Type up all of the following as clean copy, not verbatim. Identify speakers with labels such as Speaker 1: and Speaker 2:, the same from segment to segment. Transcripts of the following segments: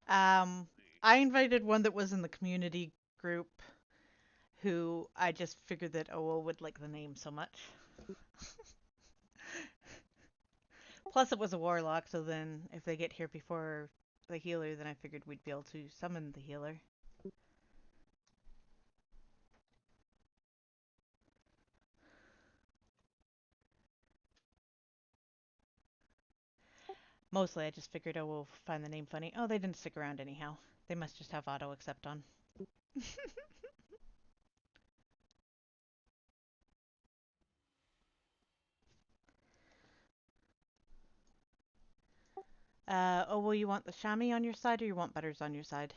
Speaker 1: Um, I invited one that was in the community group who I just figured that OO would like the name so much. Plus, it was a warlock, so then if they get here before the healer, then I figured we'd be able to summon the healer. Mostly, I just figured, oh, we'll find the name funny. Oh, they didn't stick around anyhow. They must just have auto accept on. Oh, well, you want the chamois on your side or you want butters on your side?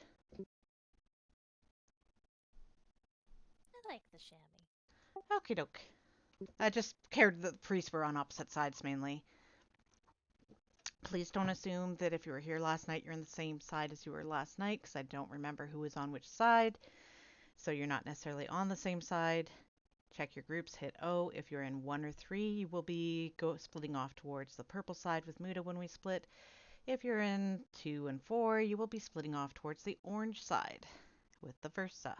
Speaker 2: I like the chamois.
Speaker 1: Okie doke. I just cared that the priests were on opposite sides mainly. Please don't assume that if you were here last night, you're on the same side as you were last night, because I don't remember who was on which side. So you're not necessarily on the same side. Check your groups, hit O. If you're in 1 or 3, you will be splitting off towards the purple side with Muda when we split. If you're in 2 and 4, you will be splitting off towards the orange side with the Versa.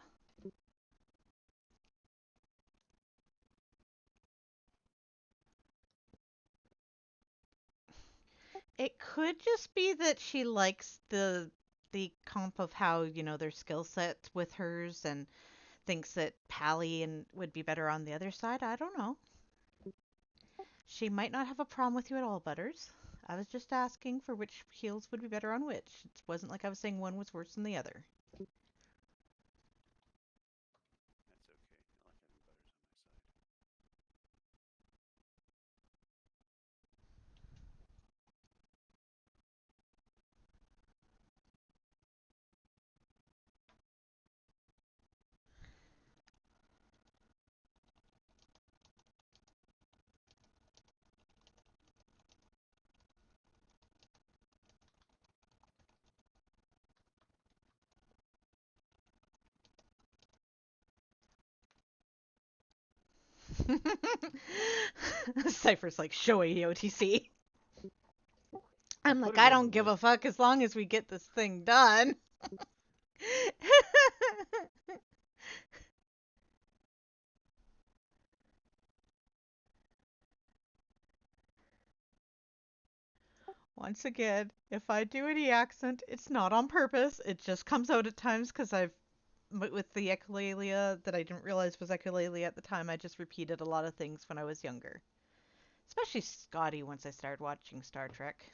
Speaker 1: It could just be that she likes the comp of how, their skill set with hers and thinks that Pally and would be better on the other side. I don't know. She might not have a problem with you at all, Butters. I was just asking for which heals would be better on which. It wasn't like I was saying one was worse than the other.
Speaker 3: That's okay. I like having butters on my side.
Speaker 1: Cypher's like, showy OTC.
Speaker 4: I
Speaker 1: I'm
Speaker 4: put
Speaker 1: like,
Speaker 4: it
Speaker 1: I
Speaker 4: in
Speaker 1: don't
Speaker 4: the
Speaker 1: give a
Speaker 4: list.
Speaker 1: fuck as long as we get this thing done. Once again, if I do any accent, it's not on purpose. It just comes out at times because with the echolalia that I didn't realize was echolalia at the time, I just repeated a lot of things when I was younger. Especially Scotty once I started watching Star Trek.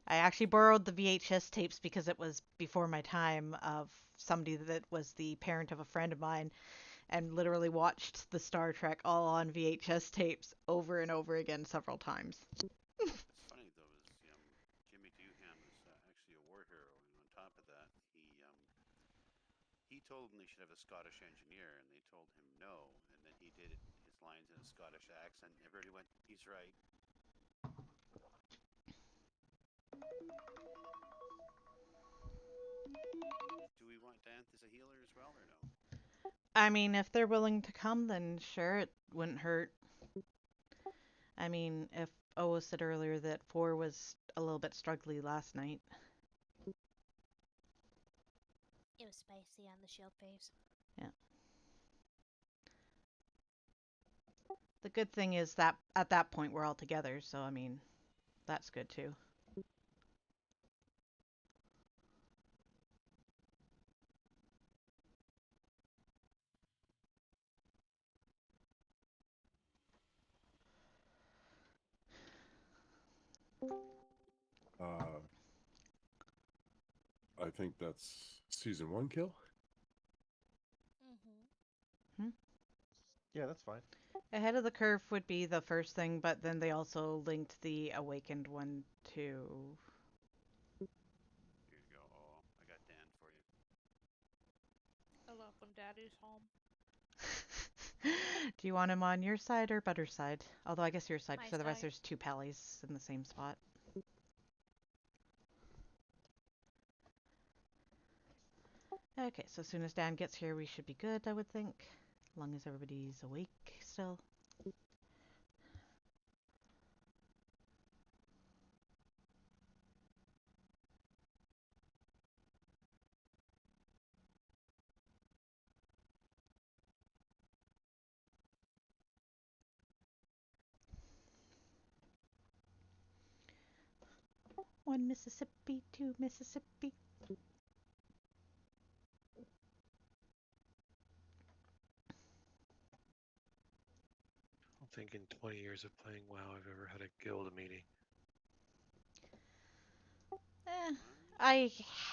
Speaker 1: I actually borrowed the VHS tapes because it was before my time of somebody that was the parent of a friend of mine and literally watched the Star Trek all on VHS tapes over and over again several times.
Speaker 3: What's funny though is Jimmy Doohan is actually a war hero, and on top of that, he told them they should have a Scottish engineer, and they told him no, and then he did his lines in a Scottish accent. And everybody went, "He's right." Do we want Danth as a healer as well, or no?
Speaker 1: I mean, if they're willing to come, then sure, it wouldn't hurt. I mean, if Oa said earlier that 4 was a little bit struggly last night.
Speaker 2: It was spicy on the shield phase.
Speaker 1: Yeah. The good thing is that at that point we're all together, so I mean, that's good too.
Speaker 4: Uh, I think that's season 1 kill.
Speaker 2: Mm-hmm.
Speaker 1: Hmm?
Speaker 5: Yeah, that's fine.
Speaker 1: Ahead of the curve would be the first thing, but then they also linked the awakened one to.
Speaker 3: Here you go. Oh, I got Dan for you.
Speaker 6: I love when daddy's home.
Speaker 1: Do you want him on your side or Butter's side? Although I guess your side,
Speaker 6: My
Speaker 1: because otherwise
Speaker 6: side.
Speaker 1: there's two Pallies in the same spot. Okay, so as soon as Dan gets here, we should be good, I would think. As long as everybody's awake still. One Mississippi, two Mississippi.
Speaker 7: I don't think in 20 years of playing WoW I've ever had a guild meeting.
Speaker 1: Eh, I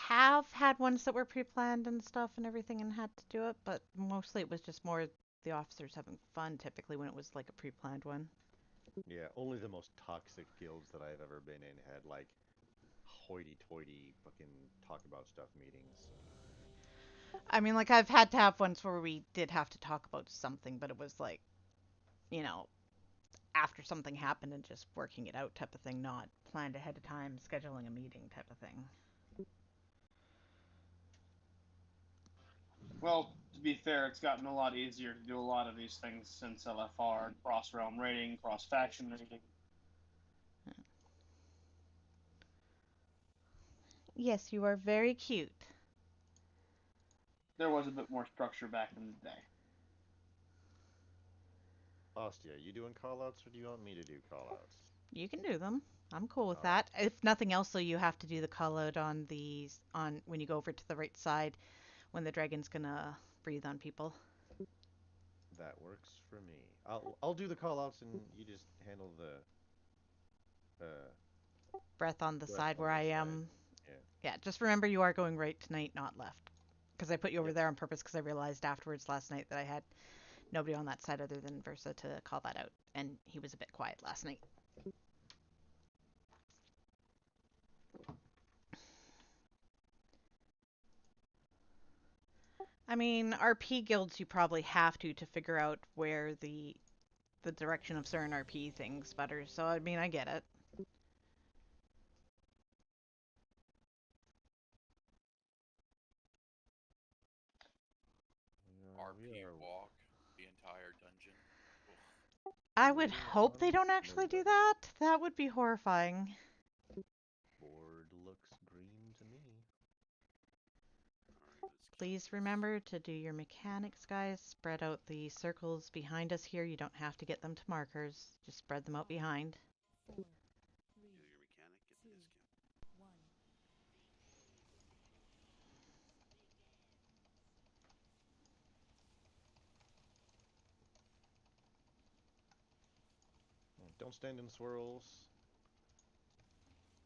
Speaker 1: have had ones that were pre-planned and stuff and everything and had to do it, but mostly it was just more the officers having fun typically when it was like a pre-planned one.
Speaker 5: Yeah, only the most toxic guilds that I've ever been in had like hoity-toity fucking talk about stuff meetings.
Speaker 1: I mean, like I've had to have ones where we did have to talk about something, but it was like, you know, after something happened and just working it out type of thing, not planned ahead of time, scheduling a meeting type of thing.
Speaker 8: Well, to be fair, it's gotten a lot easier to do a lot of these things since LFR and cross realm raiding, cross faction raiding.
Speaker 1: Yes, you are very cute.
Speaker 8: There was a bit more structure back in the day.
Speaker 5: Ostia, you doing callouts or do you want me to do callouts?
Speaker 1: You can do them. I'm cool with
Speaker 5: Alright.
Speaker 1: that. If nothing else, though, you have to do the call out on when you go over to the right side when the dragon's gonna breathe on people.
Speaker 5: That works for me. I'll do the callouts and you just handle the
Speaker 1: Breath on the
Speaker 5: breath
Speaker 1: side
Speaker 5: on
Speaker 1: where
Speaker 5: the
Speaker 1: I
Speaker 5: side.
Speaker 1: am.
Speaker 5: Yeah.
Speaker 1: Yeah, just remember you are going right tonight, not left. Because I put you over
Speaker 5: Yep.
Speaker 1: there on purpose because I realized afterwards last night that I had nobody on that side other than Versa to call that out. And he was a bit quiet last night. I mean, RP guilds you probably have to figure out where the direction of certain RP things better. So I mean, I get it.
Speaker 9: RP walk the entire dungeon. Ugh.
Speaker 1: I would
Speaker 5: Moving
Speaker 1: hope they
Speaker 5: on,
Speaker 1: don't actually do
Speaker 5: nobody.
Speaker 1: that. That would be horrifying.
Speaker 5: Board looks green to me.
Speaker 3: Alright, let's kill
Speaker 1: Please
Speaker 3: this.
Speaker 1: remember to do your mechanics, guys. Spread out the circles behind us here. You don't have to get them to markers. Just spread them out behind.
Speaker 3: Kill your mechanic, get the discount.
Speaker 5: Don't stand in swirls.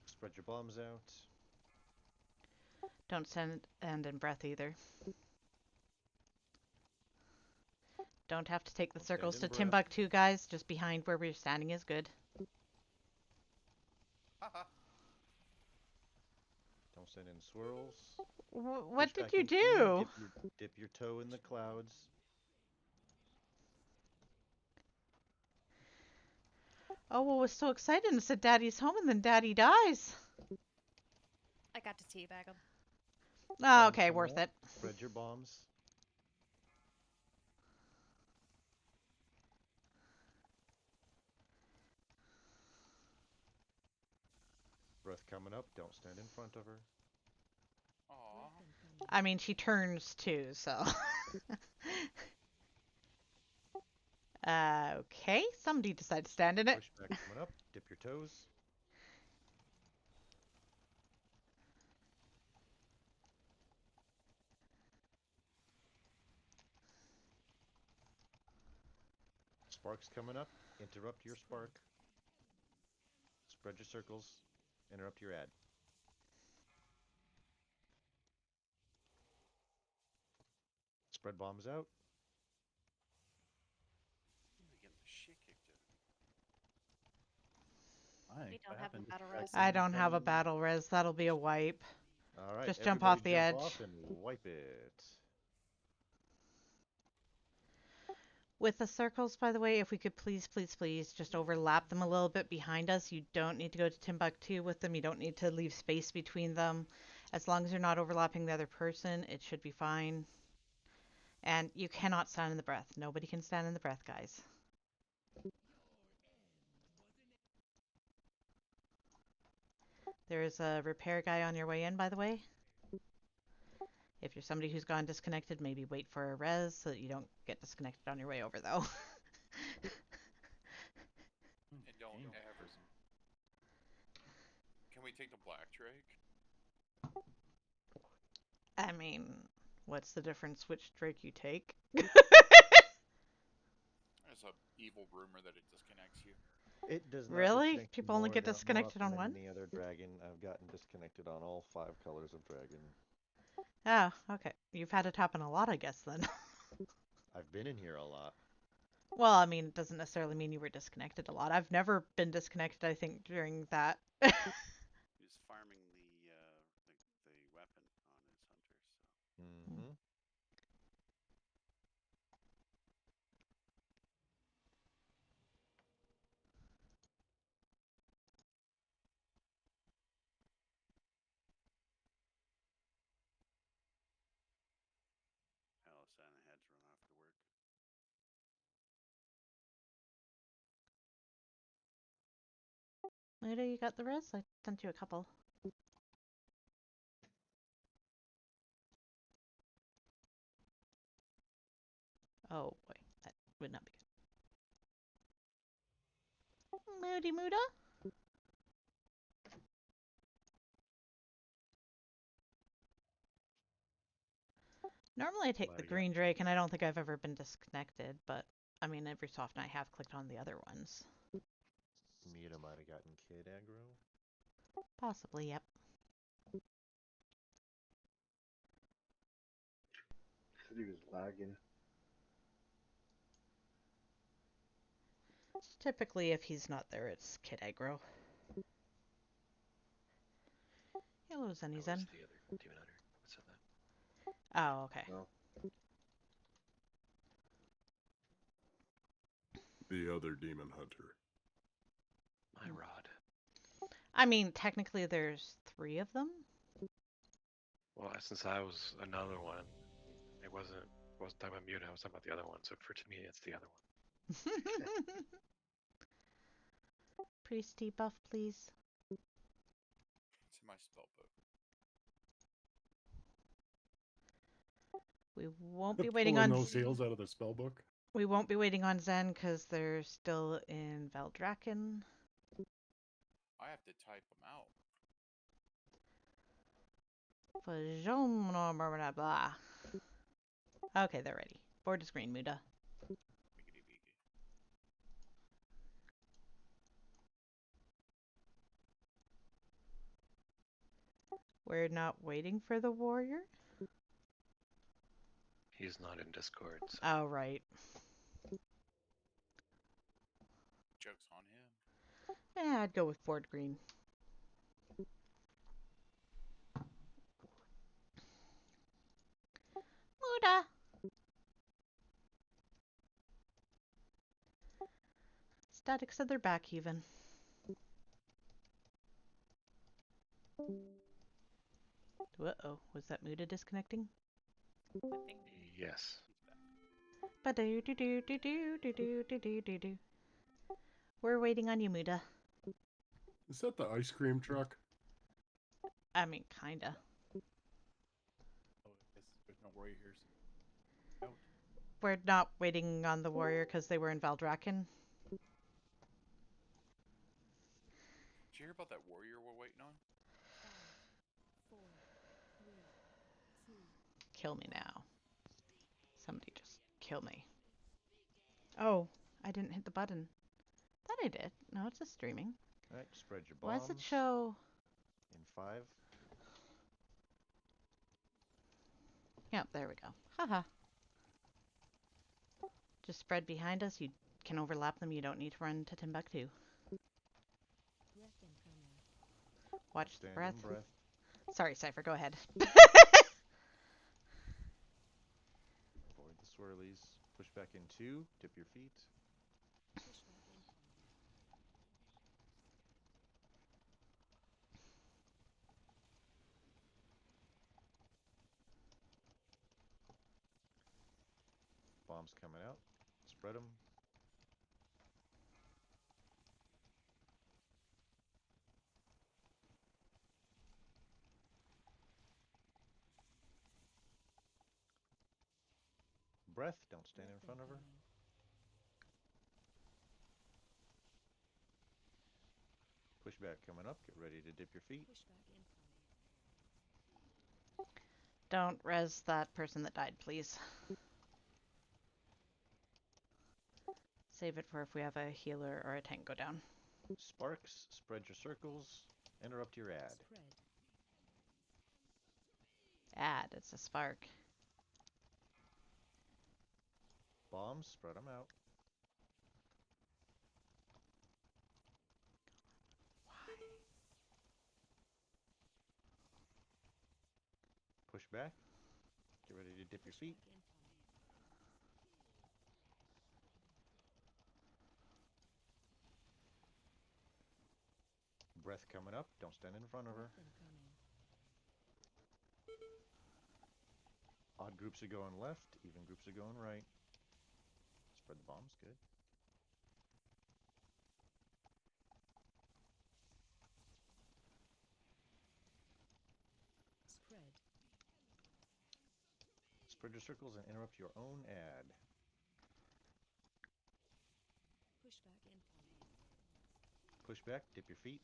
Speaker 5: Spread your bombs out.
Speaker 1: Don't send end in breath either. Don't have to take the
Speaker 5: Don't stand
Speaker 1: circles
Speaker 5: in
Speaker 1: to
Speaker 5: breath.
Speaker 1: Timbuktu, guys. Just behind where we're standing is good.
Speaker 9: Haha.
Speaker 5: Don't stand in swirls.
Speaker 1: What
Speaker 5: Push
Speaker 1: did
Speaker 5: back
Speaker 1: you
Speaker 5: in Q,
Speaker 1: do?
Speaker 5: dip your toe in the clouds.
Speaker 1: Oh, well, was so excited and said Daddy's home and then Daddy dies.
Speaker 2: I got to teabag him.
Speaker 1: Oh,
Speaker 5: Bombs
Speaker 1: okay,
Speaker 5: coming
Speaker 1: worth
Speaker 5: up.
Speaker 1: it.
Speaker 5: Spread your bombs. Breath coming up. Don't stand in front of her.
Speaker 9: Aw.
Speaker 1: I mean, she turns too, so. Okay, somebody decided to stand in it.
Speaker 5: Push back coming up. Dip your toes. Sparks coming up. Interrupt your spark. Spread your circles. Interrupt your ad. Spread bombs out.
Speaker 3: I get the shit kicked out of me.
Speaker 2: We don't have a battle res.
Speaker 1: I don't have a battle res. That'll be a wipe.
Speaker 5: Alright,
Speaker 1: Just jump
Speaker 5: everybody
Speaker 1: off the
Speaker 5: jump
Speaker 1: edge.
Speaker 5: off and wipe it.
Speaker 1: With the circles, by the way, if we could please, please, please just overlap them a little bit behind us. You don't need to go to Timbuktu with them. You don't need to leave space between them. As long as you're not overlapping the other person, it should be fine. And you cannot stand in the breath. Nobody can stand in the breath, guys. There is a repair guy on your way in, by the way. If you're somebody who's gone disconnected, maybe wait for a res so that you don't get disconnected on your way over, though.
Speaker 9: And don't ever. Can we take the Black Drake?
Speaker 1: I mean, what's the difference which Drake you take?
Speaker 9: There's a evil rumor that it disconnects you.
Speaker 5: It does not
Speaker 1: Really?
Speaker 5: disconnect you
Speaker 1: People only get
Speaker 5: more
Speaker 1: disconnected
Speaker 5: often
Speaker 1: on
Speaker 5: than
Speaker 1: one?
Speaker 5: any other dragon. I've gotten disconnected on all 5 colors of dragon.
Speaker 1: Oh, okay. You've had it happen a lot, I guess, then.
Speaker 5: I've been in here a lot.
Speaker 1: Well, I mean, it doesn't necessarily mean you were disconnected a lot. I've never been disconnected, I think, during that.
Speaker 3: He was farming the weapon on his hunters. So.
Speaker 5: Mm-hmm.
Speaker 3: Alisana had to run off to work.
Speaker 1: Later, you got the res? I sent you a couple. Oh boy, that would not be good. Moody Muda? Normally I take
Speaker 5: Glad
Speaker 1: the
Speaker 5: I got
Speaker 1: green Drake, and I don't think I've ever been disconnected, but I mean, every so often I have clicked on the other ones.
Speaker 5: Mita might have gotten kid aggro.
Speaker 1: Possibly, yep.
Speaker 10: Said he was lagging.
Speaker 1: Typically, if he's not there, it's Kid Aggro. Hello, Zenny
Speaker 7: That
Speaker 1: Zen.
Speaker 7: was the other demon hunter. What said that?
Speaker 1: Oh, okay.
Speaker 10: No.
Speaker 4: The other demon hunter.
Speaker 7: My rod.
Speaker 1: I mean, technically there's 3 of them.
Speaker 7: Well, since I was another one, it wasn't talking about Muta. I was talking about the other one. So to me, it's the other one.
Speaker 1: Priest debuff, please.
Speaker 9: It's in my spell book.
Speaker 1: We won't be waiting
Speaker 4: Pulling
Speaker 1: on
Speaker 4: those heals out of the spell book.
Speaker 1: We won't be waiting on Zen because they're still in Valdrakken.
Speaker 9: I have to type them out.
Speaker 1: Blah, blah. Okay, they're ready. Board is green, Muda.
Speaker 9: Biggity beaky.
Speaker 1: We're not waiting for the warrior?
Speaker 7: He's not in Discord. So.
Speaker 1: Oh, right.
Speaker 9: Joke's on him.
Speaker 1: Yeah, I'd go with board green. Muda! Static said they're back even. Uh-oh, was that Muda disconnecting?
Speaker 7: Yes.
Speaker 1: Ba-do-do-do-do-do-do-do-do-do-do. We're waiting on you, Muda.
Speaker 4: Is that the ice cream truck?
Speaker 1: I mean, kinda.
Speaker 9: Oh, there's no warrior here. Out.
Speaker 1: We're not waiting on the warrior because they were in Valdrakken.
Speaker 9: Did you hear about that warrior we're waiting on?
Speaker 2: 5, 4, 3, 2.
Speaker 1: Kill me now. Somebody just kill me. Oh, I didn't hit the button. That I did. No, it's just streaming.
Speaker 5: Alright, spread your
Speaker 1: Why
Speaker 5: bombs.
Speaker 1: does it show?
Speaker 5: In 5.
Speaker 1: Yep, there we go. Haha. Just spread behind us. You can overlap them. You don't need to run to Timbuktu. Watch the
Speaker 5: Stand
Speaker 1: breath.
Speaker 5: in breath.
Speaker 1: Sorry, Cypher, go ahead.
Speaker 5: Avoid the swirlies. Push back in 2. Dip your feet. Bombs coming out. Spread them. Breath. Don't stand in front of her. Pushback coming up. Get ready to dip your feet.
Speaker 2: Pushback incoming.
Speaker 1: Don't res that person that died, please. Save it for if we have a healer or a tank go down.
Speaker 5: Sparks, spread your circles. Interrupt your ad.
Speaker 2: Spread.
Speaker 1: Add, it's a spark.
Speaker 5: Bombs, spread them out. Push back. Get ready to dip your feet.
Speaker 2: Pushback incoming.
Speaker 5: Breath coming up. Don't stand in front of her.
Speaker 2: Breath incoming.
Speaker 5: Odd groups are going left. Even groups are going right. Spread the bombs. Good.
Speaker 2: Spread.
Speaker 5: Spread your circles and interrupt your own ad.
Speaker 2: Pushback incoming.
Speaker 5: Push back. Dip your feet.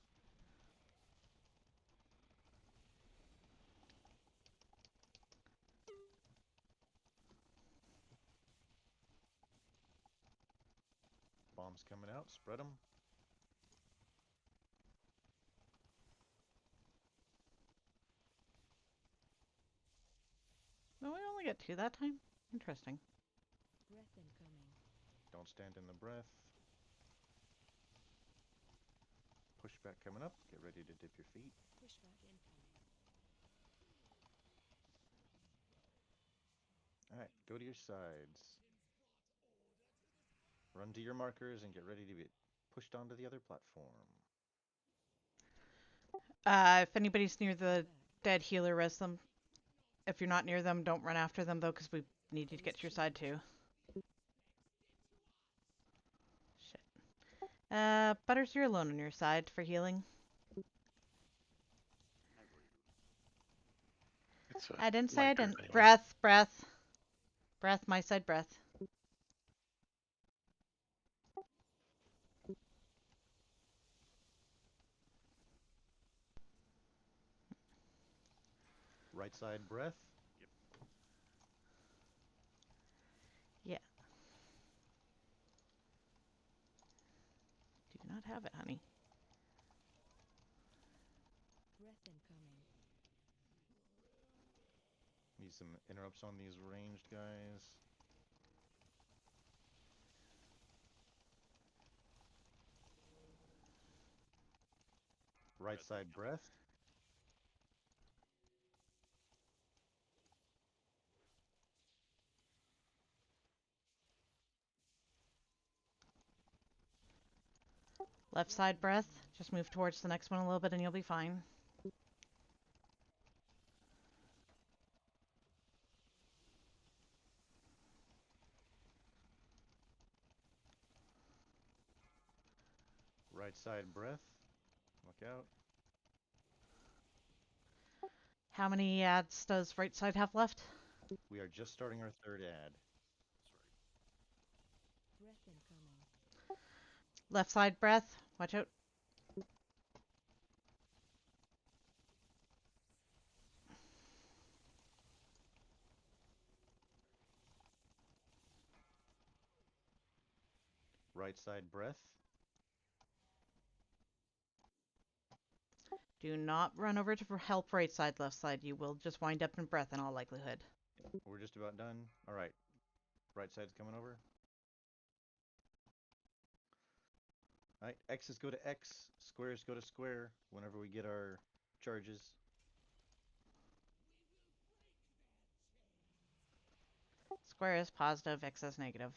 Speaker 5: Bombs coming out. Spread them.
Speaker 1: No, we only get 2 that time? Interesting.
Speaker 2: Breath incoming.
Speaker 5: Don't stand in the breath. Pushback coming up. Get ready to dip your feet.
Speaker 2: Pushback incoming.
Speaker 5: Alright, go to your sides. Run to your markers and get ready to be pushed onto the other platform.
Speaker 1: If anybody's near the
Speaker 2: Pushback.
Speaker 1: dead healer, res them. If you're not near them, don't run after them, though, because we need you to get to your side, too. Shit. Butters, you're alone on your side for healing.
Speaker 3: I believe him.
Speaker 7: It's a
Speaker 1: I didn't say I
Speaker 7: light group
Speaker 1: didn't.
Speaker 7: anyway.
Speaker 1: Breath, breath. Breath, my side, breath.
Speaker 5: Right side breath.
Speaker 1: Yeah. Do not have it, honey.
Speaker 2: Breath incoming.
Speaker 5: Need some interrupts on these ranged guys. Right side breath.
Speaker 1: Left side breath. Just move towards the next one a little bit and you'll be fine.
Speaker 5: Right side breath. Look out.
Speaker 1: How many ads does right side have left?
Speaker 5: We are just starting our third ad.
Speaker 3: That's right.
Speaker 2: Breath incoming.
Speaker 1: Left side breath. Watch out.
Speaker 5: Right side breath.
Speaker 1: Do not run over to help right side, left side. You will just wind up in breath in all likelihood.
Speaker 5: We're just about done. Alright. Right side's coming over. Alright, X's go to X, squares go to square whenever we get our charges.
Speaker 1: Square is positive, X is negative.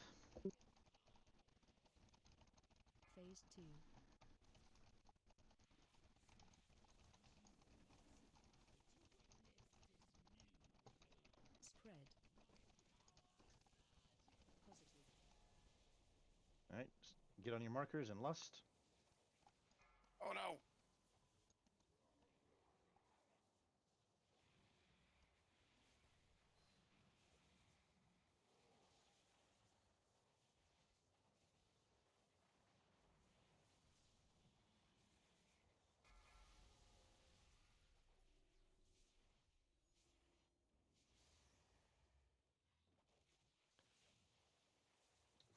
Speaker 2: Phase 2. Spread. Positive.
Speaker 5: Alright, get on your markers and lust.
Speaker 9: Oh no!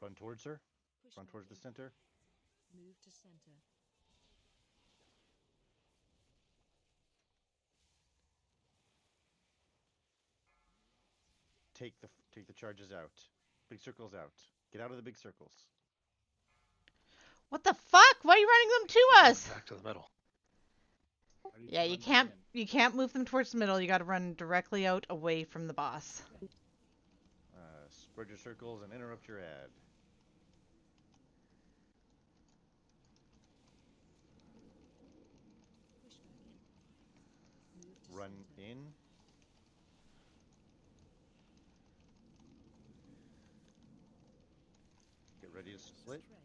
Speaker 5: Run towards her.
Speaker 2: Push
Speaker 5: Run
Speaker 2: back
Speaker 5: towards the
Speaker 2: in.
Speaker 5: center.
Speaker 2: Move to center.
Speaker 5: Take the charges out. Big circles out. Get out of the big circles.
Speaker 1: What the fuck? Why are you running them to
Speaker 7: Run
Speaker 1: us?
Speaker 7: back to the middle.
Speaker 11: Why did
Speaker 1: Yeah, you
Speaker 11: run back
Speaker 1: can't
Speaker 11: in?
Speaker 1: you can't move them towards the middle. You got to run directly out away from the boss.
Speaker 5: Spread your circles and interrupt your ad.
Speaker 2: Push back in. Move to
Speaker 5: Run
Speaker 2: center.
Speaker 5: in. Get ready to split.
Speaker 2: Spread.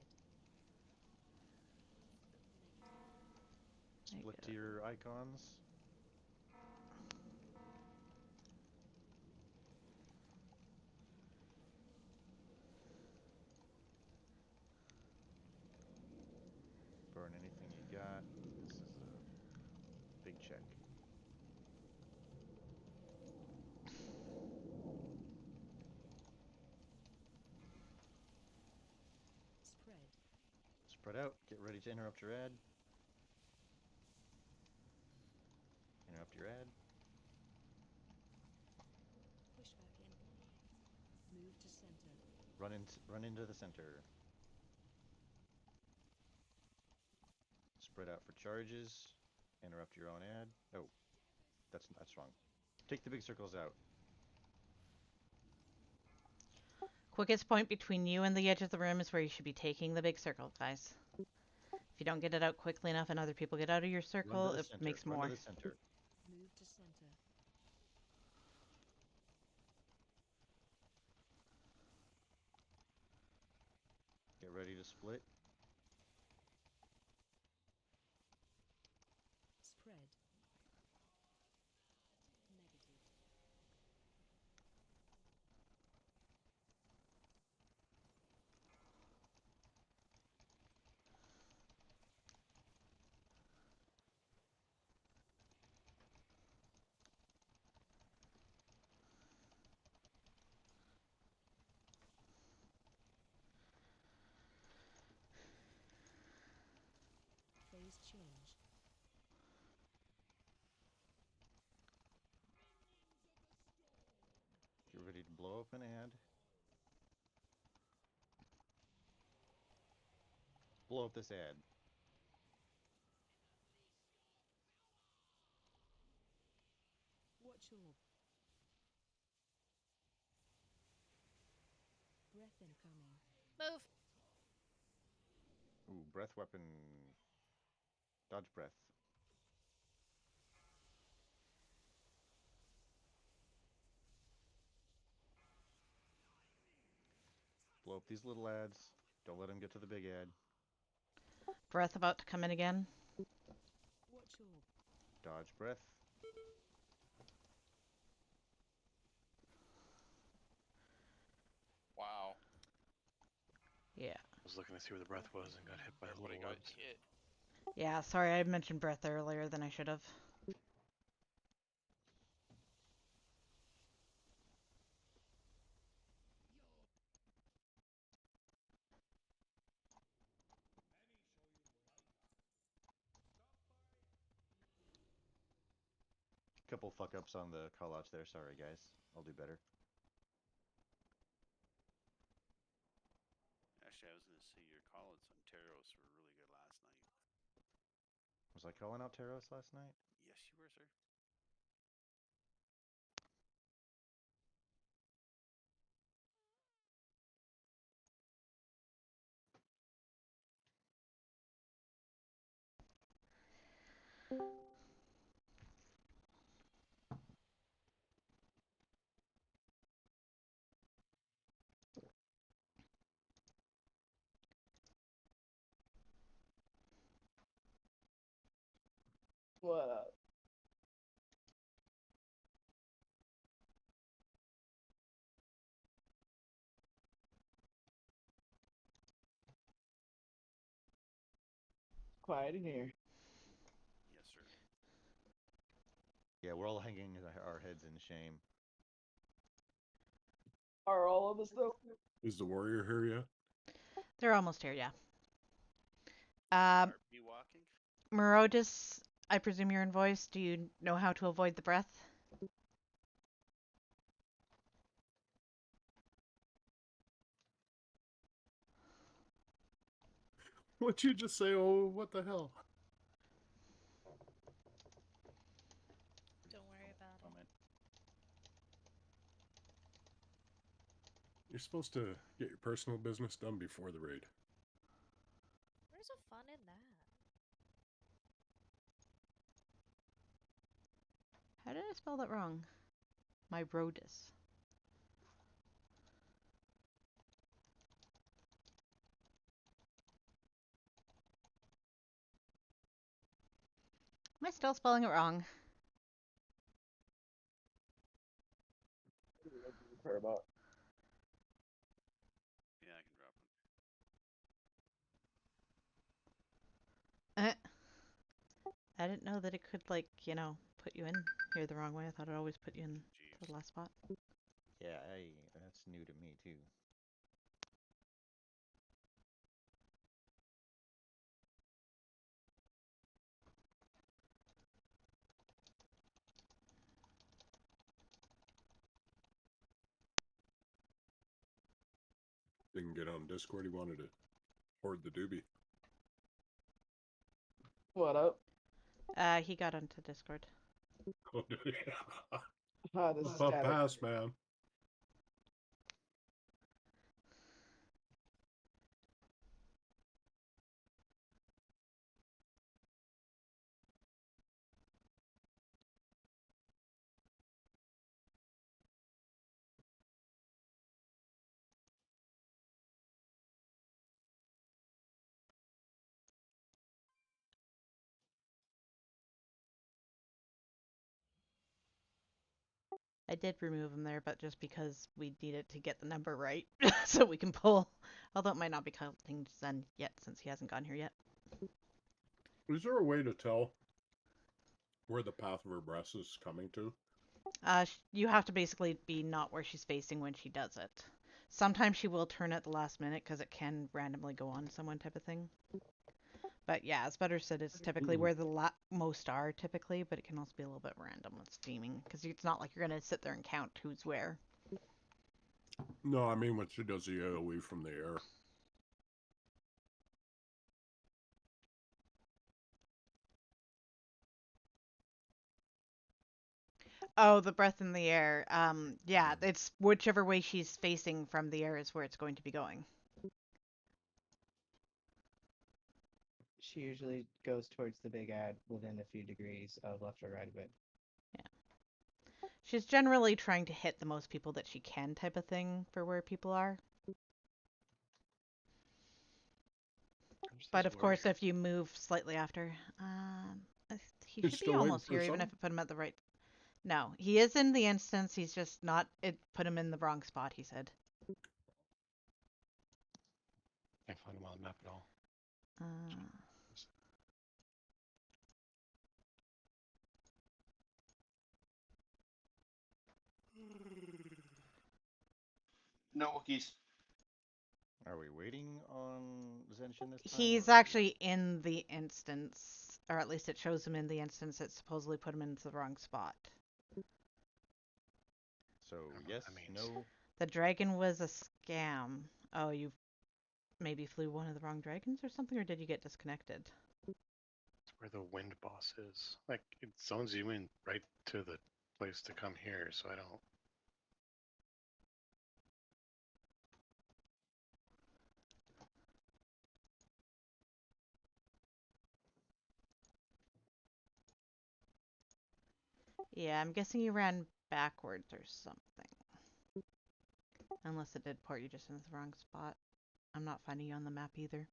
Speaker 5: Split to your icons. Burn anything you got. This is a big check.
Speaker 2: Spread.
Speaker 5: Spread out. Get ready to interrupt your ad. Interrupt your ad.
Speaker 2: Push back in. Move to center.
Speaker 5: Run into the center. Spread out for charges. Interrupt your own ad. Oh, that's wrong. Take the big circles out.
Speaker 1: Quickest point between you and the edge of the room is where you should be taking the big circle, guys. If you don't get it out quickly enough and other people get out of your circle,
Speaker 5: Run to the
Speaker 1: it
Speaker 5: center.
Speaker 1: makes
Speaker 5: Run
Speaker 1: more.
Speaker 5: to the center.
Speaker 2: Move to center.
Speaker 5: Get ready to split.
Speaker 2: Spread. Negative. Phase change.
Speaker 5: Get ready to blow up an ad. Blow up this ad.
Speaker 2: Watch orb. Breath incoming.
Speaker 6: Move.
Speaker 5: Ooh, breath weapon. Dodge breath. Blow up these little ads. Don't let them get to the big ad.
Speaker 1: Breath about to come in again.
Speaker 2: Watch orb.
Speaker 5: Dodge breath.
Speaker 9: Wow.
Speaker 1: Yeah.
Speaker 7: I was looking to see where the breath was and got hit by
Speaker 9: Everybody
Speaker 7: little
Speaker 9: got
Speaker 7: orbs.
Speaker 9: hit.
Speaker 1: Yeah, sorry, I mentioned breath earlier than I should have.
Speaker 5: Couple fuck ups on the call outs there. Sorry, guys. I'll do better.
Speaker 3: Actually, I was going to say your call-outs on Teros were really good last night.
Speaker 5: Was I calling out Taros last night?
Speaker 3: Yes, you were, sir.
Speaker 8: What up? Quiet in here.
Speaker 3: Yes, sir.
Speaker 5: Yeah, we're all hanging our heads in shame.
Speaker 8: Are all of us though?
Speaker 4: Is the warrior here yet?
Speaker 1: They're almost here, yeah.
Speaker 3: Are we walking?
Speaker 1: Merodis, I presume you're in voice. Do you know how to avoid the breath?
Speaker 4: What'd you just say? Oh, what the hell?
Speaker 6: Don't worry about it.
Speaker 5: Comment.
Speaker 4: You're supposed to get your personal business done before the raid.
Speaker 6: Where's the fun in that?
Speaker 1: How did I spell that wrong? Merodis. Am I still spelling it wrong?
Speaker 10: About.
Speaker 3: Yeah, I can drop one.
Speaker 1: I didn't know that it could, like, put you in here the wrong way. I thought it always put you in
Speaker 3: Jeeves.
Speaker 1: the last spot.
Speaker 5: Yeah, that's new to me too.
Speaker 4: Didn't get on Discord. He wanted to hoard the doobie.
Speaker 10: What up?
Speaker 1: He got onto Discord.
Speaker 10: This is
Speaker 4: Up
Speaker 10: static.
Speaker 4: pass, man.
Speaker 1: I did remove him there, but just because we needed to get the number right so we can pull. Although it might not be counting Zen yet since he hasn't gone here yet.
Speaker 4: Is there a way to tell where the path of her breast is coming to?
Speaker 1: You have to basically be not where she's facing when she does it. Sometimes she will turn at the last minute because it can randomly go on someone type of thing. But yeah, as Butter said, it's typically where the most are typically, but it can also be a little bit random with steaming because it's not like you're going to sit there and count who's where.
Speaker 4: No, I mean when she does the AoE from the air.
Speaker 1: Oh, the breath in the air. Yeah, it's whichever way she's facing from the air is where it's going to be going.
Speaker 12: She usually goes towards the big ad within a few degrees of left or right of it.
Speaker 1: Yeah. She's generally trying to hit the most people that she can type of thing for where people are. But of course, if you move slightly after, he
Speaker 4: He's
Speaker 1: should be
Speaker 4: still waiting
Speaker 1: almost
Speaker 4: for
Speaker 1: here, even
Speaker 4: something?
Speaker 1: if I put him at the right. No, he is in the instance. He's just not. It put him in the wrong spot. He said.
Speaker 7: Can't find him on the map at all.
Speaker 8: No Wookiees.
Speaker 5: Are we waiting on Zenshin this time?
Speaker 1: He's actually in the instance, or at least it shows him in the instance that supposedly put him into the wrong spot.
Speaker 5: So yes, no.
Speaker 1: The dragon was a scam. Oh, you maybe flew one of the wrong dragons or something, or did you get disconnected?
Speaker 7: It's where the wind boss is. Like, it zones you in right to the place to come here, so I don't.
Speaker 1: Yeah, I'm guessing you ran backwards or something. Unless it did port you just into the wrong spot. I'm not finding you on the map either.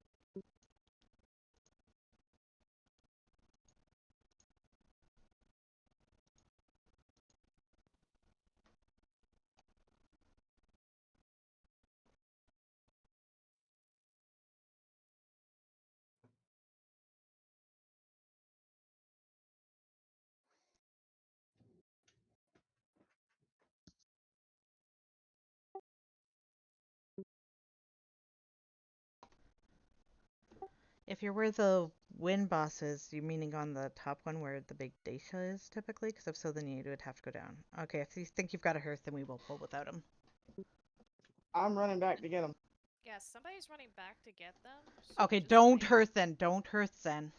Speaker 1: If you're where the wind boss is, you meaning on the top one where the big Dacia is typically? Because if so, then you would have to go down. Okay, if you think you've got a hearth, then we will pull without him.
Speaker 10: I'm running back to get him.
Speaker 6: Yeah, somebody's running back to get them. So
Speaker 1: Okay,
Speaker 6: just
Speaker 1: don't
Speaker 6: wait.
Speaker 1: hearth then. Don't hearth then.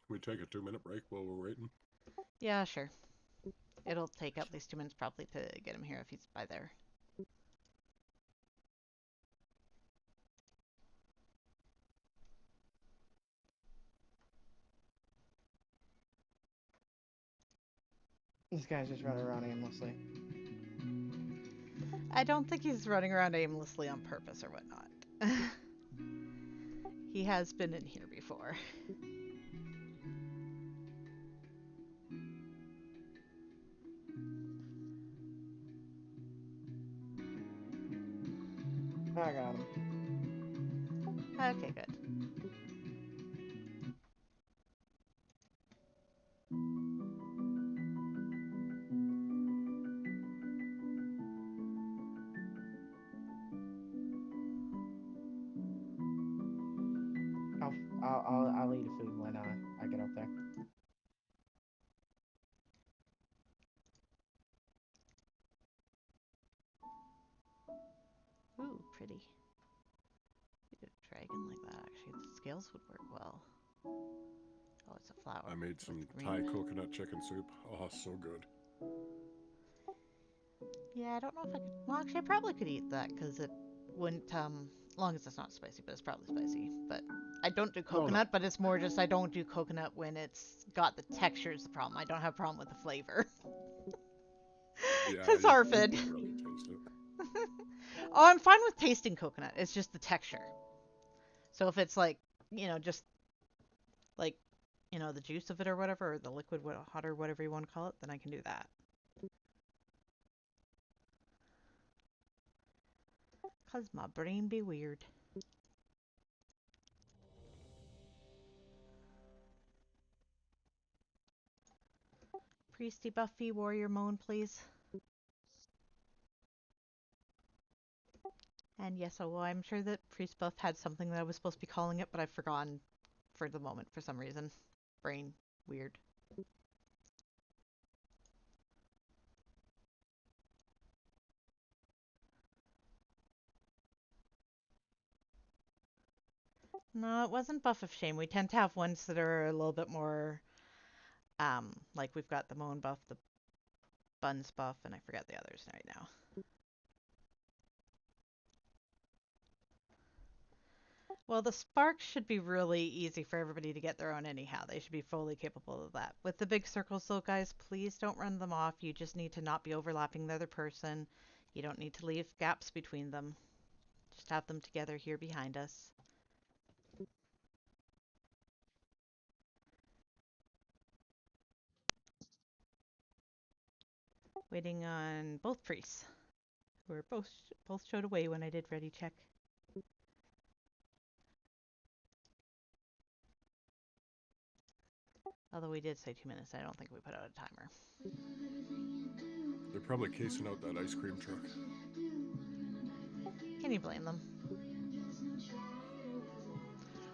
Speaker 4: We take a 2-minute break while we're waiting.
Speaker 1: Yeah, sure. It'll take at least 2 minutes probably to get him here if he's by there.
Speaker 12: This guy's just running around aimlessly.
Speaker 1: I don't think he's running around aimlessly on purpose or whatnot. He has been in here before.
Speaker 12: I got him.
Speaker 1: Okay, good.
Speaker 12: I'll eat a food when I get up there.
Speaker 1: Ooh, pretty. You did a dragon like that, actually. The scales would work well. Oh, it's a flower.
Speaker 4: I made
Speaker 1: with
Speaker 4: some
Speaker 1: green
Speaker 4: Thai
Speaker 1: in it.
Speaker 4: coconut chicken soup. Oh, so good.
Speaker 1: Yeah, I don't know if I could. Well, actually, I probably could eat that because it wouldn't. As long as it's not spicy, but it's probably spicy. But I don't do
Speaker 4: No, no.
Speaker 1: coconut, but it's more just I don't do coconut when it's got the texture is the problem. I don't have a problem with the flavor.
Speaker 4: Yeah,
Speaker 1: Because
Speaker 4: you
Speaker 1: Arfid.
Speaker 4: can't really taste it.
Speaker 1: Oh, I'm fine with tasting coconut. It's just the texture. So if it's like, just like, the juice of it or whatever, or the liquid hot or whatever you want to call it, then I can do that. Cause my brain be weird. Priesty Buffy Warrior Moan, please. And yes, I'm sure that Priest Buff had something that I was supposed to be calling it, but I've forgotten for the moment for some reason. Brain weird. No, it wasn't Buff of Shame. We tend to have ones that are a little bit more, like we've got the Moan Buff, the Buns Buff, and I forget the others right now. Well, the sparks should be really easy for everybody to get their own anyhow. They should be fully capable of that. With the big circles though, guys, please don't run them off. You just need to not be overlapping the other person. You don't need to leave gaps between them. Just have them together here behind us. Waiting on both priests, who were both showed away when I did ready check. Although we did say 2 minutes, I don't think we put out a timer.
Speaker 4: They're probably casing out that ice cream truck.
Speaker 1: Can you blame them?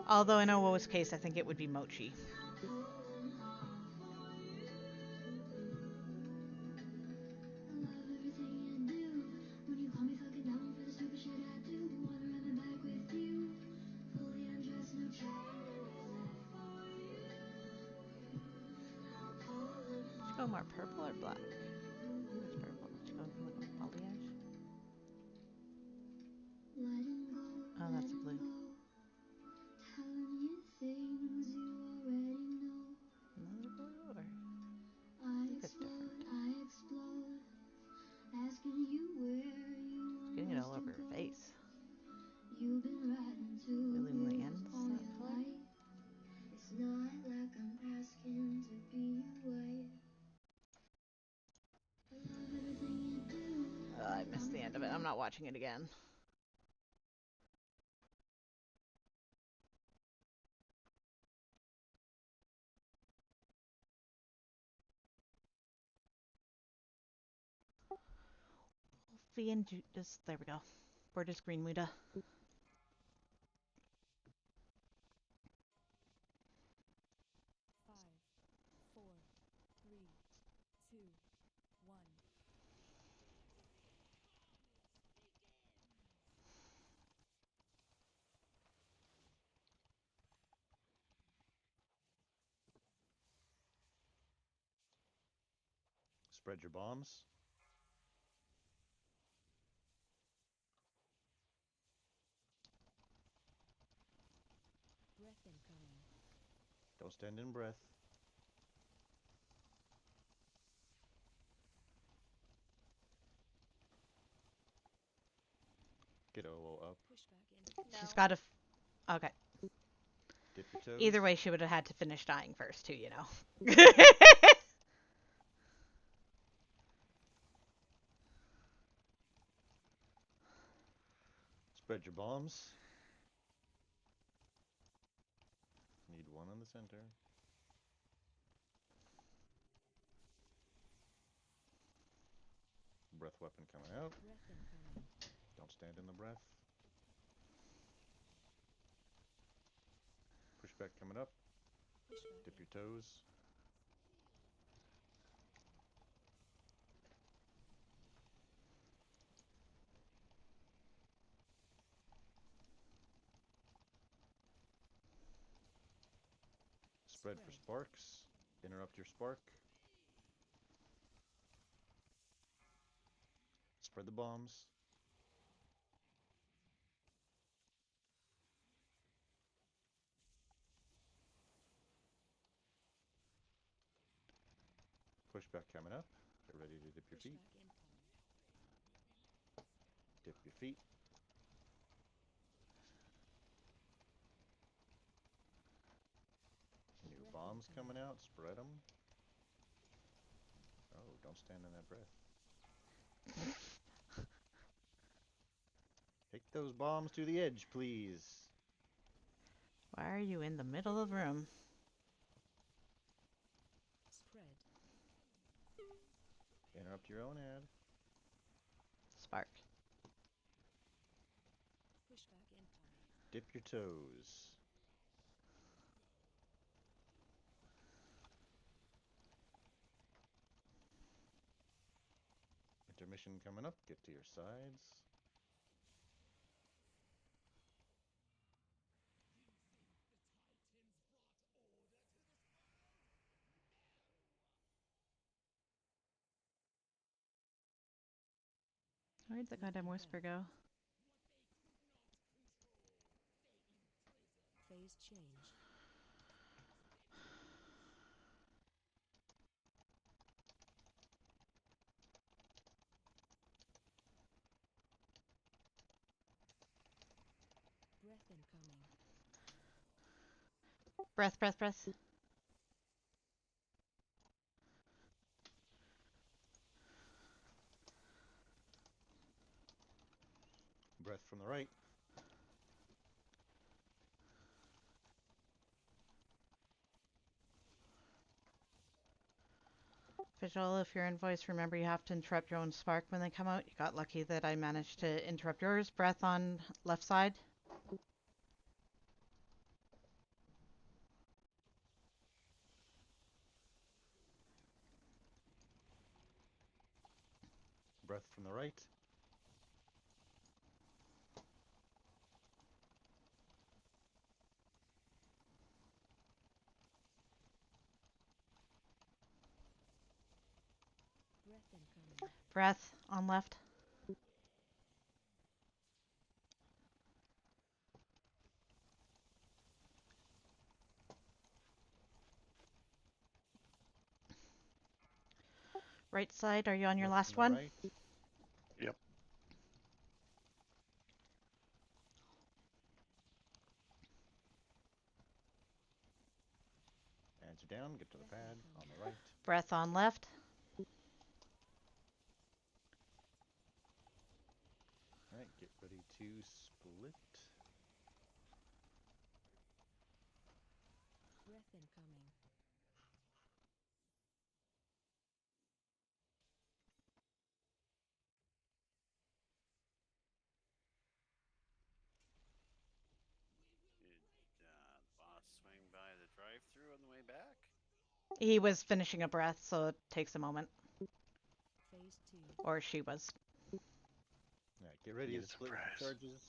Speaker 1: Although in Owo's case, I think it would be Mochi. Should go more purple or black? It's purple. Should go with foliage. Oh, that's a blue. Another blue, or I think it's different. It's getting it all over her face. Really the ends that color? I missed the end of it. I'm not watching it again. Wolfie and Judas. There we go. Where does Green Muda?
Speaker 5: Spread your bombs.
Speaker 2: Breath incoming.
Speaker 5: Don't stand in breath. Get OO up.
Speaker 2: Pushback incoming.
Speaker 1: She's got to. Okay.
Speaker 5: Dip your toes.
Speaker 1: Either way, she would have had to finish dying first, too, you know.
Speaker 5: Spread your bombs. Need one in the center. Breath weapon coming out.
Speaker 2: Breath incoming.
Speaker 5: Don't stand in the breath. Pushback coming up.
Speaker 2: Pushback
Speaker 5: Dip your toes. Spread for sparks. Interrupt your spark. Spread the bombs. Pushback coming up. Get ready to dip your feet.
Speaker 2: Pushback incoming.
Speaker 5: Dip your feet. New
Speaker 2: Breath
Speaker 5: bombs
Speaker 2: incoming.
Speaker 5: coming out. Spread them. Oh, don't stand in that breath. Take those bombs to the edge, please.
Speaker 1: Why are you in the middle of the room?
Speaker 2: Spread.
Speaker 5: Interrupt your own ad.
Speaker 1: Spark.
Speaker 2: Pushback incoming.
Speaker 5: Dip your toes. Intermission coming up. Get to your sides.
Speaker 1: Where'd the goddamn whisper go?
Speaker 2: Phase change. Breath incoming.
Speaker 1: Breath, breath, breath.
Speaker 5: Breath from the right.
Speaker 1: Visual, if you're in voice, remember you have to interrupt your own spark when they come out. You got lucky that I managed to interrupt yours. Breath on left side.
Speaker 5: Breath from the right.
Speaker 2: Breath incoming.
Speaker 1: Breath on left. Right side, are you on your
Speaker 5: Breath
Speaker 1: last
Speaker 5: from the
Speaker 1: one?
Speaker 5: right.
Speaker 7: Yep.
Speaker 5: Hands are down. Get to the pad on the right.
Speaker 1: Breath on left.
Speaker 5: Alright, get ready to split.
Speaker 2: Breath incoming.
Speaker 3: Did the boss swing by the drive-through on the way back?
Speaker 1: He was finishing a breath, so it takes a moment.
Speaker 2: Phase 2.
Speaker 1: Or she was.
Speaker 5: Alright, get ready
Speaker 7: Need
Speaker 5: to
Speaker 7: some
Speaker 5: split with
Speaker 7: fries.
Speaker 5: the charges.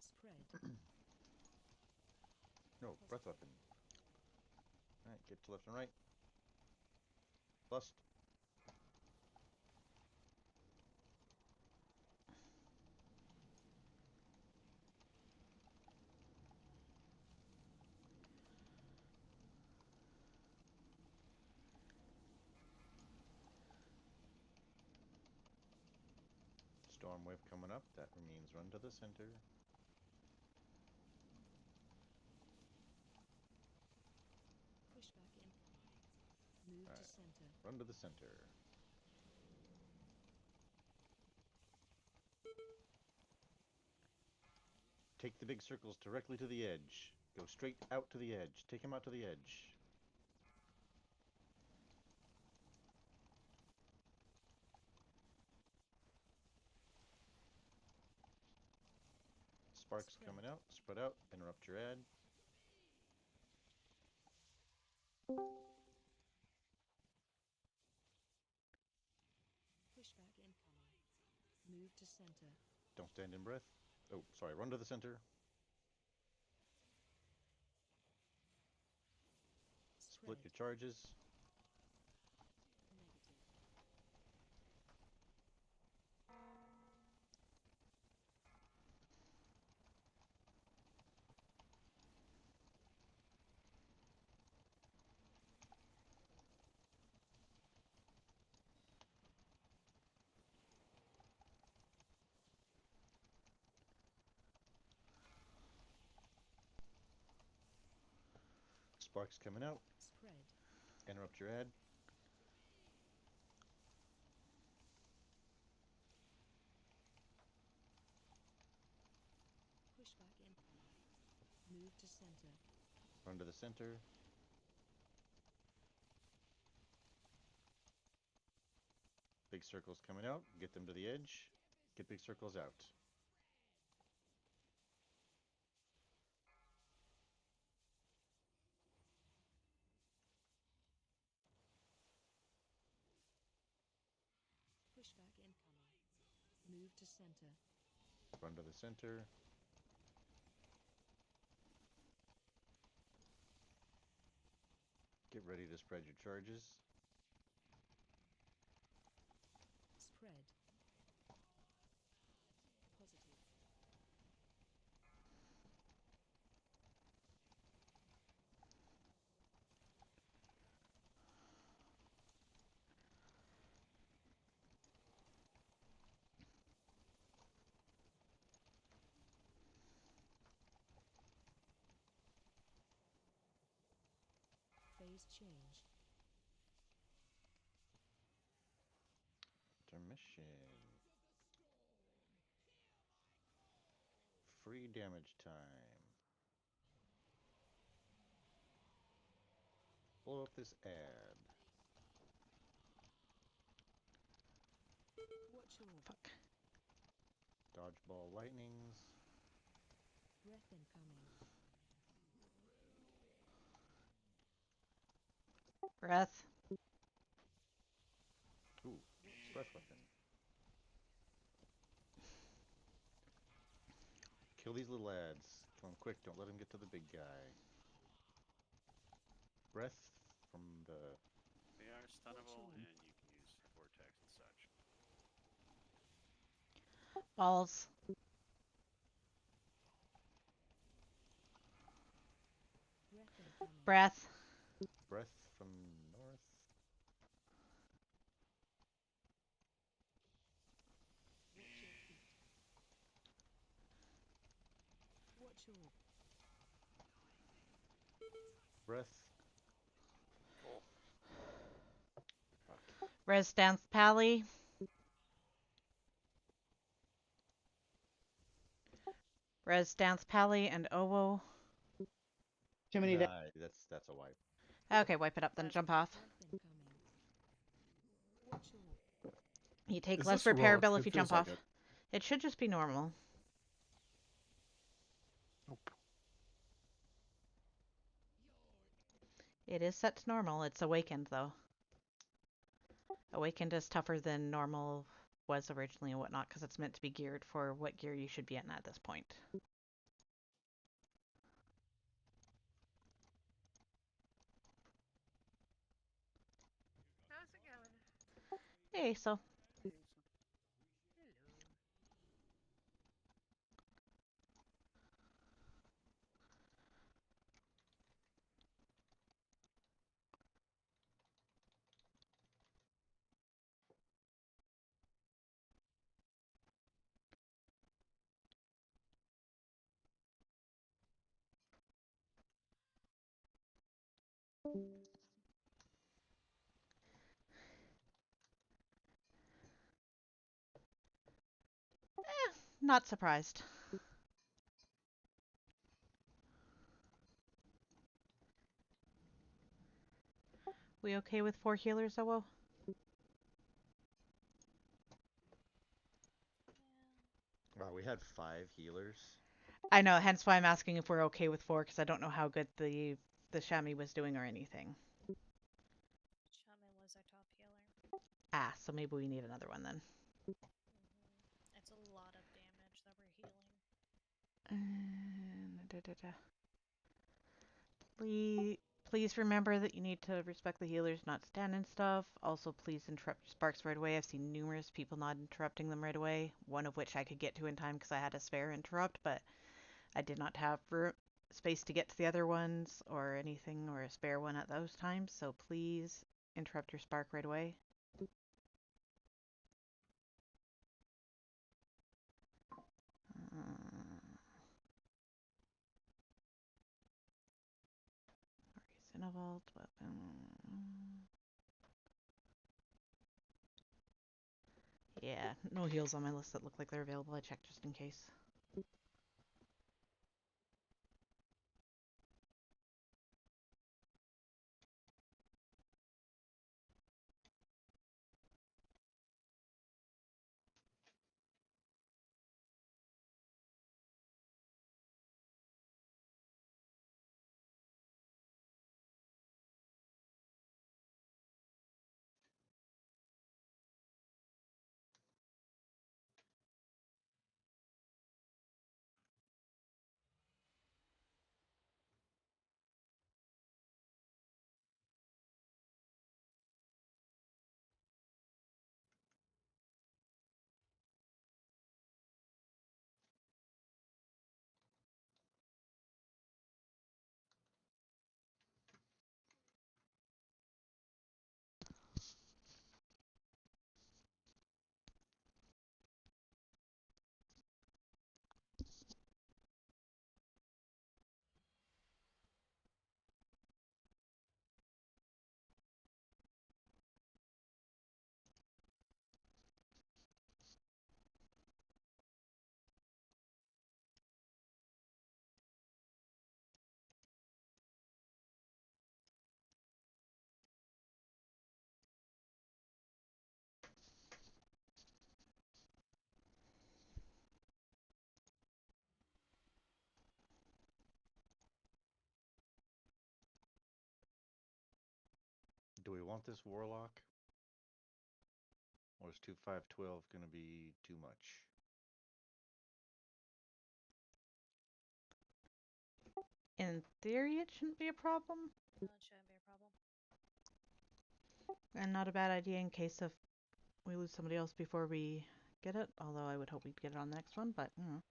Speaker 2: Spread.
Speaker 5: No, breath weapon. Alright, get to left and right. Bust. Storm wave coming up. That means run to the center.
Speaker 2: Pushback incoming. Move to
Speaker 5: Alright.
Speaker 2: center.
Speaker 5: Run to the center. Take the big circles directly to the edge. Go straight out to the edge. Take him out to the edge. Sparks
Speaker 2: Spread.
Speaker 5: coming out. Spread out. Interrupt your ad.
Speaker 2: Pushback incoming. Move to center.
Speaker 5: Don't stand in breath. Oh, sorry. Run to the center. Split
Speaker 2: Spread.
Speaker 5: your charges.
Speaker 2: Negative.
Speaker 5: Sparks coming out.
Speaker 2: Spread.
Speaker 5: Interrupt your ad.
Speaker 2: Pushback incoming. Move to center.
Speaker 5: Run to the center. Big circles coming out. Get them to the edge. Get big circles out.
Speaker 2: Pushback incoming. Move to center.
Speaker 5: Run to the center. Get ready to spread your charges.
Speaker 2: Spread. Positive. Phase change.
Speaker 5: Intermission. Free damage time. Blow up this ad.
Speaker 2: Watch orb.
Speaker 1: Fuck.
Speaker 5: Dodgeball lightnings.
Speaker 2: Breath incoming.
Speaker 1: Breath.
Speaker 5: Ooh, breath weapon. Kill these little ads. Kill them quick. Don't let them get to the big guy. Breath from the...
Speaker 3: They are stunnable, and you can use vortex and such.
Speaker 1: Balls.
Speaker 2: Breath incoming.
Speaker 1: Breath.
Speaker 5: Breath from north.
Speaker 2: Watch your feet. Watch orb.
Speaker 5: Breath.
Speaker 1: Res Dance Pally. Res Dance Pally and Owo.
Speaker 10: Too many
Speaker 5: Nah,
Speaker 10: days.
Speaker 5: that's a wipe.
Speaker 1: Okay, wipe it up, then jump off.
Speaker 2: Breath incoming. Watch orb.
Speaker 1: You take
Speaker 4: Is
Speaker 1: less
Speaker 4: this
Speaker 1: repair
Speaker 4: heroic?
Speaker 1: bill
Speaker 4: It
Speaker 1: if you
Speaker 4: feels
Speaker 1: jump
Speaker 4: like
Speaker 1: off.
Speaker 4: it.
Speaker 1: It should just be normal.
Speaker 4: Nope.
Speaker 1: It is set to normal. It's awakened, though. Awakened is tougher than normal was originally and whatnot, because it's meant to be geared for what gear you should be in at this point. Hey, so. Not surprised. We okay with 4 healers, Owo?
Speaker 5: Wow, we had 5 healers.
Speaker 1: I know, hence why I'm asking if we're okay with 4, because I don't know how good the chamois was doing or anything.
Speaker 2: Shaman was our top healer.
Speaker 1: Ah, so maybe we need another one then.
Speaker 2: It's a lot of damage that we're healing.
Speaker 1: Please remember that you need to respect the healers, not stand and stuff. Also, please interrupt sparks right away. I've seen numerous people not interrupting them right away, one of which I could get to in time because I had a spare interrupt, but I did not have space to get to the other ones or anything or a spare one at those times, so please interrupt your spark right away. Cinnabolt weapon. Yeah, no heals on my list that look like they're available. I checked just in case.
Speaker 5: Do we want this warlock? Or is 2512 going to be too much?
Speaker 1: In theory, it shouldn't be a problem.
Speaker 2: No, it shouldn't be a problem.
Speaker 1: And not a bad idea in case if we lose somebody else before we get it. Although I would hope we'd get it on the next one, but you know.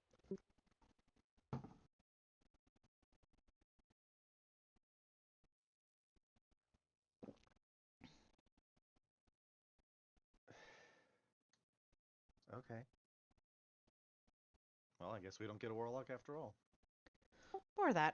Speaker 5: Okay. Well, I guess we don't get a warlock after all.
Speaker 1: Or that.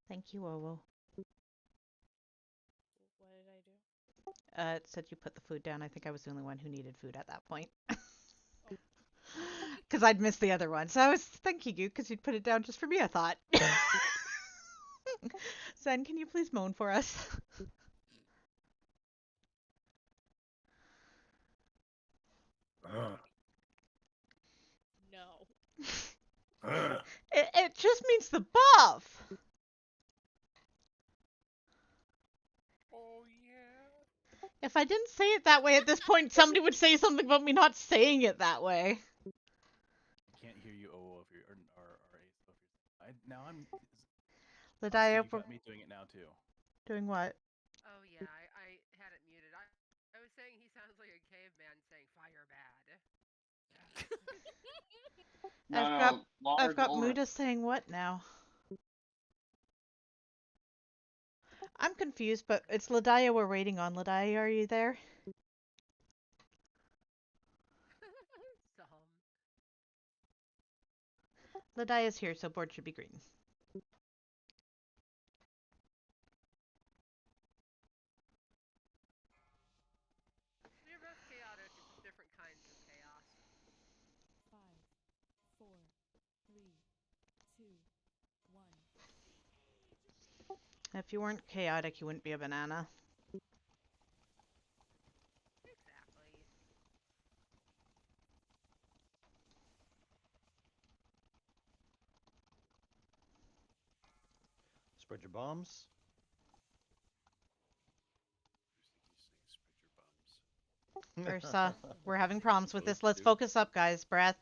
Speaker 1: Thank you, Owo.
Speaker 6: What did I do?
Speaker 1: It said you put the food down. I think I was the only one who needed food at that point. Because I'd missed the other one. So I was thanking you because you'd put it down just for me, I thought. Zen, can you please moan for us?
Speaker 6: No.
Speaker 1: It just means the buff.
Speaker 9: Oh yeah.
Speaker 1: If I didn't say it that way at this point, somebody would say something about me not saying it that way.
Speaker 11: Can't hear you, OO, if you're or Ace, if you're. Now I'm.
Speaker 1: Lydia,
Speaker 11: You got me doing it now too.
Speaker 1: doing what?
Speaker 13: Oh yeah, I had it muted. I was saying he sounds like a caveman saying fire bad.
Speaker 1: I've got Muda saying what now? I'm confused, but it's Lydia we're waiting on. Lydia, are you there? Lydia's here, so board should be green.
Speaker 13: They're both chaotic, it's just different kinds of chaos.
Speaker 2: 5, 4, 3, 2, 1.
Speaker 1: If you weren't chaotic, you wouldn't be a banana.
Speaker 13: Exactly.
Speaker 5: Spread your bombs.
Speaker 1: Ursa, we're having problems with this. Let's focus up, guys. Breath.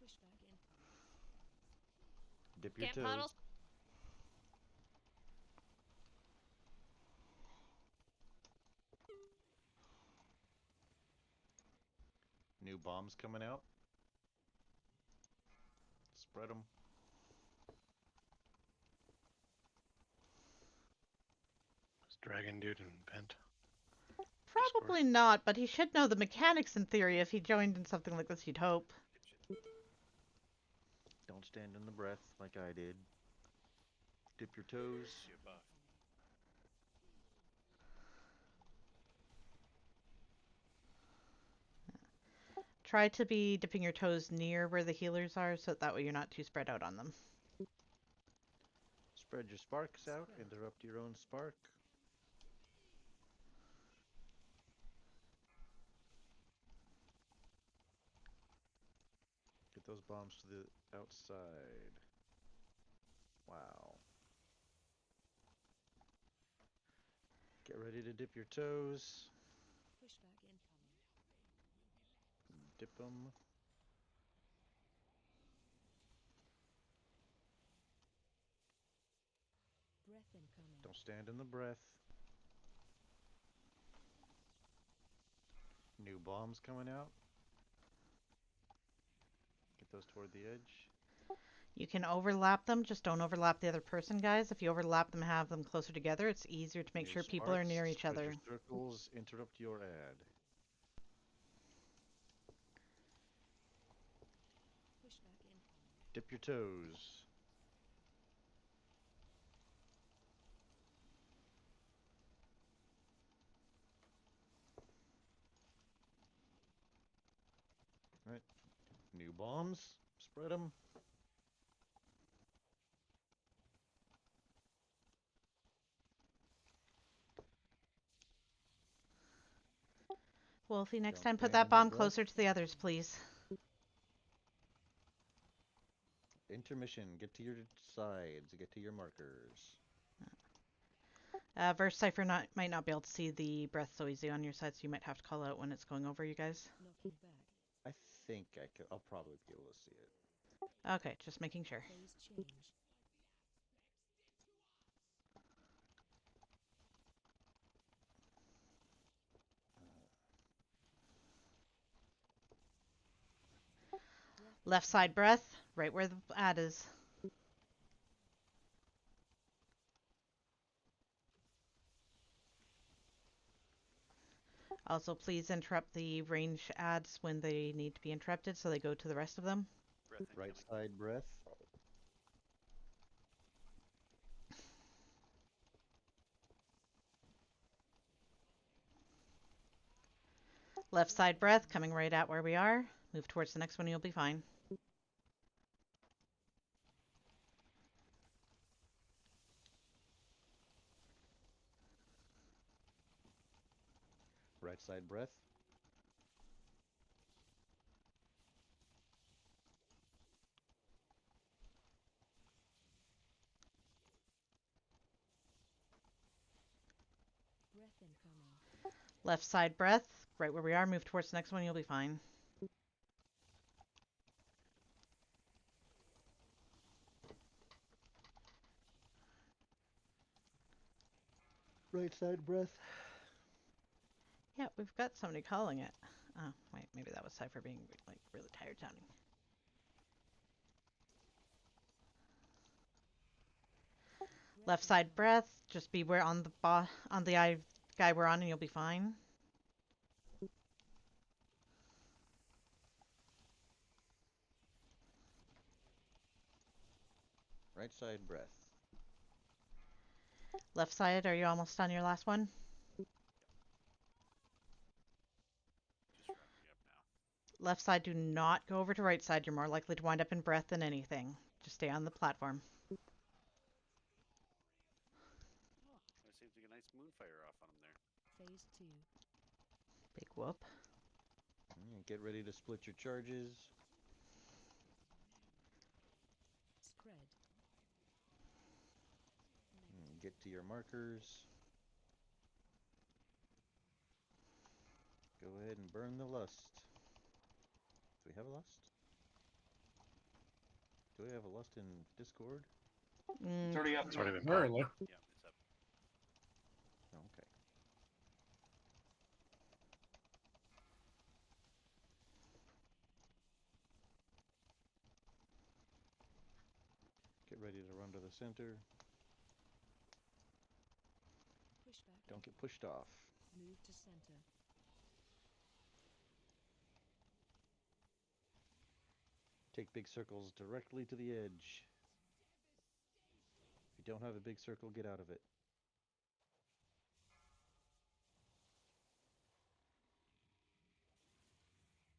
Speaker 2: Pushback incoming.
Speaker 5: Dip your
Speaker 6: Camp
Speaker 5: toes.
Speaker 6: puddles.
Speaker 5: New bombs coming out. Spread them.
Speaker 7: Is Dragon Dude and Bent?
Speaker 1: Probably not, but he should know the mechanics in theory. If he joined in something like this, you'd hope.
Speaker 5: Don't stand in the breath like I did. Dip your toes.
Speaker 1: Try to be dipping your toes near where the healers are, so that way you're not too spread out on them.
Speaker 5: Spread your sparks out. Interrupt your own spark. Get those bombs to the outside. Wow. Get ready to dip your toes.
Speaker 2: Pushback incoming.
Speaker 5: Dip them.
Speaker 2: Breath incoming.
Speaker 5: Don't stand in the breath. New bombs coming out. those toward the edge.
Speaker 1: You can overlap them, just don't overlap the other person, guys. If you overlap them, have them closer together, it's easier to make
Speaker 5: Near
Speaker 1: sure people are
Speaker 5: sparks,
Speaker 1: near each
Speaker 5: spread
Speaker 1: other.
Speaker 5: your circles, interrupt your ad.
Speaker 2: Push back in.
Speaker 5: Dip your toes. Right. New bombs. Spread them.
Speaker 1: Wolfie, next
Speaker 5: Don't
Speaker 1: time put
Speaker 5: stand
Speaker 1: that
Speaker 5: in
Speaker 1: bomb
Speaker 5: that breath.
Speaker 1: closer to the others, please.
Speaker 5: Intermission. Get to your sides. Get to your markers.
Speaker 1: Verse Cypher might not be able to see the breath so easy on your side, so you might have to call out when it's going over you guys.
Speaker 2: Knocking back.
Speaker 5: I think I'll probably be able to see it.
Speaker 1: Okay, just making sure.
Speaker 2: Phase change.
Speaker 1: Left side breath, right where the ad is. Also, please interrupt the range ads when they need to be interrupted so they go to the rest of them.
Speaker 3: Breath
Speaker 5: Right
Speaker 3: incoming.
Speaker 5: side breath.
Speaker 1: Left side breath, coming right at where we are. Move towards the next one, you'll be fine.
Speaker 5: Right side breath.
Speaker 2: Breath incoming.
Speaker 1: Left side breath, right where we are. Move towards the next one, you'll be fine.
Speaker 5: Right side breath.
Speaker 1: Yeah, we've got somebody calling it. Oh, wait, maybe that was Cypher being like really tired sounding. Left side breath, just be where on the eye guy we're on and you'll be fine.
Speaker 5: Right side breath.
Speaker 1: Left side, are you almost on your last one?
Speaker 3: Just wrapping up now.
Speaker 1: Left side, do not go over to right side. You're more likely to wind up in breath than anything. Just stay on the platform.
Speaker 3: I seem to get a nice moonfire off on him there.
Speaker 2: Phase 2.
Speaker 1: Big whoop.
Speaker 5: Get ready to split your charges.
Speaker 2: Spread.
Speaker 5: Get to your markers. Go ahead and burn the lust. Do we have a lust? Do we have a lust in Discord?
Speaker 8: It's already up.
Speaker 7: It's already been
Speaker 4: Apparently.
Speaker 3: Yeah, it's up.
Speaker 5: Okay. Get ready to run to the center.
Speaker 2: Push back.
Speaker 5: Don't get pushed off.
Speaker 2: Move to center.
Speaker 5: Take big circles directly to the edge. If you don't have a big circle, get out of it.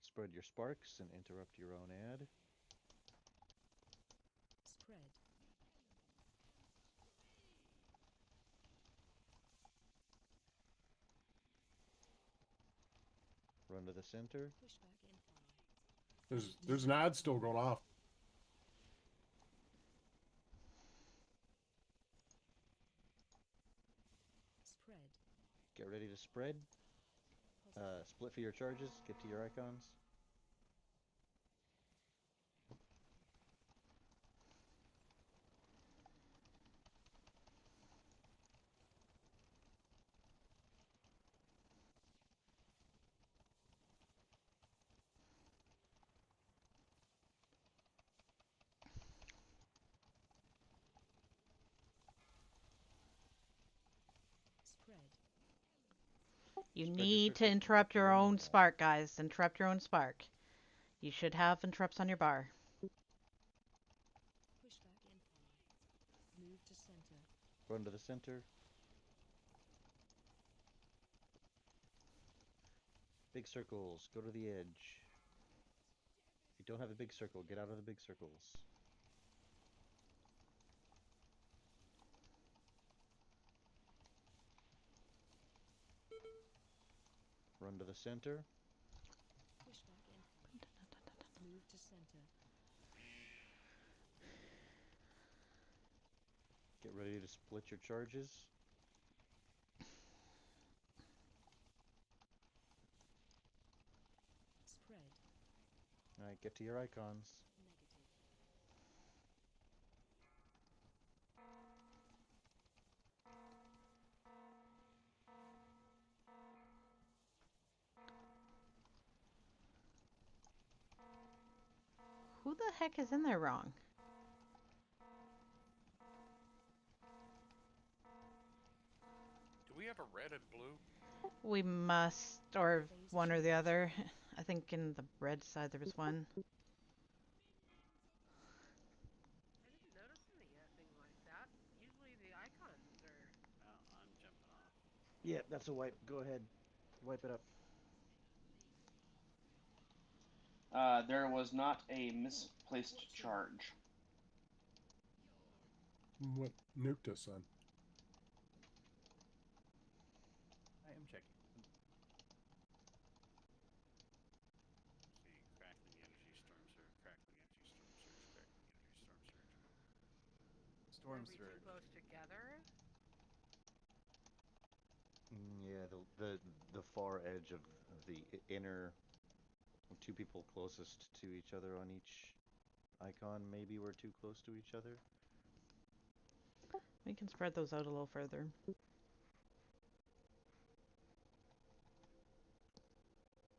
Speaker 5: Spread your sparks and interrupt your own ad.
Speaker 2: Spread.
Speaker 5: Run to the center.
Speaker 2: Push back incoming.
Speaker 4: There's an ad still going off.
Speaker 2: Spread.
Speaker 5: Get ready to spread. Split for your charges. Get to your icons.
Speaker 1: You
Speaker 5: Spread your
Speaker 1: need to
Speaker 5: circles
Speaker 1: interrupt your
Speaker 5: beyond
Speaker 1: own
Speaker 5: normal.
Speaker 1: spark, guys. Interrupt your own spark. You should have interrupts on your bar.
Speaker 2: Push back and follow. Move to center.
Speaker 5: Run to the center. Big circles. Go to the edge. If you don't have a big circle, get out of the big circles. Run to the center.
Speaker 2: Push back and follow. Move to center.
Speaker 5: Get ready to split your charges.
Speaker 2: Spread.
Speaker 5: Alright, get to your icons.
Speaker 2: Negative.
Speaker 1: Who the heck is in there wrong?
Speaker 9: Do we have a red and blue?
Speaker 1: We must, or one or the other. I think in the red side there was one.
Speaker 13: I didn't notice anything like that. Usually the icons are.
Speaker 3: Well, I'm jumping off.
Speaker 5: Yeah, that's a wipe. Go ahead. Wipe it up.
Speaker 8: There was not a misplaced charge.
Speaker 4: What nuked us then?
Speaker 11: I am checking.
Speaker 3: See, crackling energy storm surge, crackling energy storm surge, crackling energy storm surge.
Speaker 11: Storm
Speaker 13: Are we too
Speaker 11: surge.
Speaker 13: close together?
Speaker 5: Yeah, the far edge of the inner two people closest to each other on each icon maybe we're too close to each other.
Speaker 1: We can spread those out a little further.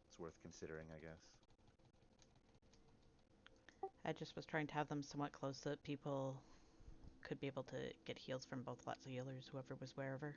Speaker 5: It's worth considering, I guess.
Speaker 1: I just was trying to have them somewhat close so that people could be able to get heals from both lots of healers, whoever was wherever.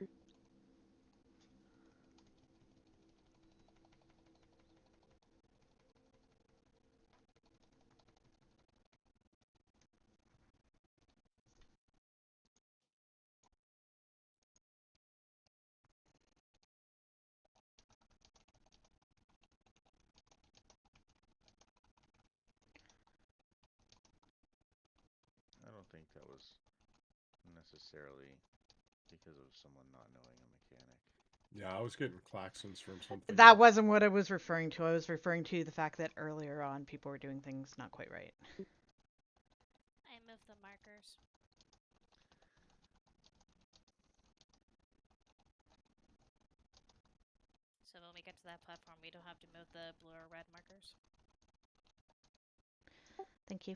Speaker 5: I don't think that was necessarily because of someone not knowing a mechanic.
Speaker 4: Yeah, I was getting klaxons from something.
Speaker 1: That wasn't what I was referring to. I was referring to the fact that earlier on people were doing things not quite right.
Speaker 6: I moved the markers. So when we get to that platform, we don't have to move the blue or red markers.
Speaker 1: Thank you.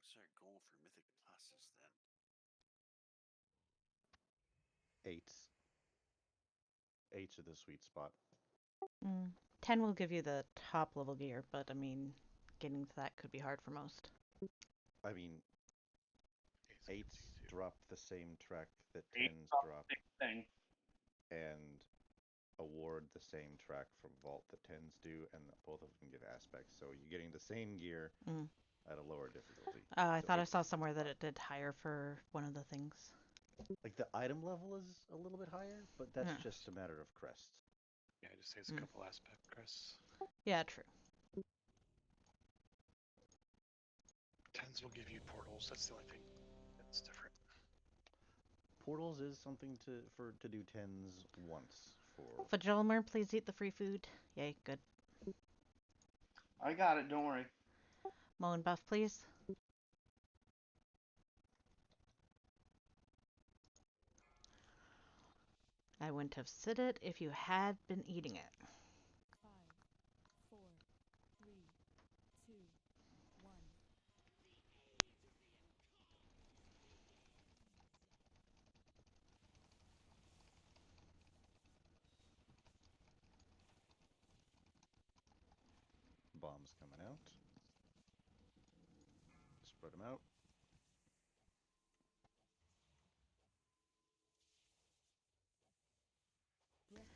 Speaker 3: What's our goal for Mythic Pluses then?
Speaker 5: 8s. 8s are the sweet spot.
Speaker 1: 10 will give you the top level gear, but I mean, getting to that could be hard for most.
Speaker 5: I mean, 8s drop the same track that 10s
Speaker 8: drop
Speaker 5: drop,
Speaker 8: thing.
Speaker 5: and award the same track from Vault that 10s do, and both of them give aspects. So you're getting the same gear at a lower difficulty.
Speaker 1: I
Speaker 5: So
Speaker 1: thought I
Speaker 5: 8s
Speaker 1: saw somewhere that it did higher for one of the things.
Speaker 5: Like the item level is a little bit higher, but that's
Speaker 1: Yeah.
Speaker 5: just a matter of crest.
Speaker 7: Yeah, it just saves a couple aspect crests.
Speaker 1: Yeah, true.
Speaker 7: Tens will give you portals. That's the only thing that's different.
Speaker 5: Portals is something to do tens once for.
Speaker 1: Fajolmer, please eat the free food. Yay, good.
Speaker 8: I got it. Don't worry.
Speaker 1: Moan buff, please. I wouldn't have said it if you had been eating it.
Speaker 2: 5, 4, 3, 2, 1.
Speaker 5: Bombs coming out. Spread them out.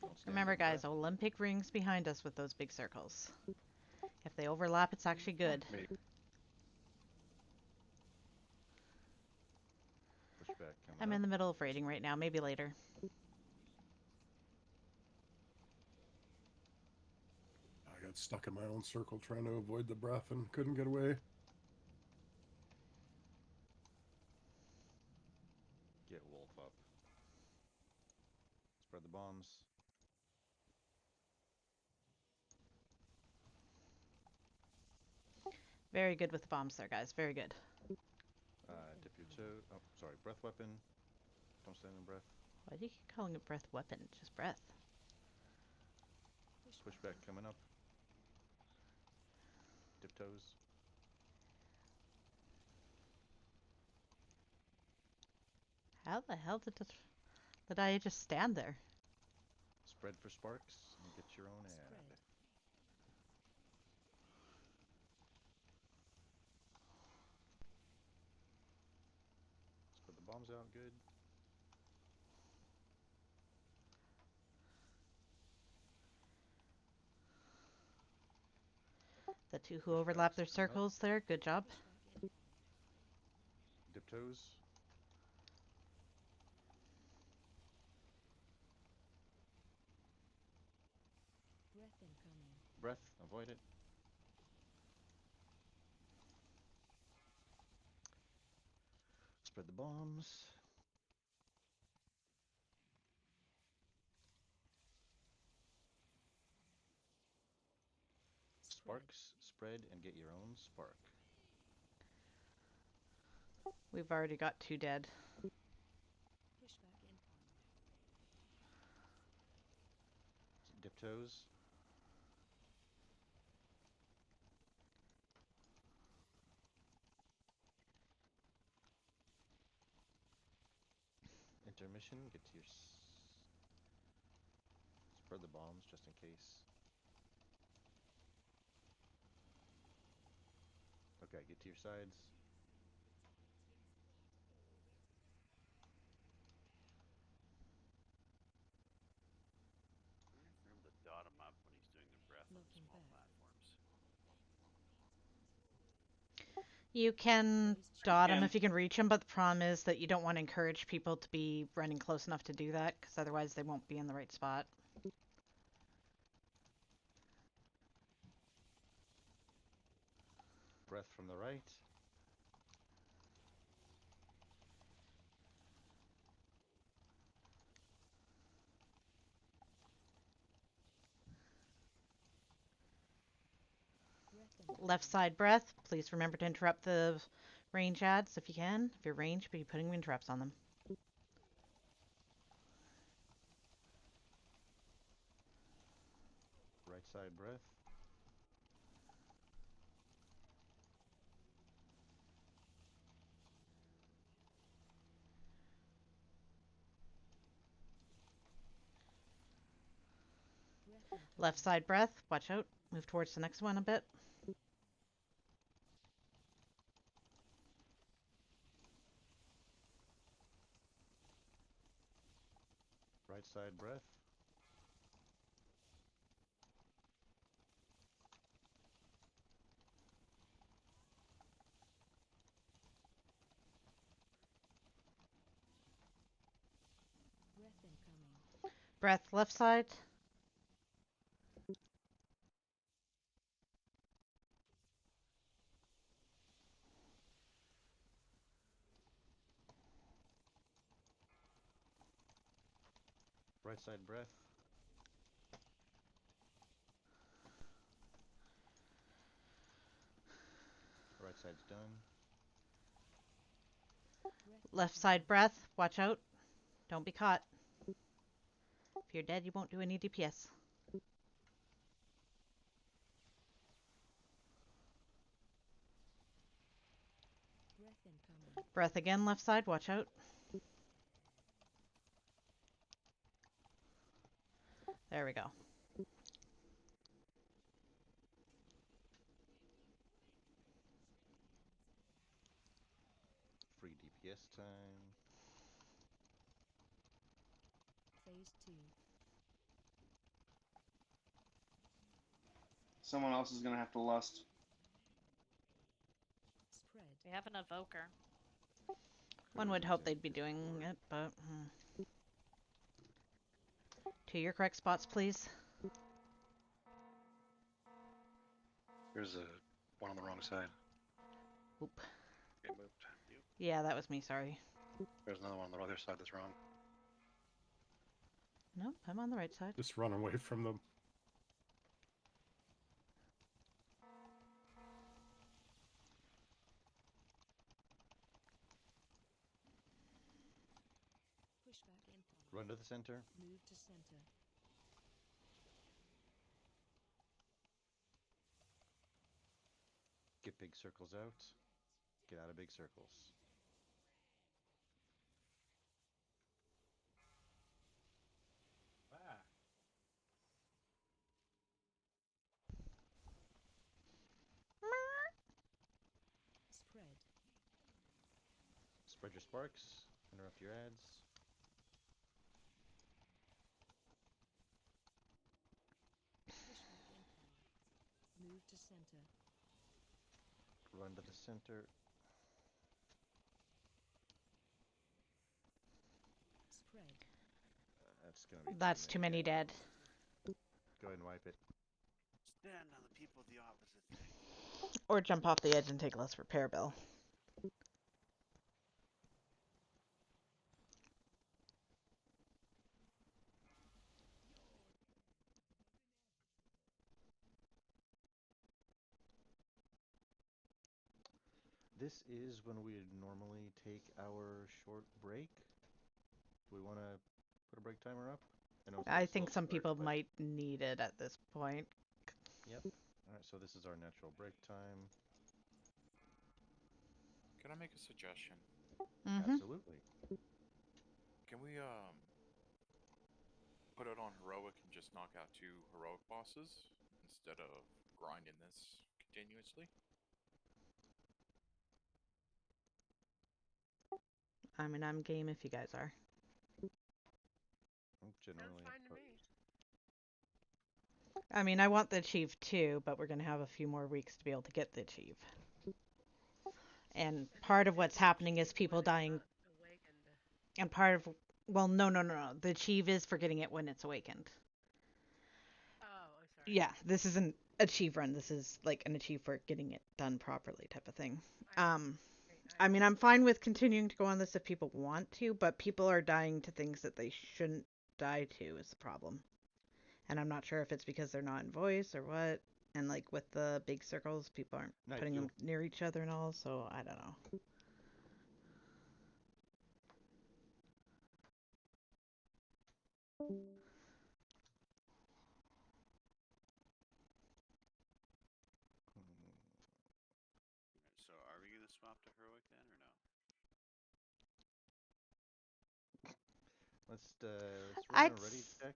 Speaker 5: Don't stand
Speaker 1: Remember,
Speaker 5: in
Speaker 1: guys,
Speaker 5: breath.
Speaker 1: Olympic rings behind us with those big circles. If they overlap, it's actually good.
Speaker 5: Pushback coming
Speaker 1: I'm
Speaker 5: up.
Speaker 1: in the middle of raiding right now. Maybe later.
Speaker 4: I got stuck in my own circle trying to avoid the breath and couldn't get away.
Speaker 5: Get wolf up. Spread the bombs.
Speaker 1: Very good with the bombs there, guys. Very good.
Speaker 5: Dip your toe. Oh, sorry. Breath weapon. Don't stand in breath.
Speaker 1: Why do you keep calling it breath weapon? It's just breath.
Speaker 5: Pushback coming up. Dip toes.
Speaker 1: How the hell did I just stand there?
Speaker 5: Spread for sparks and get your own ad. Spread the bombs out good.
Speaker 1: The two who overlap their circles there. Good job.
Speaker 5: Dip toes.
Speaker 2: Breath incoming.
Speaker 5: Breath. Avoid it. Spread the bombs. Sparks. Spread and get your own spark.
Speaker 1: We've already got 2 dead.
Speaker 2: Pushback incoming.
Speaker 5: Dip toes. Intermission. Get to your. Spread the bombs just in case. Okay, get to your sides.
Speaker 3: Remember to dot him up when he's doing the breath on the
Speaker 2: Looking
Speaker 3: small
Speaker 2: back.
Speaker 3: platforms.
Speaker 1: You can dot them
Speaker 8: can.
Speaker 1: if you can reach them, but the problem is that you don't want to encourage people to be running close enough to do that, because otherwise they won't be in the right spot.
Speaker 5: Breath from the right.
Speaker 1: Left side breath. Please remember to interrupt the range ads if you can. If you're ranged, be putting interrupts on them.
Speaker 5: Right side breath.
Speaker 1: Left side breath. Watch out. Move towards the next one a bit.
Speaker 5: Right side breath.
Speaker 1: Breath left side.
Speaker 5: Right side breath. Right side's done.
Speaker 1: Left side breath. Watch out. Don't be caught. If you're dead, you won't do any DPS. Breath again, left side. Watch out. There we go.
Speaker 5: Free DPS time.
Speaker 2: Phase 2.
Speaker 8: Someone else is gonna have to lust.
Speaker 2: Spread.
Speaker 6: We have an evoker.
Speaker 1: One would hope they'd be doing it, but... To your correct spots, please.
Speaker 7: There's a one on the wrong side.
Speaker 1: Oop.
Speaker 7: Get moved.
Speaker 1: Yeah, that was me, sorry.
Speaker 7: There's another one on the other side that's wrong.
Speaker 1: Nope, I'm on the right side.
Speaker 4: Just run away from them.
Speaker 2: Pushback incoming.
Speaker 5: Run to the center.
Speaker 2: Move to center.
Speaker 5: Get big circles out. Get out of big circles.
Speaker 11: Ah.
Speaker 2: Spread.
Speaker 5: Spread your sparks. Interrupt your ads.
Speaker 2: Pushback incoming. Move to center.
Speaker 5: Run to the center.
Speaker 2: Spread.
Speaker 5: That's gonna be.
Speaker 1: That's too many dead.
Speaker 5: Go ahead and wipe it.
Speaker 3: Stand on the people of the opposite thing.
Speaker 1: Or jump off the edge and take less repair bill.
Speaker 5: This is when we normally take our short break. Do we want to put a break timer up? know it's
Speaker 1: I
Speaker 5: a
Speaker 1: think
Speaker 5: slow
Speaker 1: some
Speaker 5: start,
Speaker 1: people
Speaker 5: but-
Speaker 1: might need it at this point.
Speaker 5: Yep. Alright, so this is our natural break time.
Speaker 9: Can I make a suggestion?
Speaker 5: Absolutely.
Speaker 9: Can we put it on heroic and just knock out 2 heroic bosses instead of grinding this continuously?
Speaker 1: I mean, I'm game if you guys are.
Speaker 5: Generally.
Speaker 13: Sounds fine to me.
Speaker 1: I mean, I want the achieve too, but we're going to have a few more weeks to be able to get the achieve. And part of what's happening is people dying. And part of, well, no. The achieve is for getting it when it's awakened.
Speaker 13: Oh, I'm sorry.
Speaker 1: Yeah, this isn't achieve run. This is like an achieve for getting it done properly type of thing. I mean, I'm fine with continuing to go on this if people want to, but people are dying to things that they shouldn't die to is the problem. And I'm not sure if it's because they're not in voice or what. And like with the big circles, people aren't putting them near each other and all, so I don't know.
Speaker 3: So are we gonna swap to heroic then or no?
Speaker 5: Let's run a ready check.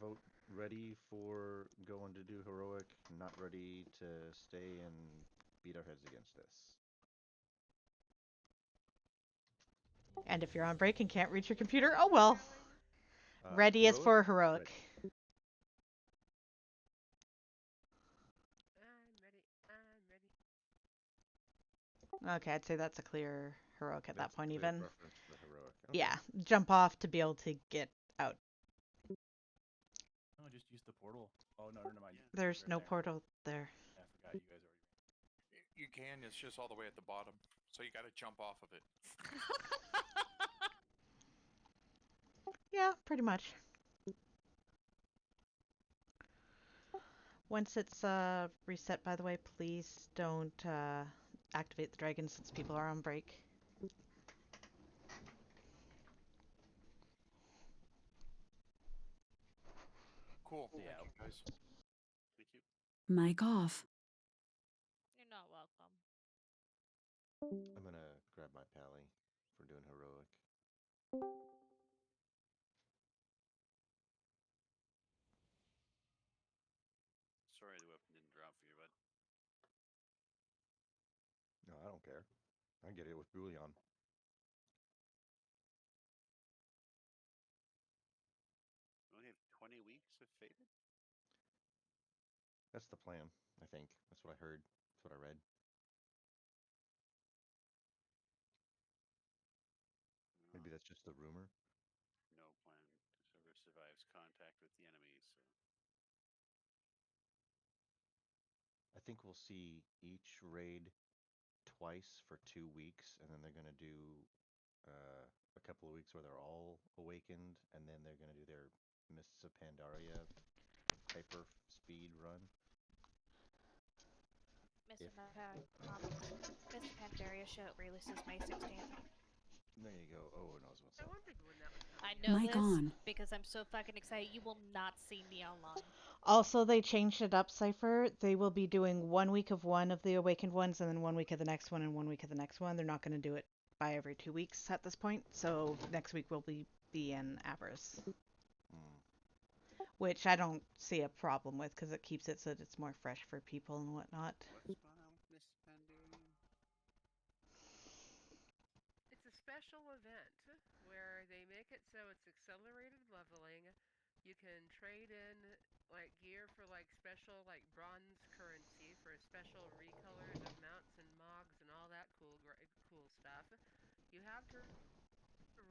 Speaker 5: Vote ready for going to do heroic, not ready to stay and beat our heads against this.
Speaker 1: And if you're on break and can't reach your computer, oh well. Ready is for heroic.
Speaker 13: I'm ready. I'm ready.
Speaker 1: Okay, I'd say that's a clear heroic at that point even.
Speaker 5: Preference for heroic. Okay.
Speaker 1: Yeah, jump off to be able to get out.
Speaker 11: No, just use the portal. Oh no, never mind.
Speaker 1: There's
Speaker 11: Right
Speaker 1: no
Speaker 11: there.
Speaker 1: portal there.
Speaker 11: Yeah, I forgot you guys already.
Speaker 9: You can. It's just all the way at the bottom, so you got to jump off of it.
Speaker 1: Yeah, pretty much. Once it's reset, by the way, please don't activate the dragon since people are on break.
Speaker 9: Cool.
Speaker 11: Yeah.
Speaker 9: Thank you, guys.
Speaker 3: Thank you.
Speaker 2: Mic off.
Speaker 6: You're not welcome.
Speaker 5: I'm gonna grab my pally for doing heroic.
Speaker 3: Sorry the weapon didn't drop for you, bud.
Speaker 5: No, I don't care. I get it with Bullion.
Speaker 3: We only have 20 weeks of Faded?
Speaker 5: That's the plan, I think. That's what I heard. That's what I read. Maybe that's just a rumor.
Speaker 3: No plan. Server survives contact with the enemy, so...
Speaker 5: I think we'll see each raid twice for 2 weeks, and then they're gonna do a couple of weeks where they're all awakened, and then they're gonna do their Mists of Pandaria hyper speed run.
Speaker 6: Mr. Mr. Pandaria show releases May 16th.
Speaker 5: There you go. Oh, knows what's up.
Speaker 6: I know
Speaker 2: Mic
Speaker 6: this
Speaker 2: on.
Speaker 6: because I'm so fucking excited. You will not see me online.
Speaker 1: Also, they changed it up, Cypher. They will be doing 1 week of one of the awakened ones, and then 1 week of the next one, and 1 week of the next one. They're not going to do it by every 2 weeks at this point. So next week will be in Avarice, which I don't see a problem with because it keeps it so that it's more fresh for people and whatnot.
Speaker 3: What's going on with Miss Pandaria?
Speaker 13: It's a special event where they make it so it's accelerated leveling. You can trade in like gear for like special like bronze currency for special recolors of mounts and mogs and all that cool stuff. You have to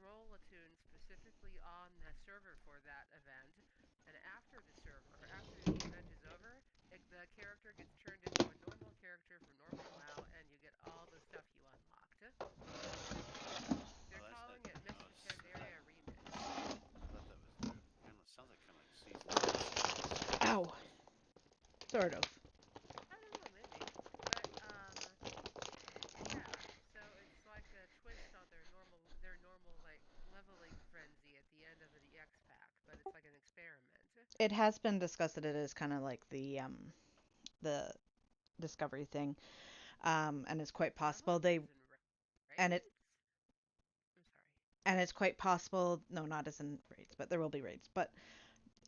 Speaker 13: roll a tune specifically on the server for that event, and after the event is over, the character gets turned into a normal character for normal WoW, and you get all the stuff you unlocked. They're calling it Mr. Pandaria Remix.
Speaker 3: I thought that was kind of sounds like kind of like season.
Speaker 1: Ow. Sort of.
Speaker 13: I don't know, maybe. But yeah. So it's like a twist on their normal like leveling frenzy at the end of the X pack, but it's like an experiment.
Speaker 1: It has been discussed that it is kind of like the discovery thing, and it's quite possible and it and it's quite possible. No, not as in raids, but there will be raids. But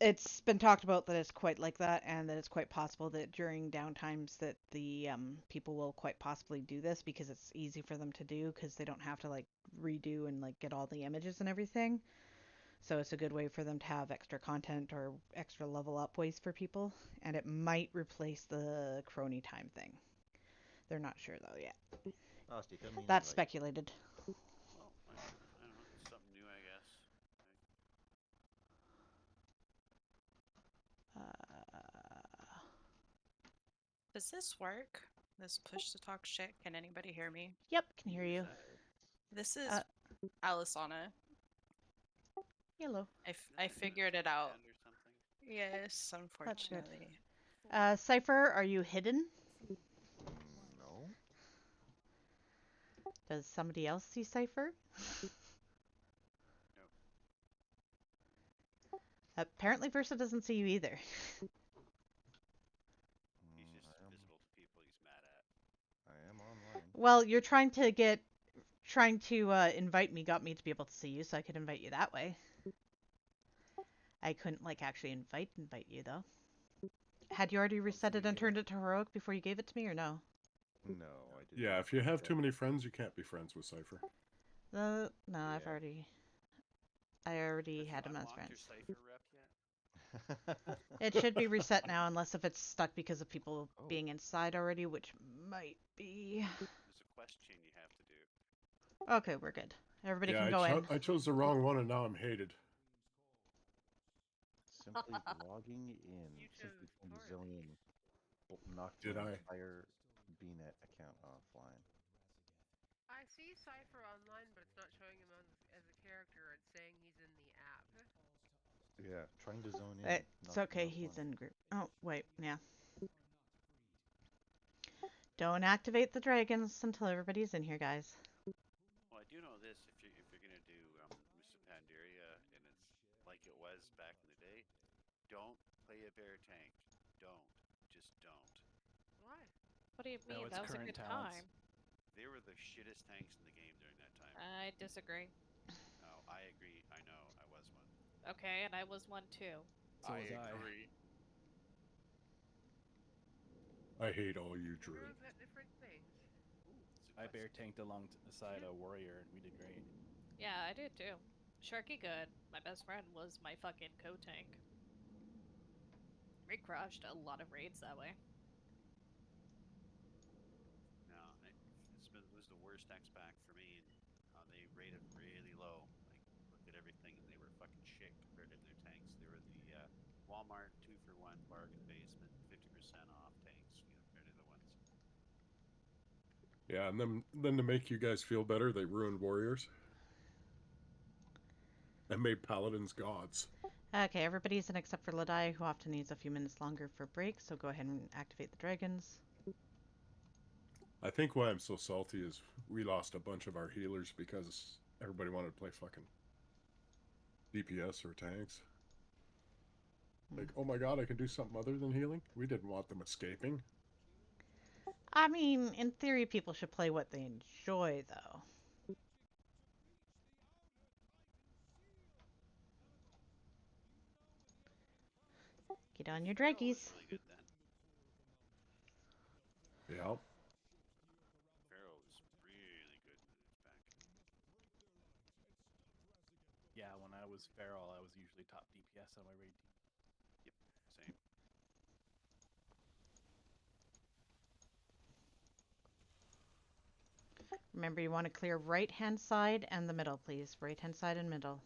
Speaker 1: it's been talked about that it's quite like that, and that it's quite possible that during downtimes that the people will quite possibly do this because it's easy for them to do because they don't have to like redo and like get all the images and everything. So it's a good way for them to have extra content or extra level up ways for people, and it might replace the crony time thing. They're not sure though yet. That's speculated.
Speaker 3: Well, I don't know. Something new, I guess.
Speaker 14: Does this work? This push to talk shit? Can anybody hear me?
Speaker 1: Yep, can hear you.
Speaker 14: This is Alisana.
Speaker 1: Hello.
Speaker 14: I figured it out. Yes, unfortunately.
Speaker 1: Cypher, are you hidden?
Speaker 5: No.
Speaker 1: Does somebody else see Cypher?
Speaker 3: No.
Speaker 1: Apparently Versa doesn't see you either.
Speaker 3: He's just visible to people he's mad at.
Speaker 5: I am online.
Speaker 1: Well, you're trying to invite me got me to be able to see you, so I could invite you that way. I couldn't like actually invite you though. Had you already reset it and turned it to heroic before you gave it to me, or no?
Speaker 5: No, I didn't.
Speaker 4: Yeah, if you have too many friends, you can't be friends with Cypher.
Speaker 1: No, I already had him as friends. It should be reset now, unless if it's stuck because of people being inside already, which might be.
Speaker 3: There's a quest chain you have to do.
Speaker 1: Okay, we're good. Everybody
Speaker 4: Yeah,
Speaker 1: can go in.
Speaker 4: I chose the wrong one and now I'm hated.
Speaker 5: Simply logging in.
Speaker 13: You
Speaker 5: Simply
Speaker 13: chose
Speaker 5: from
Speaker 13: part.
Speaker 5: Zillion knocked
Speaker 4: Did
Speaker 5: my
Speaker 4: I?
Speaker 5: entire BNet account offline.
Speaker 13: I see Cypher online, but it's not showing him as a character. It's saying he's in the app.
Speaker 5: Yeah, trying to zone in.
Speaker 1: It's okay, he's in group. Oh, wait, yeah. Don't activate the dragons until everybody's in here, guys.
Speaker 3: Well, I do know this: if you're gonna do Mr. Pandaria, and it's like it was back in the day, don't play a bear tank. Just don't.
Speaker 13: Why?
Speaker 14: What do you
Speaker 11: No,
Speaker 14: mean?
Speaker 11: it's
Speaker 14: That was a
Speaker 11: current
Speaker 14: good
Speaker 11: talents.
Speaker 14: time.
Speaker 3: They were the shittest tanks in the game during that time.
Speaker 14: I disagree.
Speaker 3: Oh, I agree. I know. I was one.
Speaker 14: Okay, and I was one too.
Speaker 11: So
Speaker 9: I
Speaker 11: was I.
Speaker 9: agree.
Speaker 4: I hate all you
Speaker 13: Everyone's
Speaker 4: druids.
Speaker 13: got different things.
Speaker 11: I bear tanked alongside a warrior, and we did great.
Speaker 14: Yeah, I did too. Sharky good. My best friend was my fucking co-tank. We crushed a lot of raids that way.
Speaker 3: No, it was the worst X pack for me, and they rated really low. Like, look at everything, and they were fucking shit compared to their tanks. They were the Walmart 2-for-1 bargain basement, 50% off tanks, compared to the ones.
Speaker 4: Yeah, and then to make you guys feel better, they ruined warriors. And made paladins gods.
Speaker 1: Okay, everybody's in except for Ladai, who often needs a few minutes longer for break, so go ahead and activate the dragons.
Speaker 4: I think why I'm so salty is we lost a bunch of our healers because everybody wanted to play fucking DPS or tanks. Like, oh my god, I can do something other than healing? We didn't want them escaping.
Speaker 1: I mean, in theory, people should play what they enjoy, though. Get on your draggies.
Speaker 3: Really good then.
Speaker 4: Yeah.
Speaker 3: Pharaoh was really good in its pack.
Speaker 11: Yeah, when I was feral, I was usually top DPS on my raid team.
Speaker 3: Yep, same.
Speaker 1: Remember, you want to clear right-hand side and the middle, please. Right-hand side and middle.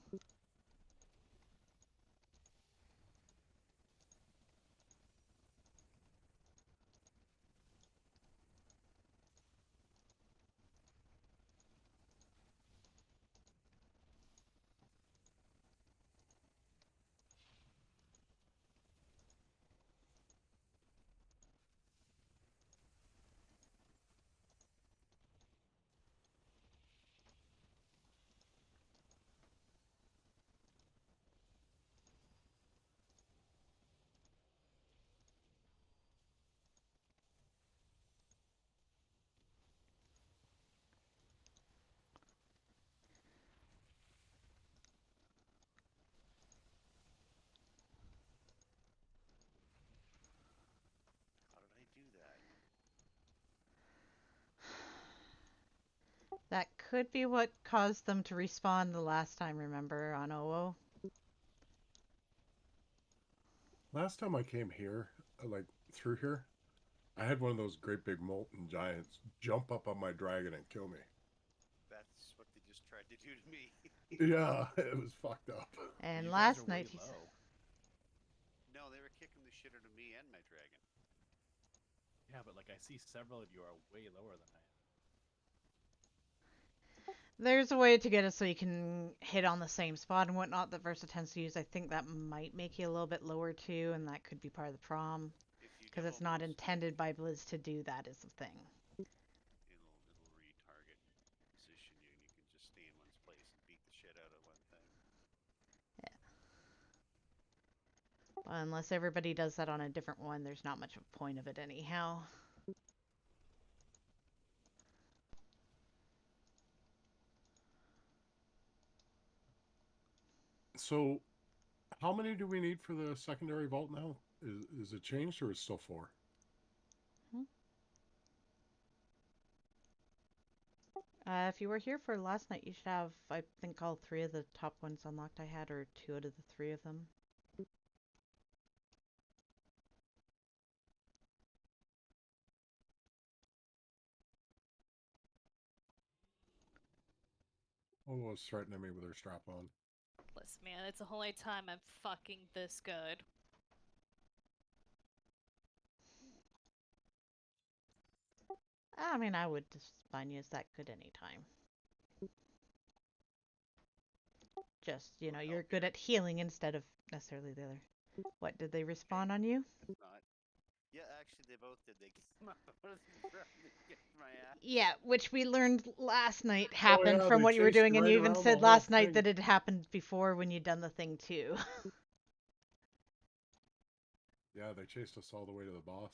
Speaker 3: How did I do that?
Speaker 1: That could be what caused them to respawn the last time, remember, on OO?
Speaker 4: Last time I came here, like through here, I had one of those great big molten giants jump up on my dragon and kill me.
Speaker 3: That's what they just tried to do to me.
Speaker 4: Yeah, it was fucked up.
Speaker 1: And
Speaker 11: You guys
Speaker 1: last
Speaker 11: are way
Speaker 1: night he's...
Speaker 11: low.
Speaker 3: No, they were kicking the shit out of me and my dragon.
Speaker 11: Yeah, but like I see several of you are way lower than I am.
Speaker 1: There's a way to get it so you can hit on the same spot and whatnot that Versa tends to use. I think that might make you a little bit lower too, and that could be part of the problem. Because it's not intended by Blizz to do that is the thing.
Speaker 3: It'll retarget position you, and you can just stay in one's place and beat the shit out of one thing.
Speaker 1: Yeah. Unless everybody does that on a different one, there's not much of a point of it anyhow.
Speaker 4: So, how many do we need for the secondary vault now? Is it changed or is it still 4?
Speaker 1: If you were here for last night, you should have, I think, all 3 of the top ones unlocked I had, or 2 out of the 3 of them.
Speaker 4: was threatening me with her strap on.
Speaker 15: Listen, man, it's the only time I'm fucking this good.
Speaker 1: I mean, I would define you as that good anytime. Just, you know, you're good at healing instead of necessarily the other. What, did they respawn on you?
Speaker 3: Not. Yeah, actually, they both did. They came up out of the ground and kicked my ass.
Speaker 1: Yeah, which we learned last night happened
Speaker 4: yeah,
Speaker 1: from
Speaker 4: they
Speaker 1: what you were
Speaker 4: chased
Speaker 1: doing,
Speaker 4: you
Speaker 1: and
Speaker 4: right
Speaker 1: you even
Speaker 4: around the
Speaker 1: said
Speaker 4: whole
Speaker 1: last night
Speaker 4: thing.
Speaker 1: that it happened before when you'd done the thing too.
Speaker 4: Yeah, they chased us all the way to the boss.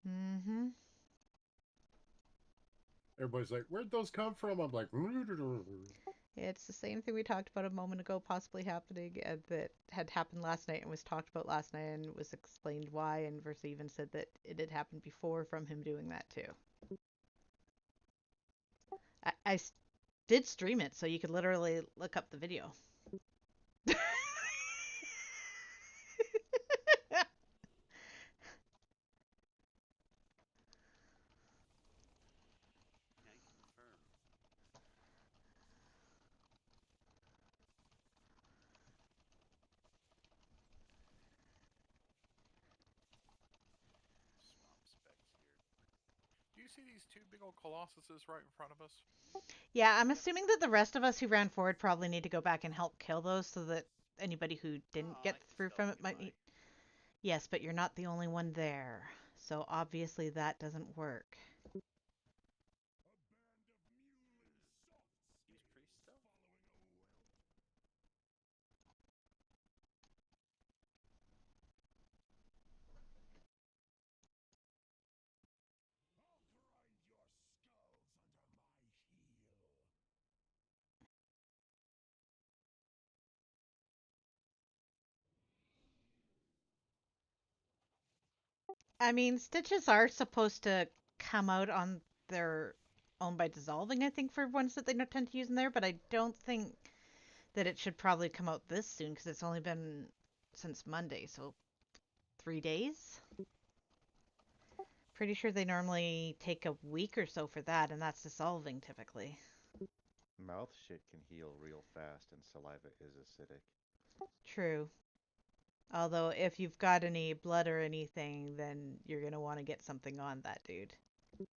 Speaker 1: Mm-hmm.
Speaker 4: Everybody's like, "Where'd those come from?" I'm like,
Speaker 1: It's the same thing we talked about a moment ago possibly happening, and that had happened last night and was talked about last night and was explained why, and Versa even said that it had happened before from him doing that too. I did stream it, so you could literally look up the video.
Speaker 3: Can confirm. Swamp specs here.
Speaker 9: Do you see these two big old colossuses right in front of us?
Speaker 1: Yeah, I'm assuming that the rest of us who ran forward probably need to go back and help kill those so that anybody who didn't get through from it might need. Yes, but you're not the only one there. So obviously that doesn't work.
Speaker 3: Use priest though.
Speaker 1: I mean, stitches are supposed to come out on their own by dissolving, I think, for ones that they don't tend to use in there, but I don't think that it should probably come out this soon because it's only been since Monday, so 3 days? Pretty sure they normally take a week or so for that, and that's dissolving typically.
Speaker 5: Mouth shit can heal real fast, and saliva is acidic.
Speaker 1: True. Although, if you've got any blood or anything, then you're going to want to get something on that dude.
Speaker 3: Don't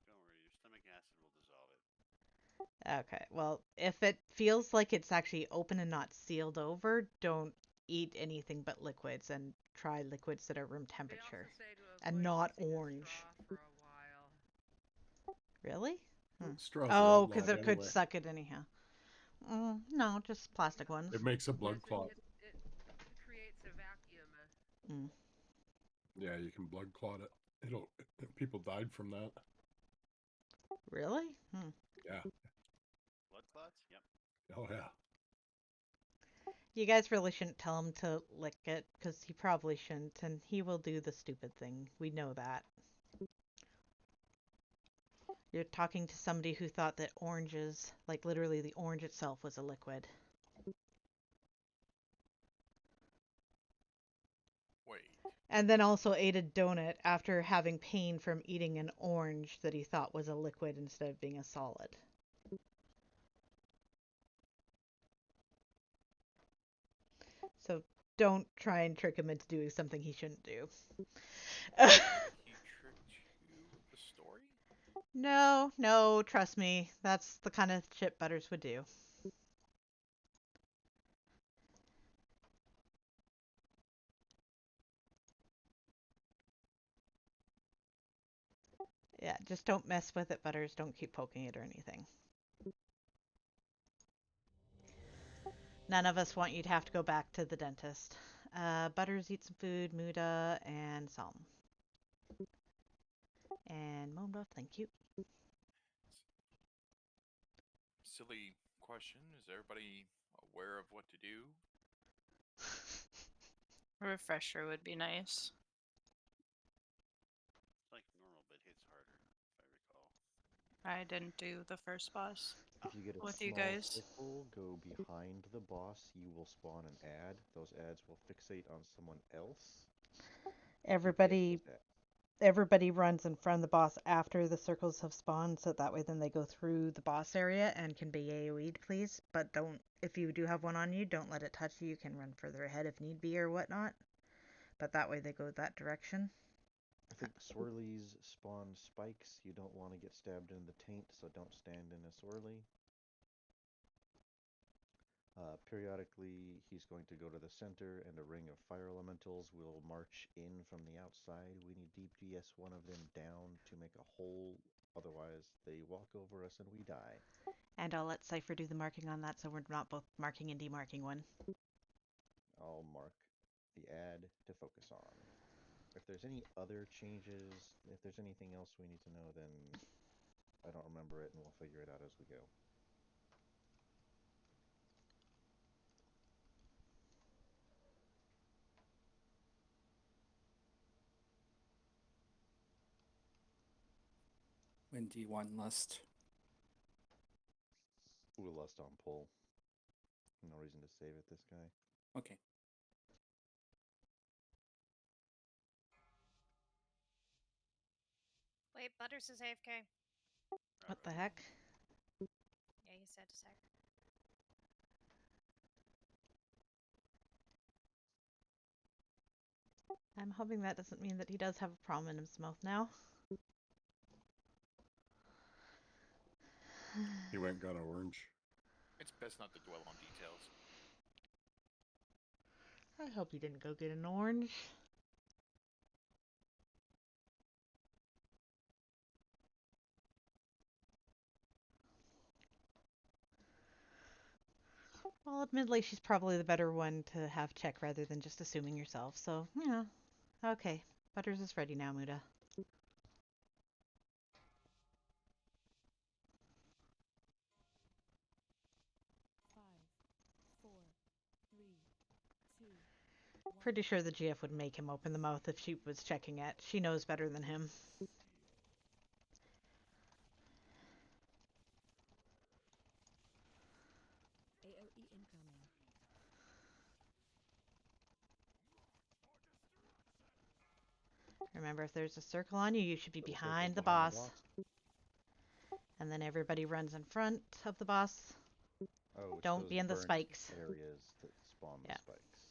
Speaker 3: worry, your stomach acid will dissolve it.
Speaker 1: Okay, well, if it feels like it's actually open and not sealed over, don't eat anything but liquids and try liquids that are room temperature and not orange. Really?
Speaker 4: Straws
Speaker 1: Oh,
Speaker 4: are
Speaker 1: because
Speaker 4: outlawed
Speaker 1: it could
Speaker 4: anyway.
Speaker 1: suck it anyhow. No, just plastic ones.
Speaker 4: It makes a blood clot.
Speaker 13: It creates a vacuum.
Speaker 4: Yeah, you can blood clot it. People died from that.
Speaker 1: Really?
Speaker 4: Yeah.
Speaker 3: Blood clots? Yep.
Speaker 4: Oh yeah.
Speaker 1: You guys really shouldn't tell him to lick it, because he probably shouldn't, and he will do the stupid thing. We know that. You're talking to somebody who thought that oranges, like literally the orange itself, was a liquid.
Speaker 9: Wait.
Speaker 1: And then also ate a donut after having pain from eating an orange that he thought was a liquid instead of being a solid. So don't try and trick him into doing something he shouldn't do.
Speaker 9: He tricked you with the story?
Speaker 1: No, trust me. That's the kind of shit Butters would do. Yeah, just don't mess with it, Butters. Don't keep poking it or anything. None of us want you to have to go back to the dentist. Butters, eat some food, Muda, and Salm. And Momba, thank you.
Speaker 9: Silly question. Is everybody aware of what to do?
Speaker 14: A refresher would be nice.
Speaker 3: It's like normal, but hits harder, if I recall.
Speaker 14: I didn't do the first boss.
Speaker 5: If you get a
Speaker 14: with
Speaker 5: small
Speaker 14: you guys.
Speaker 5: circle, go behind the boss, you will spawn an ad. Those ads will fixate on someone else.
Speaker 1: Everybody everybody runs in front of the boss after the circles have spawned, so that way then they go through the boss area and can be AoE'd, please. But don't, if you do have one on you, don't let it touch you. You can run further ahead if need be or whatnot. But that way they go that direction.
Speaker 5: I think swirlies spawn spikes. You don't want to get stabbed in the taint, so don't stand in a swirly. Periodically, he's going to go to the center, and a ring of fire elementals will march in from the outside. We need DPS one of them down to make a hole, otherwise they walk over us and we die.
Speaker 1: And I'll let Cypher do the marking on that, so we're not both marking and demarking one.
Speaker 5: I'll mark the ad to focus on. If there's any other changes, if there's anything else we need to know, then I don't remember it, and we'll figure it out as we go.
Speaker 16: When do you want lust?
Speaker 5: Ooh, lust on pull. No reason to save it, this guy.
Speaker 16: Okay.
Speaker 6: Wait, Butters is AFK.
Speaker 1: What the heck?
Speaker 6: Yeah, he said a sec.
Speaker 1: I'm hoping that doesn't mean that he does have a problem in his mouth now.
Speaker 4: He went and got an orange.
Speaker 9: It's best not to dwell on details.
Speaker 1: I hope he didn't go get an orange. Well, admittedly, she's probably the better one to have check rather than just assuming yourself, so, yeah. Okay, Butters is ready now, Muda. Pretty sure the GF would make him open the mouth if she was checking it. She knows better than him.
Speaker 2: AOE incoming.
Speaker 1: Remember, if there's a circle on you, you should be
Speaker 5: Little
Speaker 1: behind the
Speaker 5: circles
Speaker 1: boss. And then everybody runs in front of the boss.
Speaker 5: Oh, it's
Speaker 1: Don't
Speaker 5: those
Speaker 1: be in the
Speaker 5: burnt
Speaker 1: spikes.
Speaker 5: areas that spawn the spikes.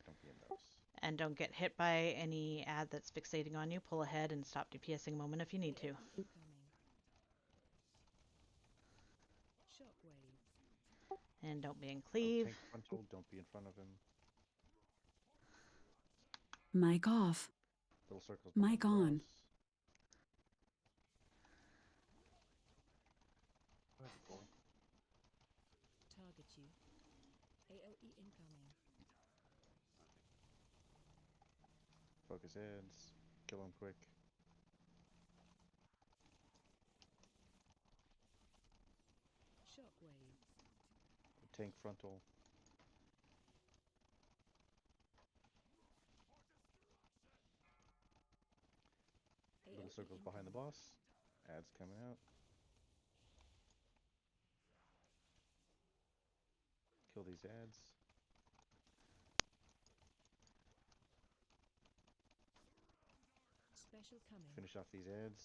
Speaker 5: Don't be in those.
Speaker 1: And don't get hit by any ad that's fixating on you. Pull ahead and stop DPSing a moment if you need to.
Speaker 2: Shockwave.
Speaker 1: And don't be in cleave.
Speaker 5: Tank frontal, don't be in front of him.
Speaker 17: Mic off.
Speaker 5: Little circles.
Speaker 17: Mic on.
Speaker 2: Target you. AOE incoming.
Speaker 5: Focus heads. Kill him quick.
Speaker 2: Shockwave.
Speaker 5: Tank frontal. Little circles behind the boss. Ads coming out. Kill these ads.
Speaker 2: Special coming.
Speaker 5: Finish off these ads.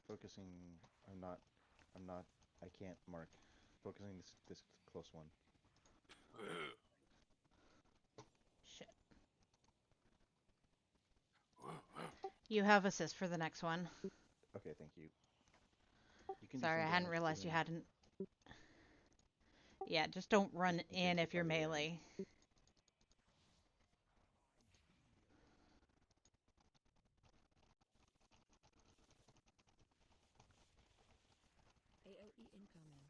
Speaker 5: Focusing. I can't mark. Focusing this close one.
Speaker 1: Shit. You have assist for the next one.
Speaker 5: Okay, thank you. You can do
Speaker 1: Sorry, I
Speaker 5: some
Speaker 1: hadn't
Speaker 5: damage
Speaker 1: realized
Speaker 5: to
Speaker 1: you
Speaker 5: him.
Speaker 1: hadn't. Yeah, just don't run
Speaker 5: Just
Speaker 1: in if you're
Speaker 5: fire in.
Speaker 1: melee.
Speaker 2: AOE incoming.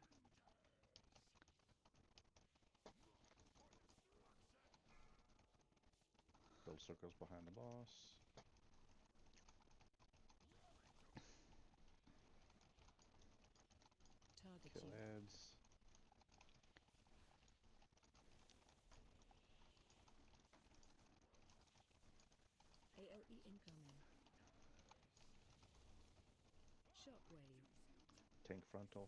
Speaker 5: Build circles behind the boss.
Speaker 2: Target
Speaker 5: Kill
Speaker 2: you.
Speaker 5: ads.
Speaker 2: AOE incoming. Shockwave.
Speaker 5: Tank frontal.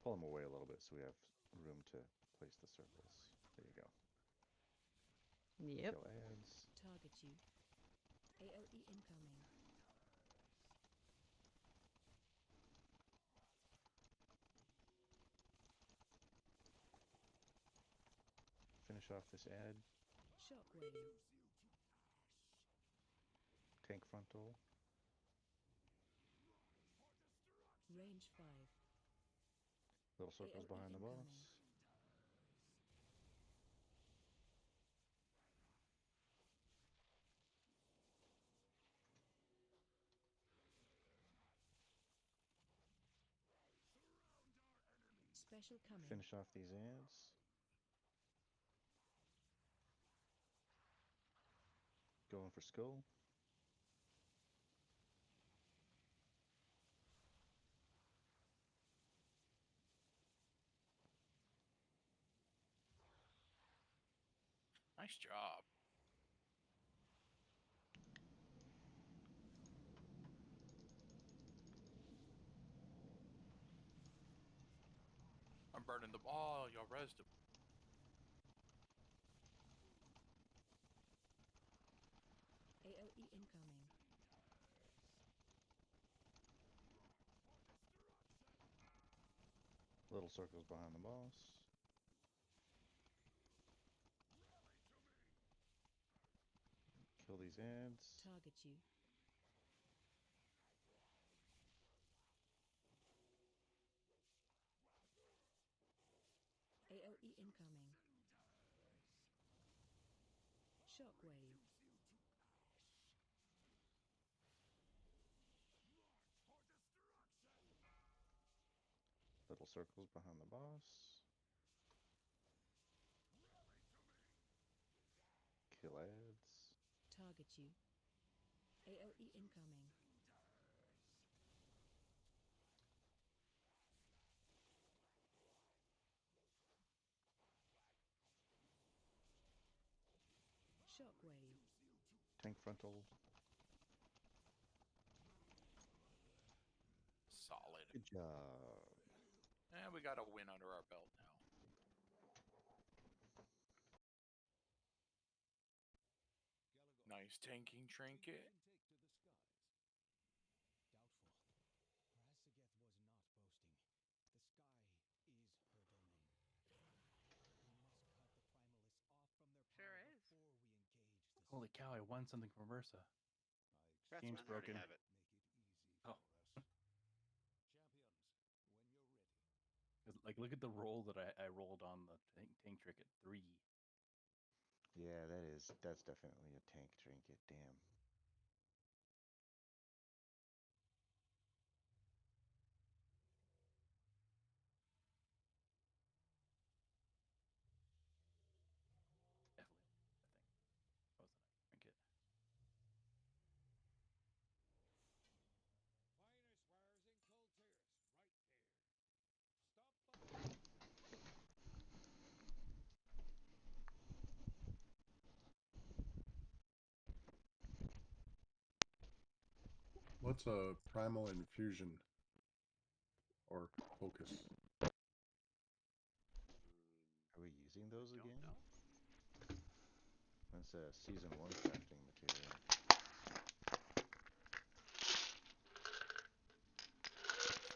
Speaker 5: pull them away a little bit so we have room to place the circles. There you go.
Speaker 1: Yep.
Speaker 5: Kill ads.
Speaker 2: Target you. AOE incoming.
Speaker 5: Finish off this ad.
Speaker 2: Shockwave.
Speaker 5: Tank frontal.
Speaker 2: Range 5.
Speaker 5: Little circles
Speaker 2: AOE
Speaker 5: behind the boss.
Speaker 2: incoming. Special coming.
Speaker 5: Finish off these ads. Going for skull.
Speaker 9: Nice job. I'm burning the ball. Y'all resed him.
Speaker 2: AOE incoming.
Speaker 5: Little circles behind the boss. Kill these ads.
Speaker 2: Target you. AOE incoming. Shockwave.
Speaker 5: Little circles behind the boss. Kill ads.
Speaker 2: Target you. AOE incoming. Shockwave.
Speaker 5: Tank frontal.
Speaker 9: Solid.
Speaker 5: Good job.
Speaker 9: And we got a win under our belt now. Nice tanking trinket.
Speaker 13: Sure is.
Speaker 11: Holy cow! I won something from Versa.
Speaker 3: Congrats,
Speaker 11: Game's
Speaker 3: man. I already
Speaker 11: broken.
Speaker 3: have it.
Speaker 11: Oh. 'Cause, like, look at the roll that I rolled on the tank trick at 3.
Speaker 5: Yeah, that's definitely a tank trinket. Damn.
Speaker 11: Definitely that thing. That was a nice trinket.
Speaker 4: What's a primal infusion or focus?
Speaker 5: Are we using those
Speaker 3: Don't
Speaker 5: again?
Speaker 3: know.
Speaker 5: That's a season 1 crafting material.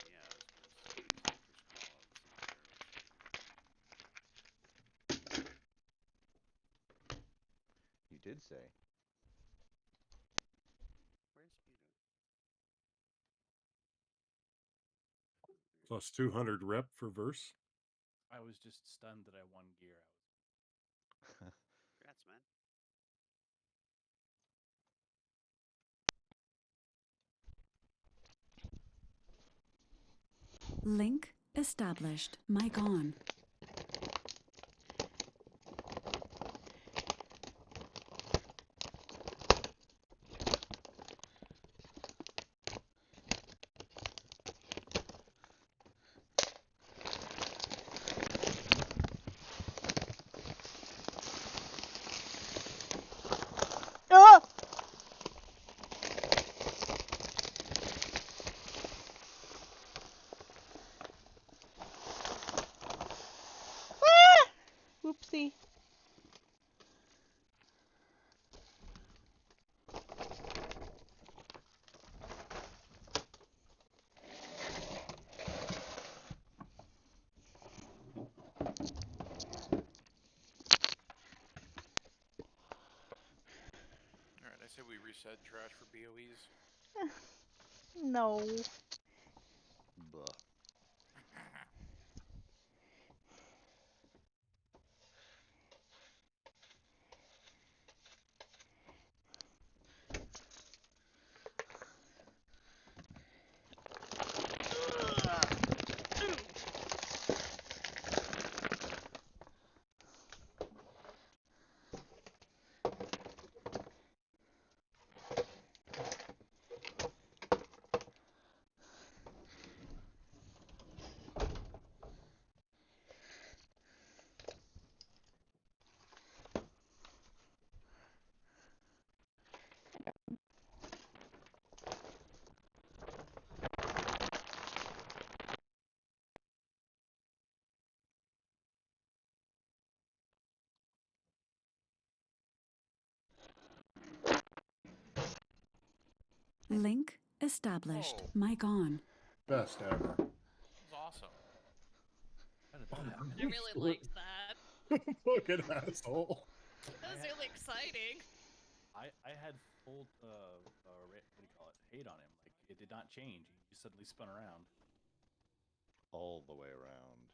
Speaker 3: Yeah, I was gonna say use it for small arrows.
Speaker 5: You did say.
Speaker 3: Where's Peter?
Speaker 4: Plus 200 rep for verse.
Speaker 11: I was just stunned that I won gear.
Speaker 3: Congrats, man.
Speaker 17: Link established. Mic on.
Speaker 1: Oh!
Speaker 9: said trash for BOEs?
Speaker 1: No.
Speaker 5: Buh.
Speaker 17: Link established.
Speaker 9: Oh.
Speaker 17: Mic on.
Speaker 4: Best ever.
Speaker 9: That was awesome.
Speaker 11: How did that happen?
Speaker 15: I really liked that.
Speaker 4: Fucking asshole.
Speaker 15: That was really exciting.
Speaker 11: I had full what do you call it? Hate on him. Like it did not change. He suddenly spun around.
Speaker 5: All the way around.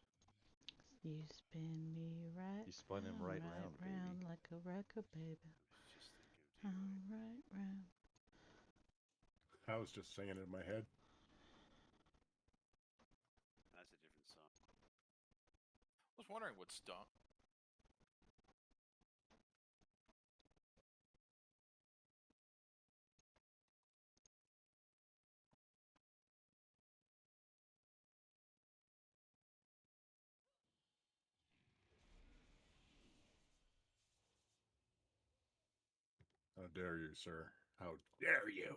Speaker 1: You spin me right.
Speaker 5: You spun him right round, baby.
Speaker 1: like a record, baby. Right round.
Speaker 4: I was just singing it in my head.
Speaker 3: That's a different song.
Speaker 9: I was wondering what stunk.
Speaker 4: How dare you, sir? How dare you?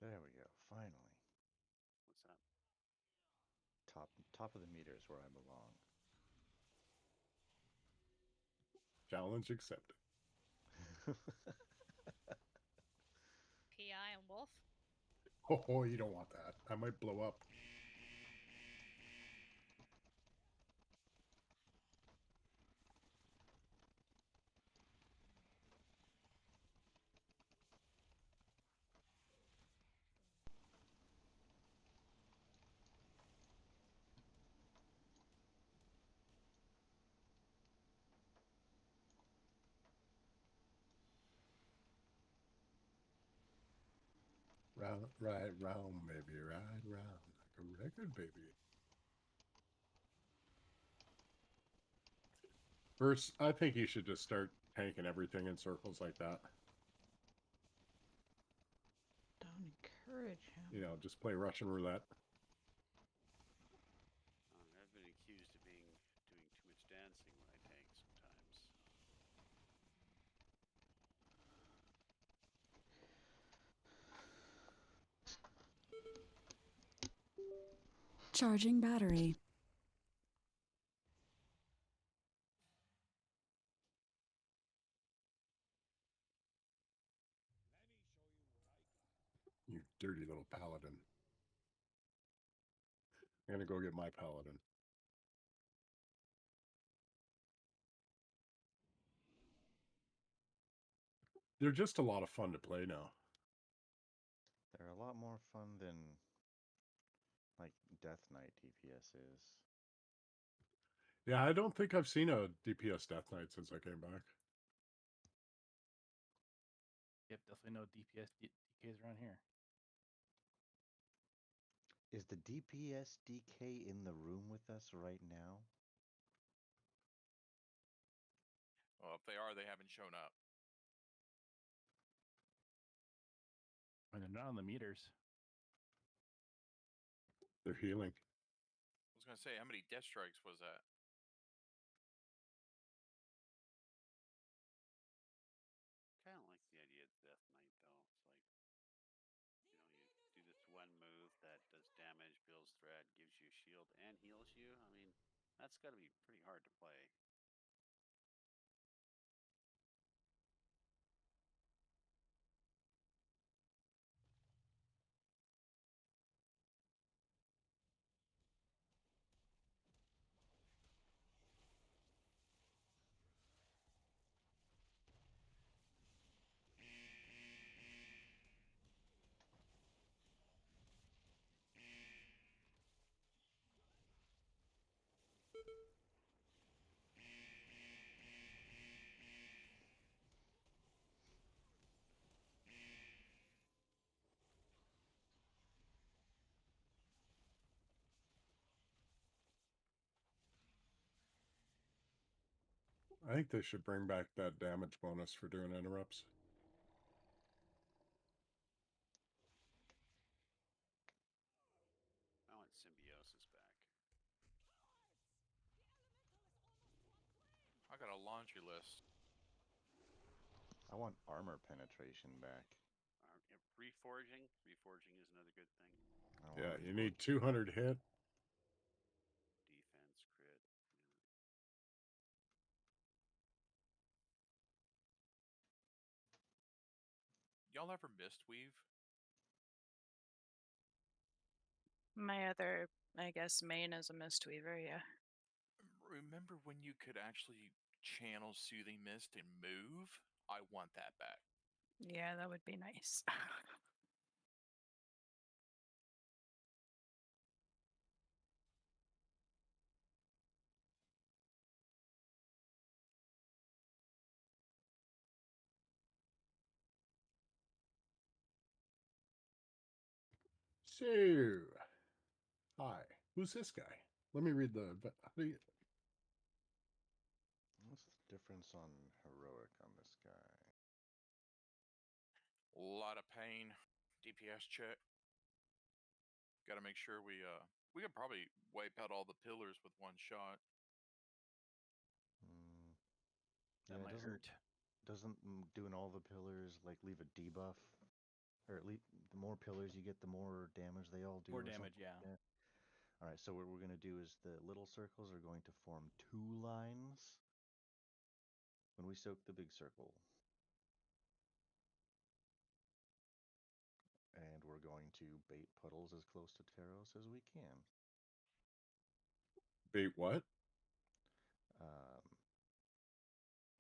Speaker 5: There we go. Finally.
Speaker 3: What's that?
Speaker 5: Top of the meter is where I belong.
Speaker 4: Challenge accepted.
Speaker 15: PI and Wolf.
Speaker 4: Oh, you don't want that. I might blow up. Round, right round, baby, ride round like a record, baby. First, I think you should just start tanking everything in circles like that.
Speaker 1: Don't encourage him.
Speaker 4: You know, just play Russian roulette.
Speaker 3: I've been accused of doing too much dancing when I tank sometimes.
Speaker 17: Charging battery.
Speaker 4: You dirty little paladin. I'm gonna go get my paladin. They're just a lot of fun to play now.
Speaker 5: They're a lot more fun than like Death Knight DPS is.
Speaker 4: Yeah, I don't think I've seen a DPS Death Knight since I came back.
Speaker 11: Yep, definitely no DKs around here.
Speaker 5: Is the DPS DK in the room with us right now?
Speaker 9: Well, if they are, they haven't shown up.
Speaker 11: And they're not on the meters.
Speaker 4: They're healing.
Speaker 9: I was gonna say, how many death strikes was that?
Speaker 3: Kind of like the idea of Death Knight, though. It's like, you do this one move that does damage, builds threat, gives you a shield, and heals you. I mean, that's got to be pretty hard to play.
Speaker 4: I think they should bring back that damage bonus for doing interrupts.
Speaker 3: I want Symbiosis back.
Speaker 9: I got a laundry list.
Speaker 5: I want armor penetration back.
Speaker 3: Reforging. Reforging is another good thing.
Speaker 4: Yeah, you need 200 hit.
Speaker 3: Defense, crit.
Speaker 9: Y'all ever Mistweave?
Speaker 14: My other, I guess, main is a Mistweaver, yeah.
Speaker 9: Remember when you could actually channel Soothing Mist and move? I want that back.
Speaker 14: Yeah, that would be nice.
Speaker 4: So, hi, who's this guy? Let me read the.
Speaker 5: What's the difference on heroic on this guy?
Speaker 9: A lot of pain. DPS check. Got to make sure we could probably wipe out all the pillars with one shot.
Speaker 11: That might hurt.
Speaker 5: Doesn't doing all the pillars like leave a debuff? Or at least the more pillars you get, the more damage they all do.
Speaker 11: More damage, yeah.
Speaker 5: Like all right, so what we're going to do is the little circles are going to form 2 lines when we soak the big circle. And we're going to bait puddles as close to Taros as we can.
Speaker 4: Bait what?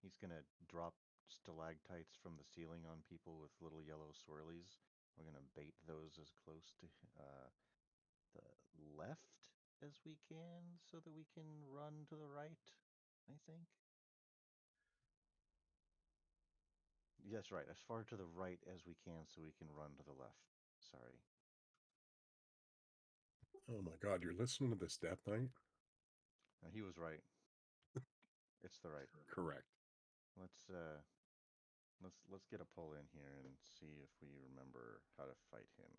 Speaker 5: He's going to drop stalactites from the ceiling on people with little yellow swirlies. We're going to bait those as close to the left as we can so that we can run to the right, I think. Yes, right. As far to the right as we can so we can run to the left. Sorry.
Speaker 4: Oh my god, you're listening to this Death Knight?
Speaker 5: No, he was right. It's the right.
Speaker 4: Correct.
Speaker 5: Let's get a pull in here and see if we remember how to fight him.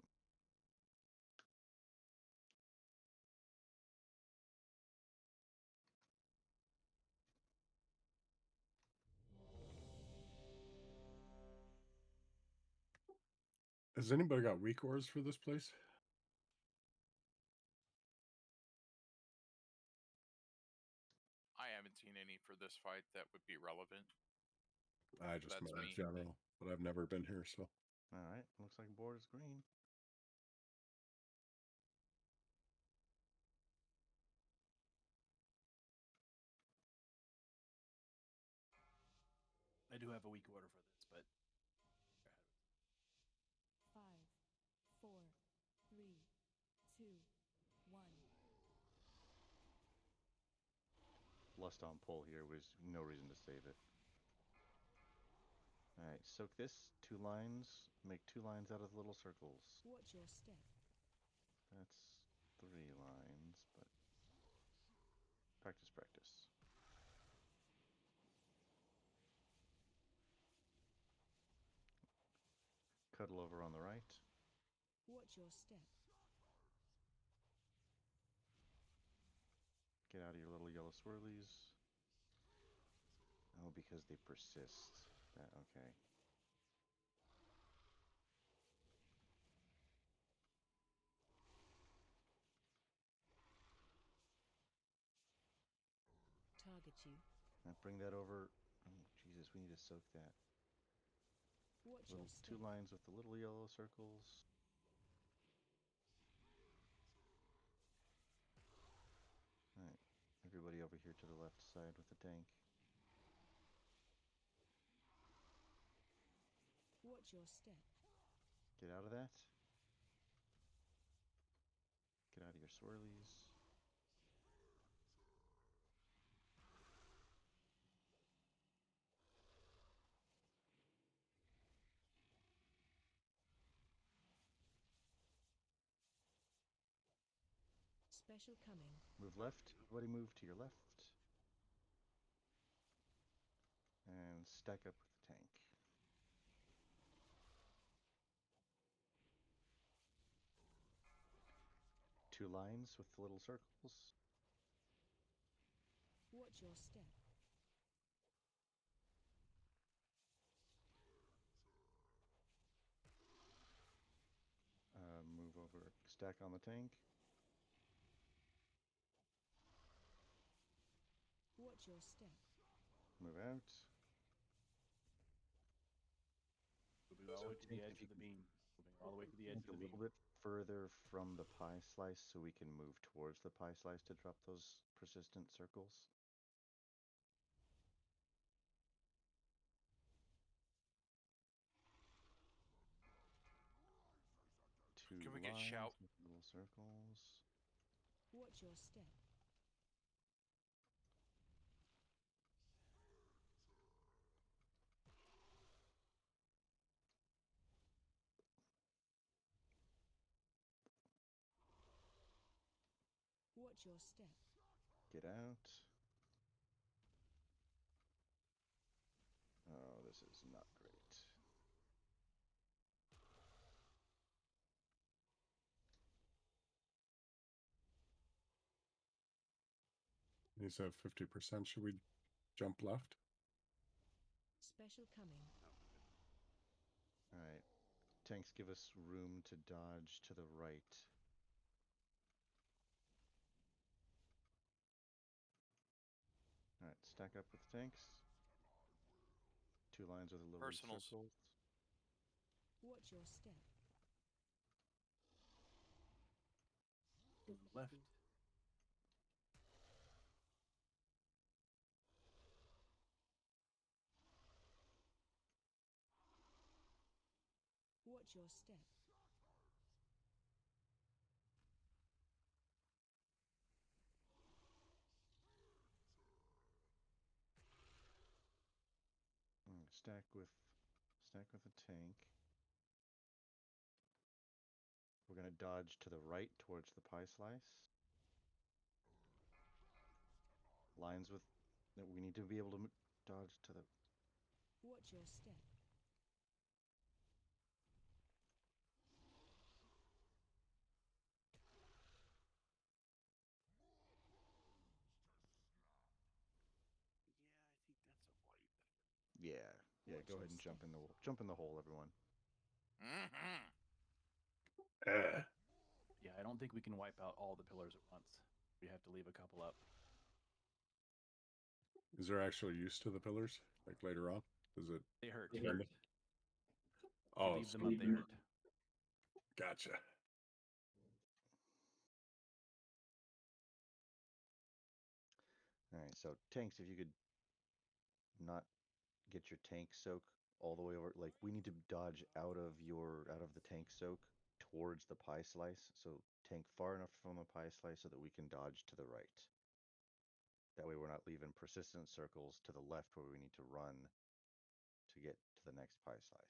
Speaker 4: Has anybody got weak ores for this place?
Speaker 9: I haven't seen any for this fight that would be relevant.
Speaker 4: I just meant in
Speaker 9: me.
Speaker 4: general, but I've never been here, so.
Speaker 5: All right, looks like board is green.
Speaker 11: I do have a weak order for this, but
Speaker 2: 5, 4, 3, 2, 1.
Speaker 5: Lust on pull here was no reason to save it. Alright, soak this. 2 lines. Make 2 lines out of little circles.
Speaker 2: Watch your step.
Speaker 5: That's 3 lines, but practice, practice. Cuddle over on the right.
Speaker 2: Watch your step.
Speaker 5: Get out of your little yellow swirlies. Oh, because they persist. That, okay.
Speaker 2: Target you.
Speaker 5: Now bring that over. Oh, Jesus, we need to soak that.
Speaker 2: Watch
Speaker 5: Little
Speaker 2: your
Speaker 5: 2
Speaker 2: step.
Speaker 5: lines with the little yellow circles. Alright, everybody over here to the left side with the tank.
Speaker 2: Watch your step.
Speaker 5: Get out of that. Get out of your swirlies.
Speaker 2: Special coming.
Speaker 5: Move left. Everybody move to your left. And stack up with the tank. Two lines with the little circles.
Speaker 2: Watch your step.
Speaker 5: Move over. Stack on the tank.
Speaker 2: Watch your step.
Speaker 5: Move out.
Speaker 11: Moving all the way to the edge of the beam. Moving all the way to the edge of
Speaker 5: A
Speaker 11: the beam.
Speaker 5: little bit further from the pie slice so we can move towards the pie slice to drop those persistent circles. Two
Speaker 9: Can we get
Speaker 5: lines
Speaker 9: shout?
Speaker 5: with little circles.
Speaker 2: Watch your step. Watch your step.
Speaker 5: Get out. Oh, this is not great.
Speaker 4: He said 50%. Should we jump left?
Speaker 2: Special coming.
Speaker 5: Alright. Tanks give us room to dodge to the right. Alright, stack up with tanks. Two lines with a little
Speaker 9: Personals.
Speaker 5: circles.
Speaker 2: Watch your step.
Speaker 11: Left.
Speaker 2: Watch your step.
Speaker 5: Stack with a tank. We're gonna dodge to the right towards the pie slice. Lines with that we need to be able to dodge to the.
Speaker 2: Watch your step.
Speaker 5: Yeah, yeah.
Speaker 2: Watch
Speaker 5: Go
Speaker 2: your
Speaker 5: ahead and
Speaker 2: step.
Speaker 5: jump in the hole, everyone.
Speaker 11: Yeah, I don't think we can wipe out all the pillars at once. We have to leave a couple up.
Speaker 4: Is there actual use to the pillars? Like later on? Does it?
Speaker 11: They hurt.
Speaker 4: Remember?
Speaker 11: If you
Speaker 4: Oh,
Speaker 11: leave
Speaker 4: so
Speaker 11: them up, they hurt.
Speaker 4: Gotcha.
Speaker 5: Alright, so tanks, if you could not get your tank soak all the way over, like we need to dodge out of the tank soak towards the pie slice. So tank far enough from the pie slice so that we can dodge to the right. That way we're not leaving persistent circles to the left where we need to run to get to the next pie slice.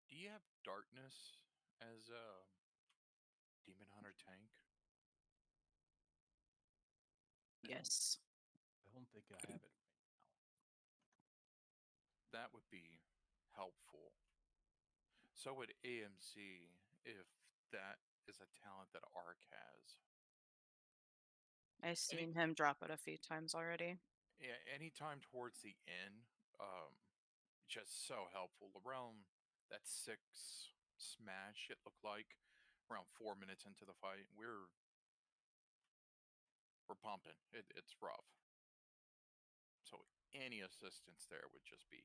Speaker 9: Do you have darkness as a demon hunter tank?
Speaker 14: Yes.
Speaker 11: I don't think I have it right now.
Speaker 9: That would be helpful. So would AMC if that is a talent that Ark has.
Speaker 14: I've seen him drop it a few times already.
Speaker 9: Yeah, anytime towards the end, just so helpful. Around that 6 smash, it looked like around 4 minutes into the fight, we're pumping. It's rough. So any assistance there would just be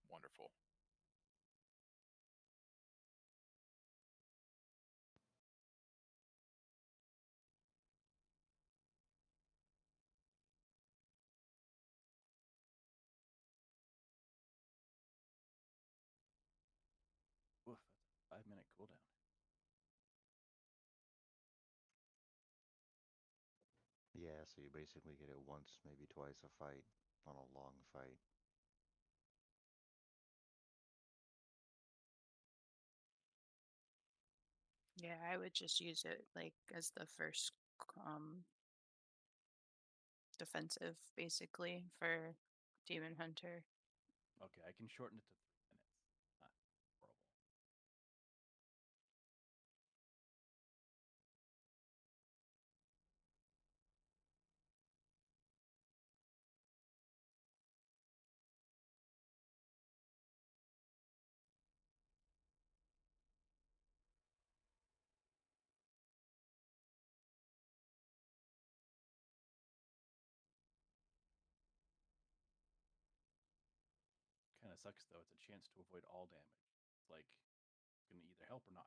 Speaker 9: wonderful.
Speaker 11: Oof, that's a 5-minute cooldown.
Speaker 5: Yeah, so you basically get it once, maybe twice a fight on a long fight.
Speaker 14: Yeah, I would just use it like as the first defensive, basically, for Demon Hunter.
Speaker 11: Okay, I can shorten it to 3 minutes. Not horrible. Kind of sucks though. It's a chance to avoid all damage. It's like gonna either help or not.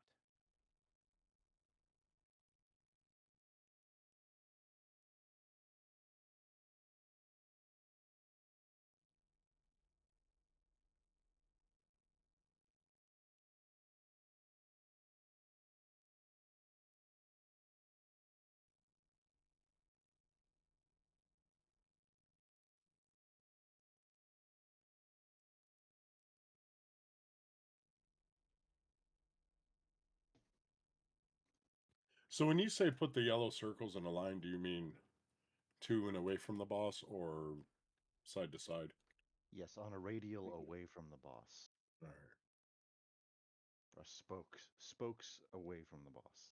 Speaker 4: So when you say put the yellow circles in a line, do you mean to and away from the boss or side to side?
Speaker 5: Yes, on a radial away from the boss.
Speaker 4: All right.
Speaker 5: Or spokes away from the boss.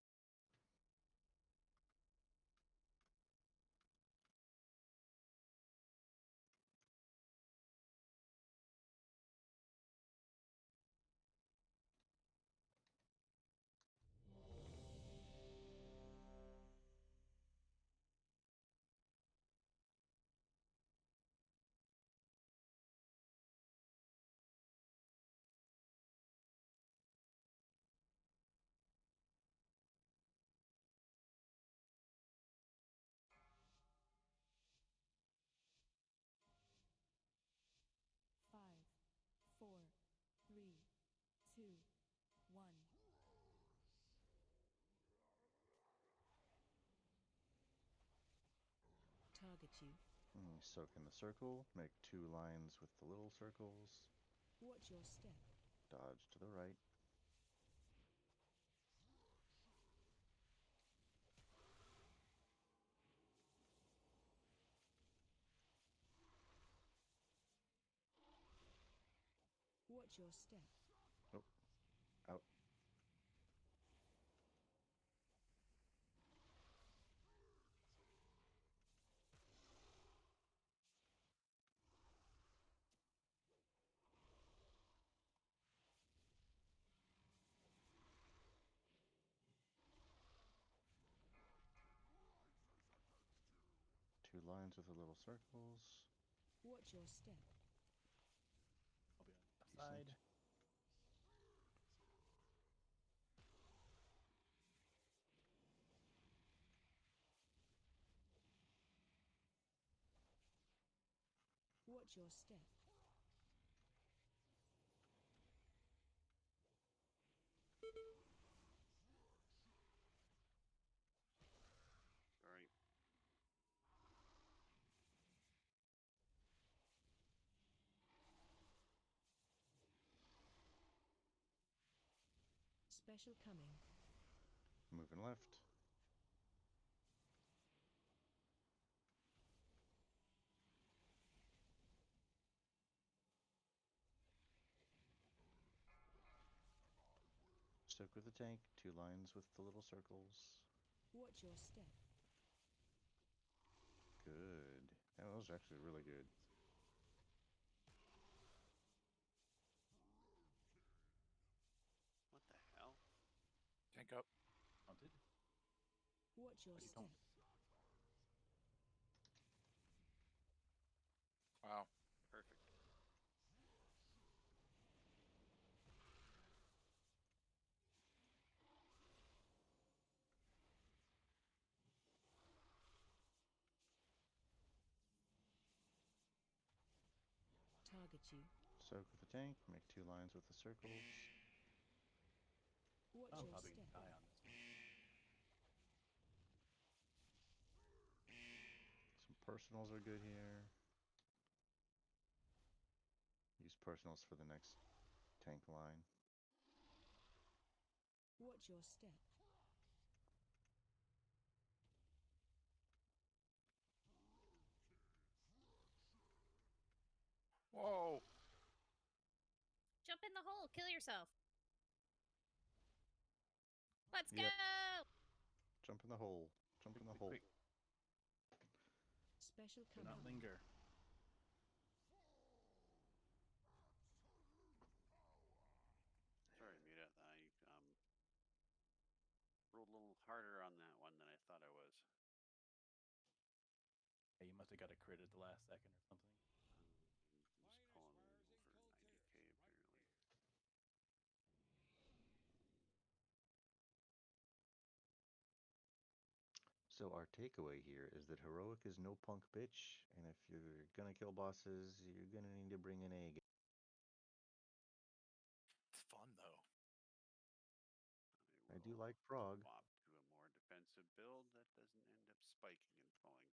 Speaker 2: Five, four, three, two, one. Target you.
Speaker 5: Soak in the circle, make 2 lines with the little circles.
Speaker 2: Watch your step.
Speaker 5: Dodge to the right.
Speaker 2: Watch your step.
Speaker 5: Oh, out. lines with the little circles.
Speaker 2: Watch your step.
Speaker 11: I'll be on the left side.
Speaker 2: Watch your step.
Speaker 3: Sorry.
Speaker 2: Special coming.
Speaker 5: Moving left. Stuck with the tank, 2 lines with the little circles.
Speaker 2: Watch your step.
Speaker 5: Good. That was actually really good.
Speaker 3: What the hell?
Speaker 9: Tank up.
Speaker 11: Mounted.
Speaker 2: Watch your
Speaker 11: But you
Speaker 2: step.
Speaker 11: don't.
Speaker 9: Wow.
Speaker 3: Perfect.
Speaker 2: Target you.
Speaker 5: Soak with the tank, make 2 lines with the circles.
Speaker 2: Watch
Speaker 11: I'll
Speaker 2: your
Speaker 11: probably
Speaker 2: step.
Speaker 11: die on this one.
Speaker 5: Some personals are good here. Use personals for the next tank line.
Speaker 2: Watch your step.
Speaker 9: Whoa.
Speaker 15: Jump in the hole. Kill yourself. Let's
Speaker 5: Yep.
Speaker 15: go.
Speaker 5: Jump in the hole. Jump in the hole.
Speaker 11: Quick.
Speaker 2: Special
Speaker 11: Do
Speaker 2: coming.
Speaker 11: not linger.
Speaker 3: Sorry, Muta. I rolled a little harder on that one than I thought I was.
Speaker 11: Yeah, you must have got a crit at the last second or something.
Speaker 3: I'm just pulling over 90k apparently.
Speaker 5: So our takeaway here is that heroic is no punk bitch, and if you're gonna kill bosses, you're gonna need to bring an egg.
Speaker 9: It's fun though.
Speaker 5: I do like frog.
Speaker 3: Swap to a more defensive build that doesn't end up spiking and pulling.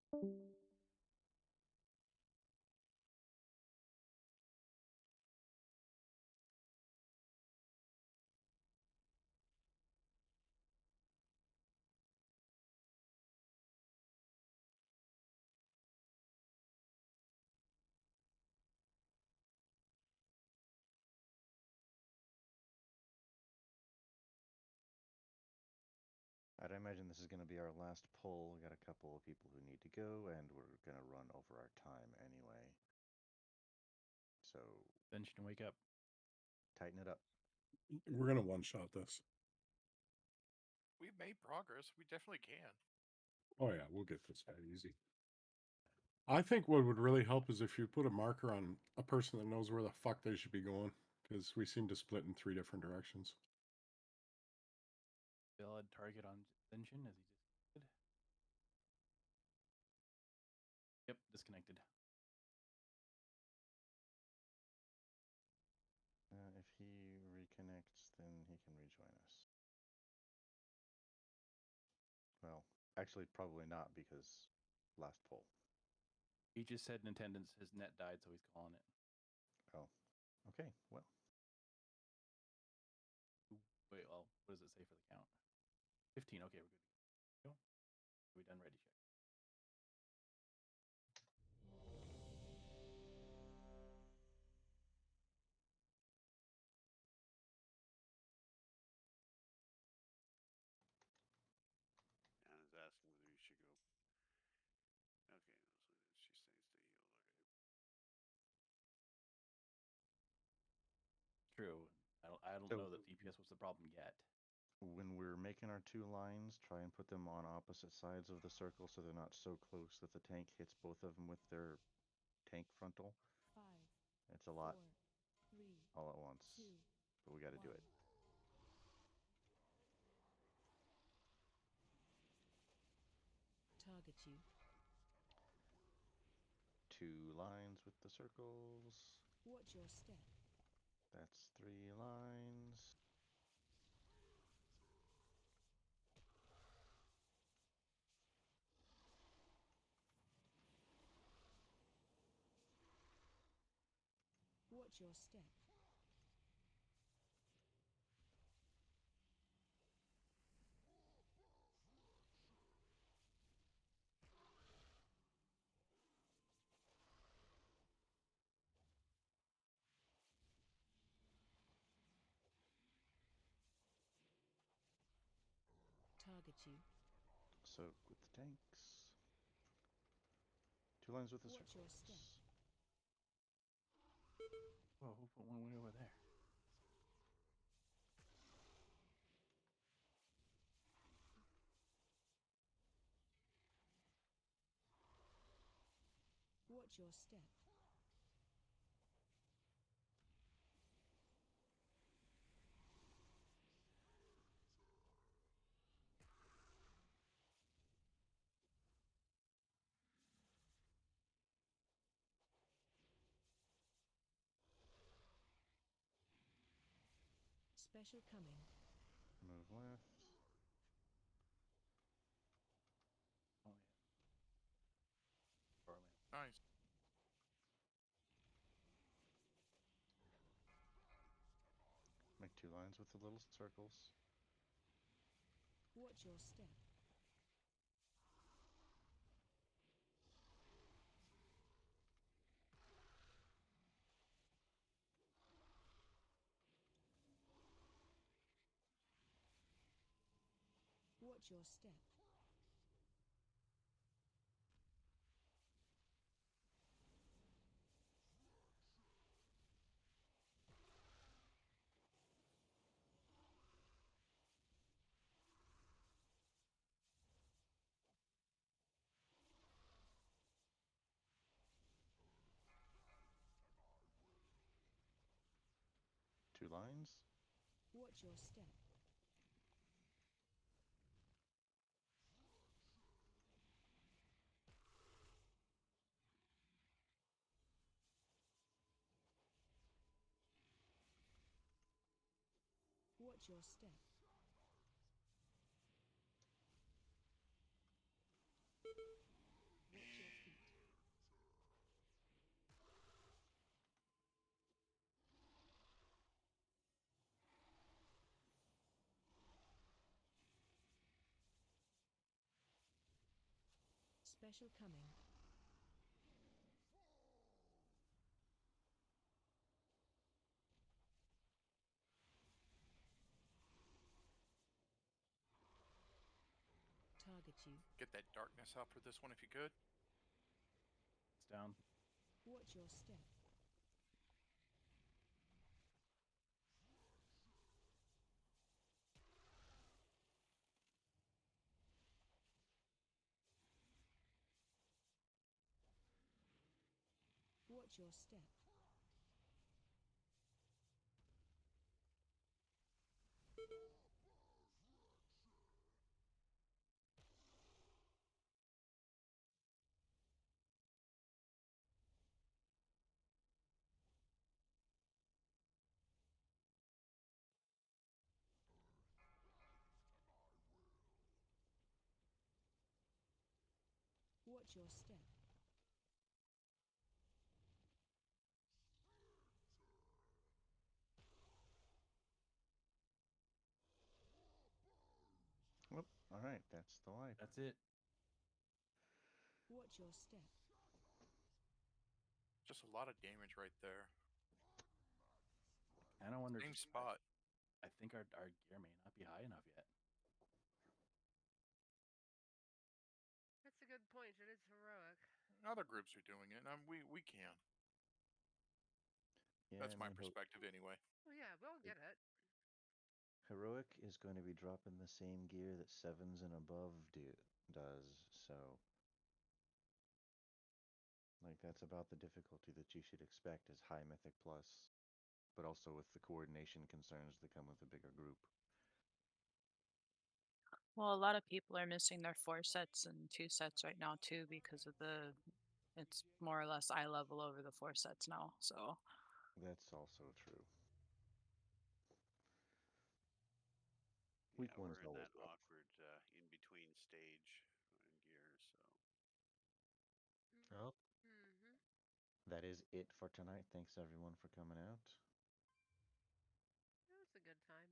Speaker 3: It's the one piece.
Speaker 5: I'd imagine this is going to be our last pull. We got a couple of people who need to go, and we're going to run over our time anyway. So
Speaker 11: Ascension, wake up.
Speaker 5: tighten it up.
Speaker 4: We're gonna one shot this.
Speaker 9: We've made progress. We definitely can.
Speaker 4: Oh yeah, we'll get this guy easy. I think what would really help is if you put a marker on a person that knows where the fuck they should be going, because we seem to split in 3 different directions.
Speaker 11: Valid target on Ascension as he just did. Yep, disconnected.
Speaker 5: If he reconnects, then he can rejoin us. Well, actually, probably not because last poll.
Speaker 11: He just said in attendance his net died, so he's calling it.
Speaker 5: Oh, okay. Well,
Speaker 11: Wait, well, what does it say for the count? 15. Okay, we're good to go. Are we done? Ready? Check.
Speaker 3: Anna's asking whether you should go. Okay, so she's saying stay healed. Okay.
Speaker 11: True. I don't
Speaker 5: So-
Speaker 11: know that DPS was the problem yet.
Speaker 5: when we're making our 2 lines, try and put them on opposite sides of the circle so they're not so close that the tank hits both of them with their tank frontal.
Speaker 2: 5,
Speaker 5: It's a lot
Speaker 2: 4, 3,
Speaker 5: all at once,
Speaker 2: 2,
Speaker 5: but we got to do it.
Speaker 2: target you.
Speaker 5: 2 lines with the circles.
Speaker 2: Watch your step.
Speaker 5: That's 3 lines.
Speaker 2: Watch your step. Target you.
Speaker 5: So with the tanks. 2 lines with the
Speaker 2: Watch your
Speaker 5: circles.
Speaker 2: step.
Speaker 11: Whoa, who put one way over there?
Speaker 2: Watch your step. Special coming.
Speaker 5: Move left.
Speaker 11: Oh, yeah. Or,
Speaker 9: Nice.
Speaker 5: Make 2 lines with the little circles.
Speaker 2: Watch your step. Watch your step.
Speaker 5: Two lines.
Speaker 2: Watch your step. Watch your step. Watch your feet. Special coming.
Speaker 13: you.
Speaker 9: Get that darkness out for this one if you could.
Speaker 11: It's down.
Speaker 2: Watch your step. Watch your step. Watch your step.
Speaker 5: Whoop. All right, that's the wipe.
Speaker 11: That's it.
Speaker 2: Watch your step.
Speaker 9: Just a lot of damage right there.
Speaker 11: I kind of wonder.
Speaker 9: Same spot.
Speaker 11: I think our gear may not be high enough yet.
Speaker 13: That's a good point. It is heroic.
Speaker 9: Other groups are doing it, and we can.
Speaker 5: Yeah,
Speaker 9: That's
Speaker 5: I
Speaker 9: my
Speaker 5: mean,
Speaker 9: perspective anyway.
Speaker 13: Well, yeah, we'll get it.
Speaker 5: Heroic is going to be dropping the same gear that 7s and above does, so like that's about the difficulty that you should expect as high Mythic Plus, but also with the coordination concerns that come with a bigger group.
Speaker 14: Well, a lot of people are missing their 4 sets and 2 sets right now too because of it's more or less eye level over the 4 sets now. So
Speaker 5: That's also true.
Speaker 3: Yeah,
Speaker 5: Week
Speaker 3: we're
Speaker 5: one's
Speaker 3: in
Speaker 5: always
Speaker 3: that
Speaker 5: rough.
Speaker 3: awkward in-between stage in gear, so...
Speaker 5: Well,
Speaker 13: Mm-hmm.
Speaker 5: that is it for tonight. Thanks everyone for coming out.
Speaker 13: That was a good time.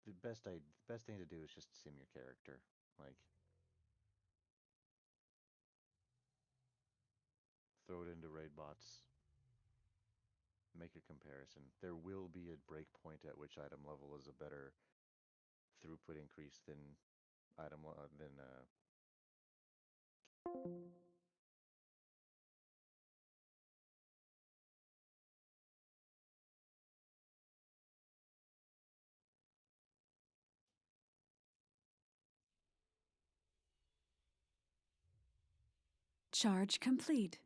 Speaker 5: The best thing to do is just sim your character. Like, throw it into raid bots. Make a comparison. There will be a breakpoint at which item level is a better throughput increase than
Speaker 17: Charge complete.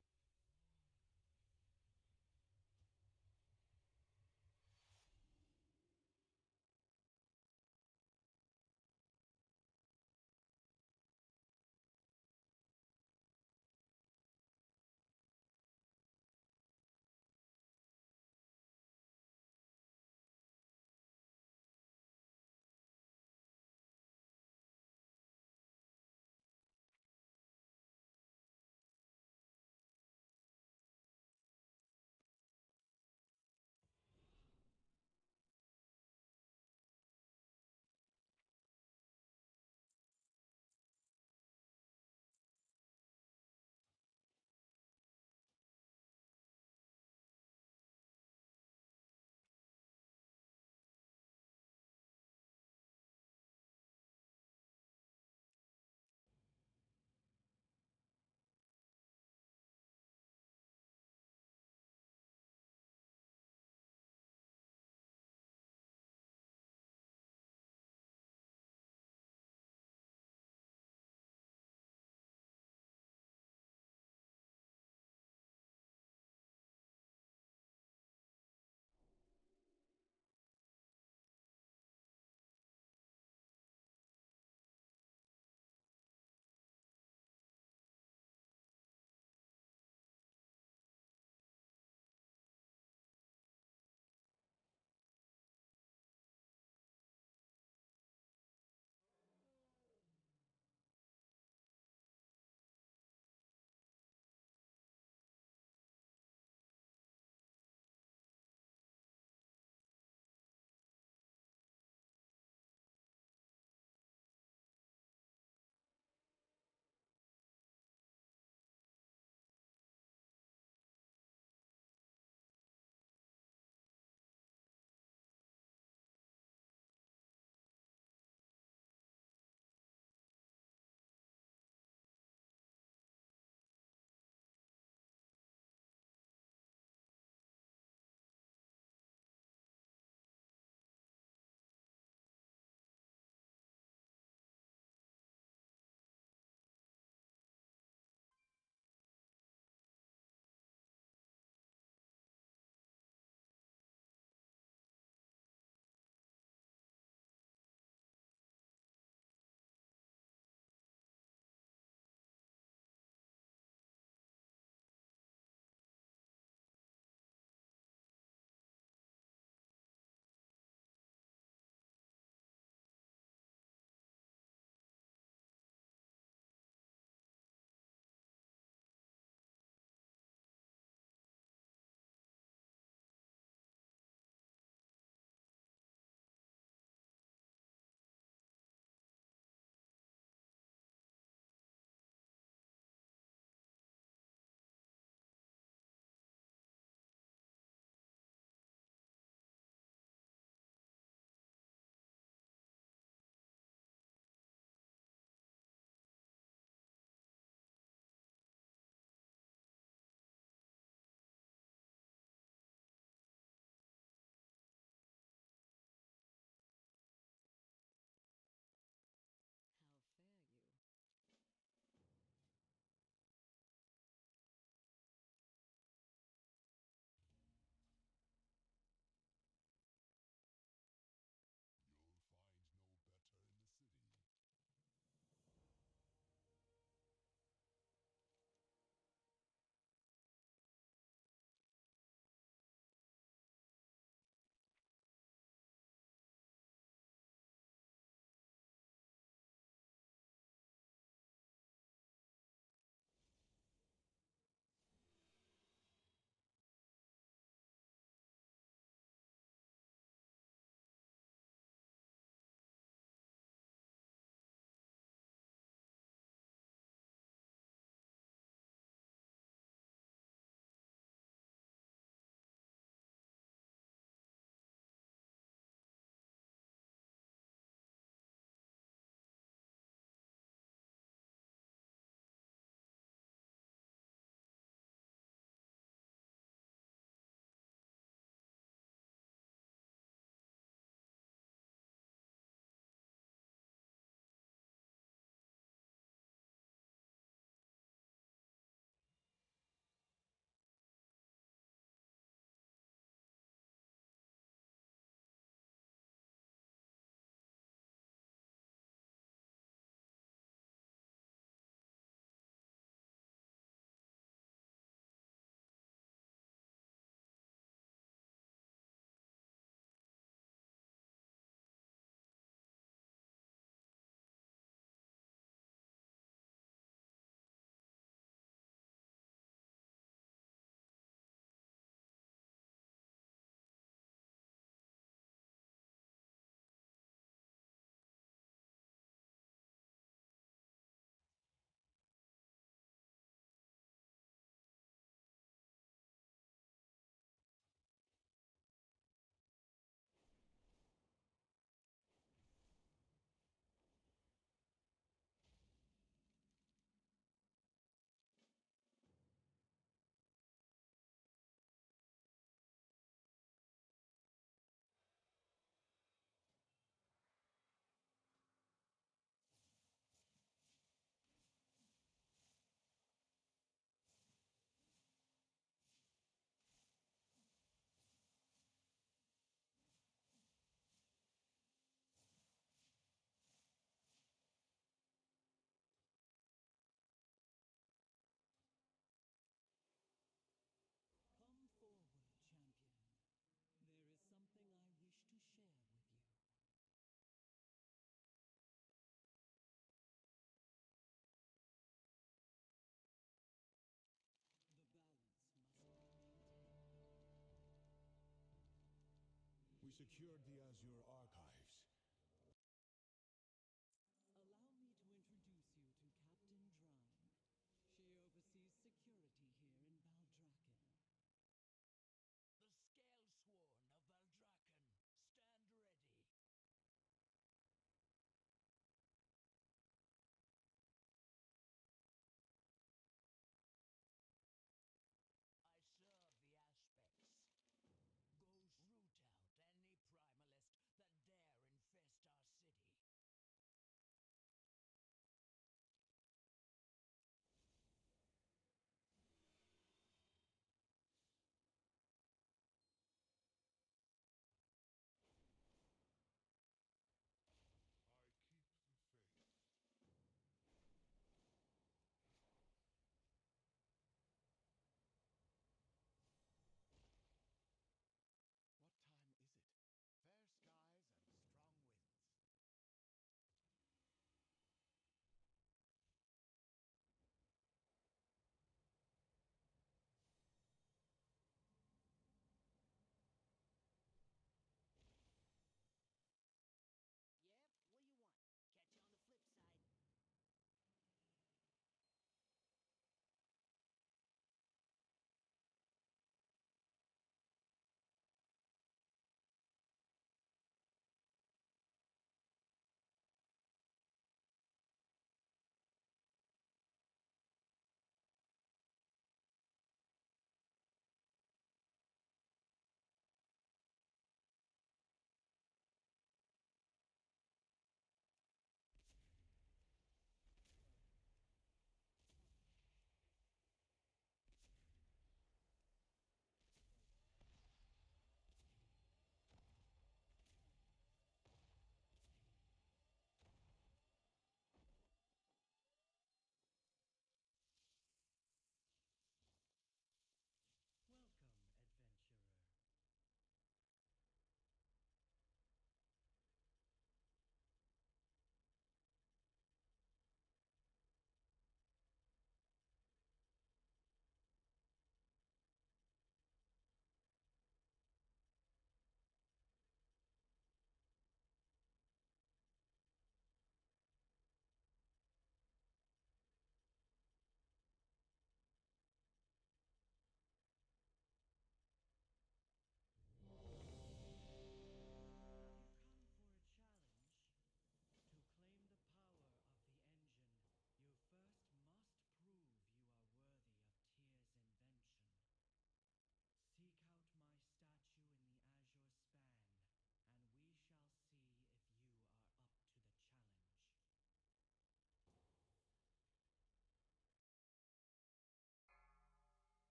Speaker 18: secured the Azure archives.
Speaker 19: Allow me to introduce you to Captain Drine. She oversees security here in Valdrakken.
Speaker 18: The Scalesworn of Valdrakken, stand ready. I serve the aspects. Go root out any primalist that dare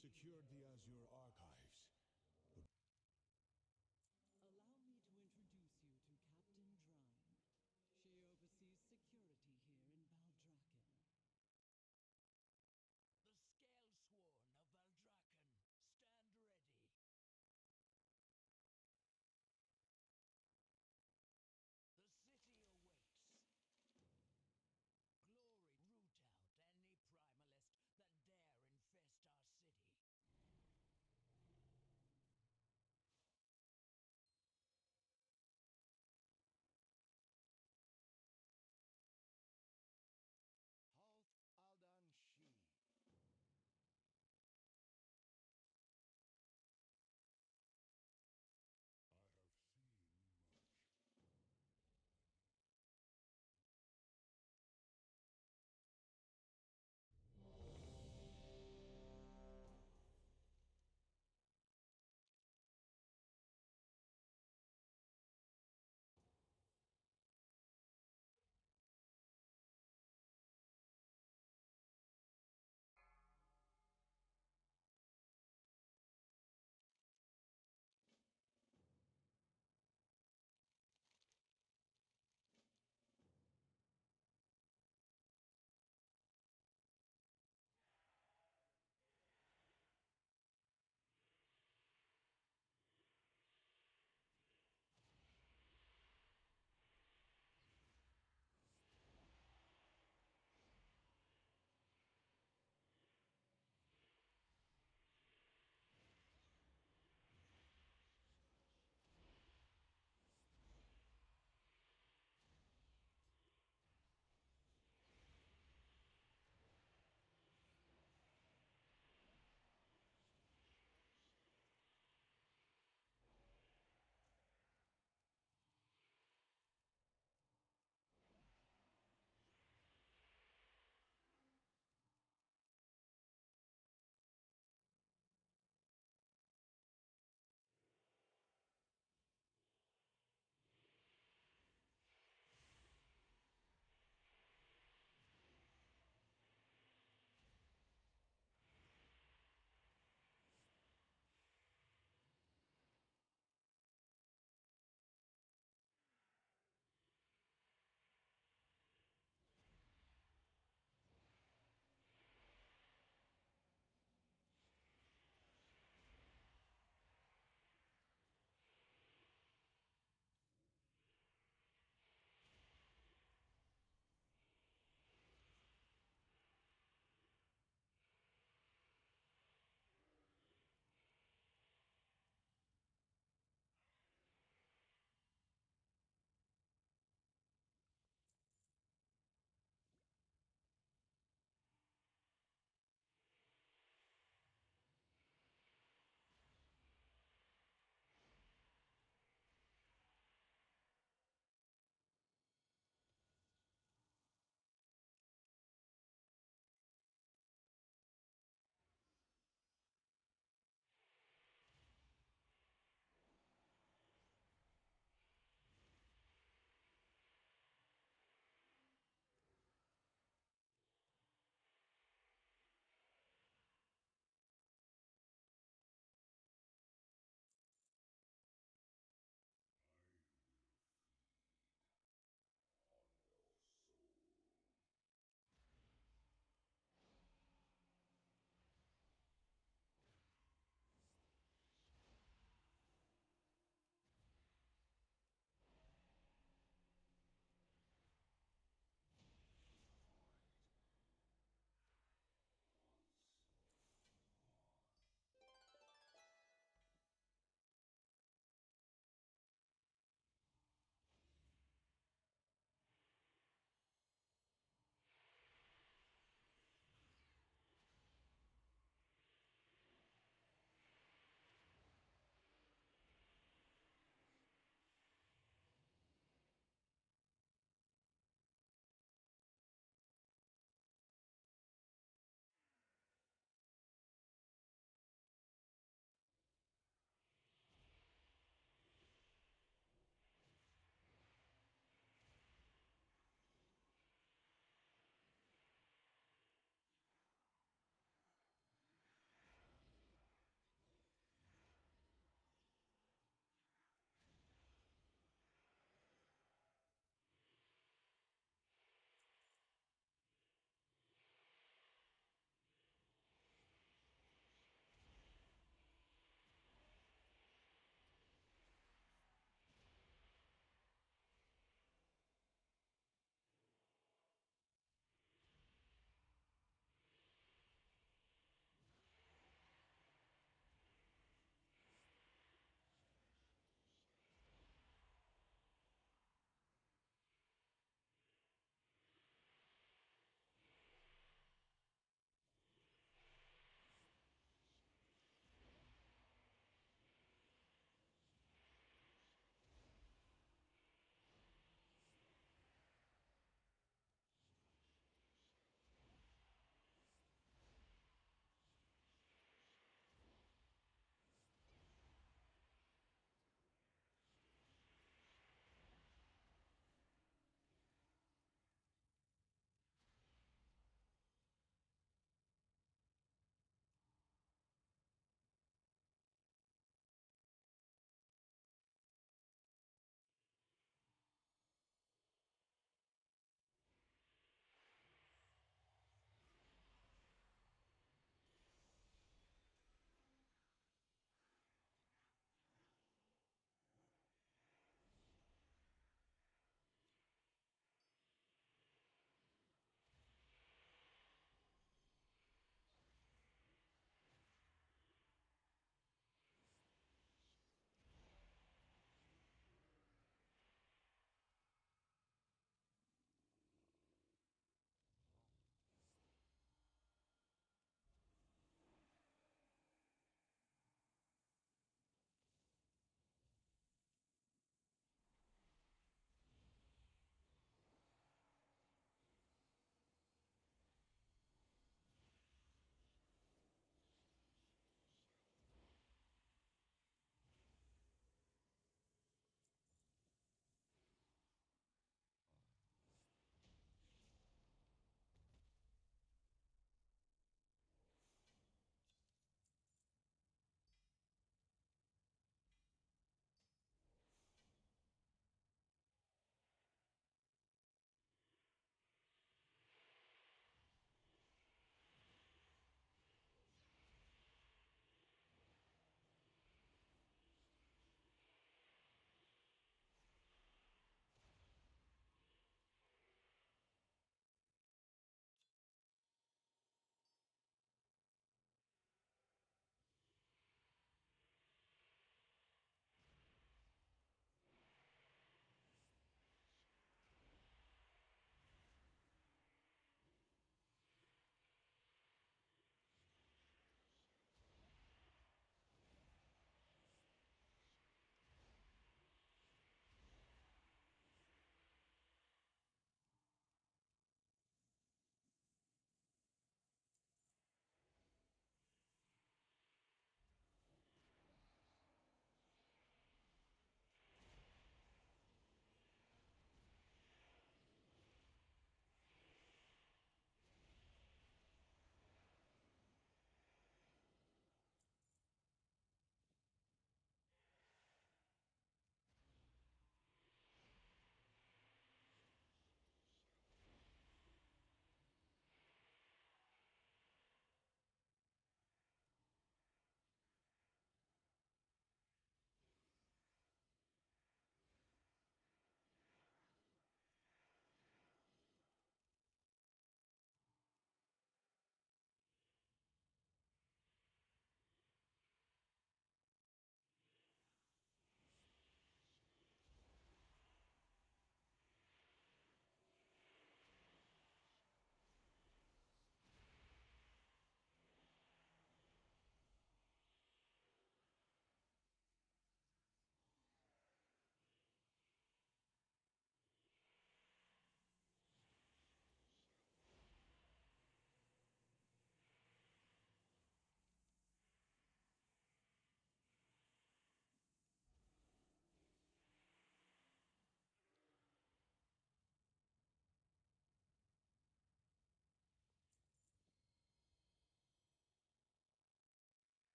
Speaker 18: secured the Azure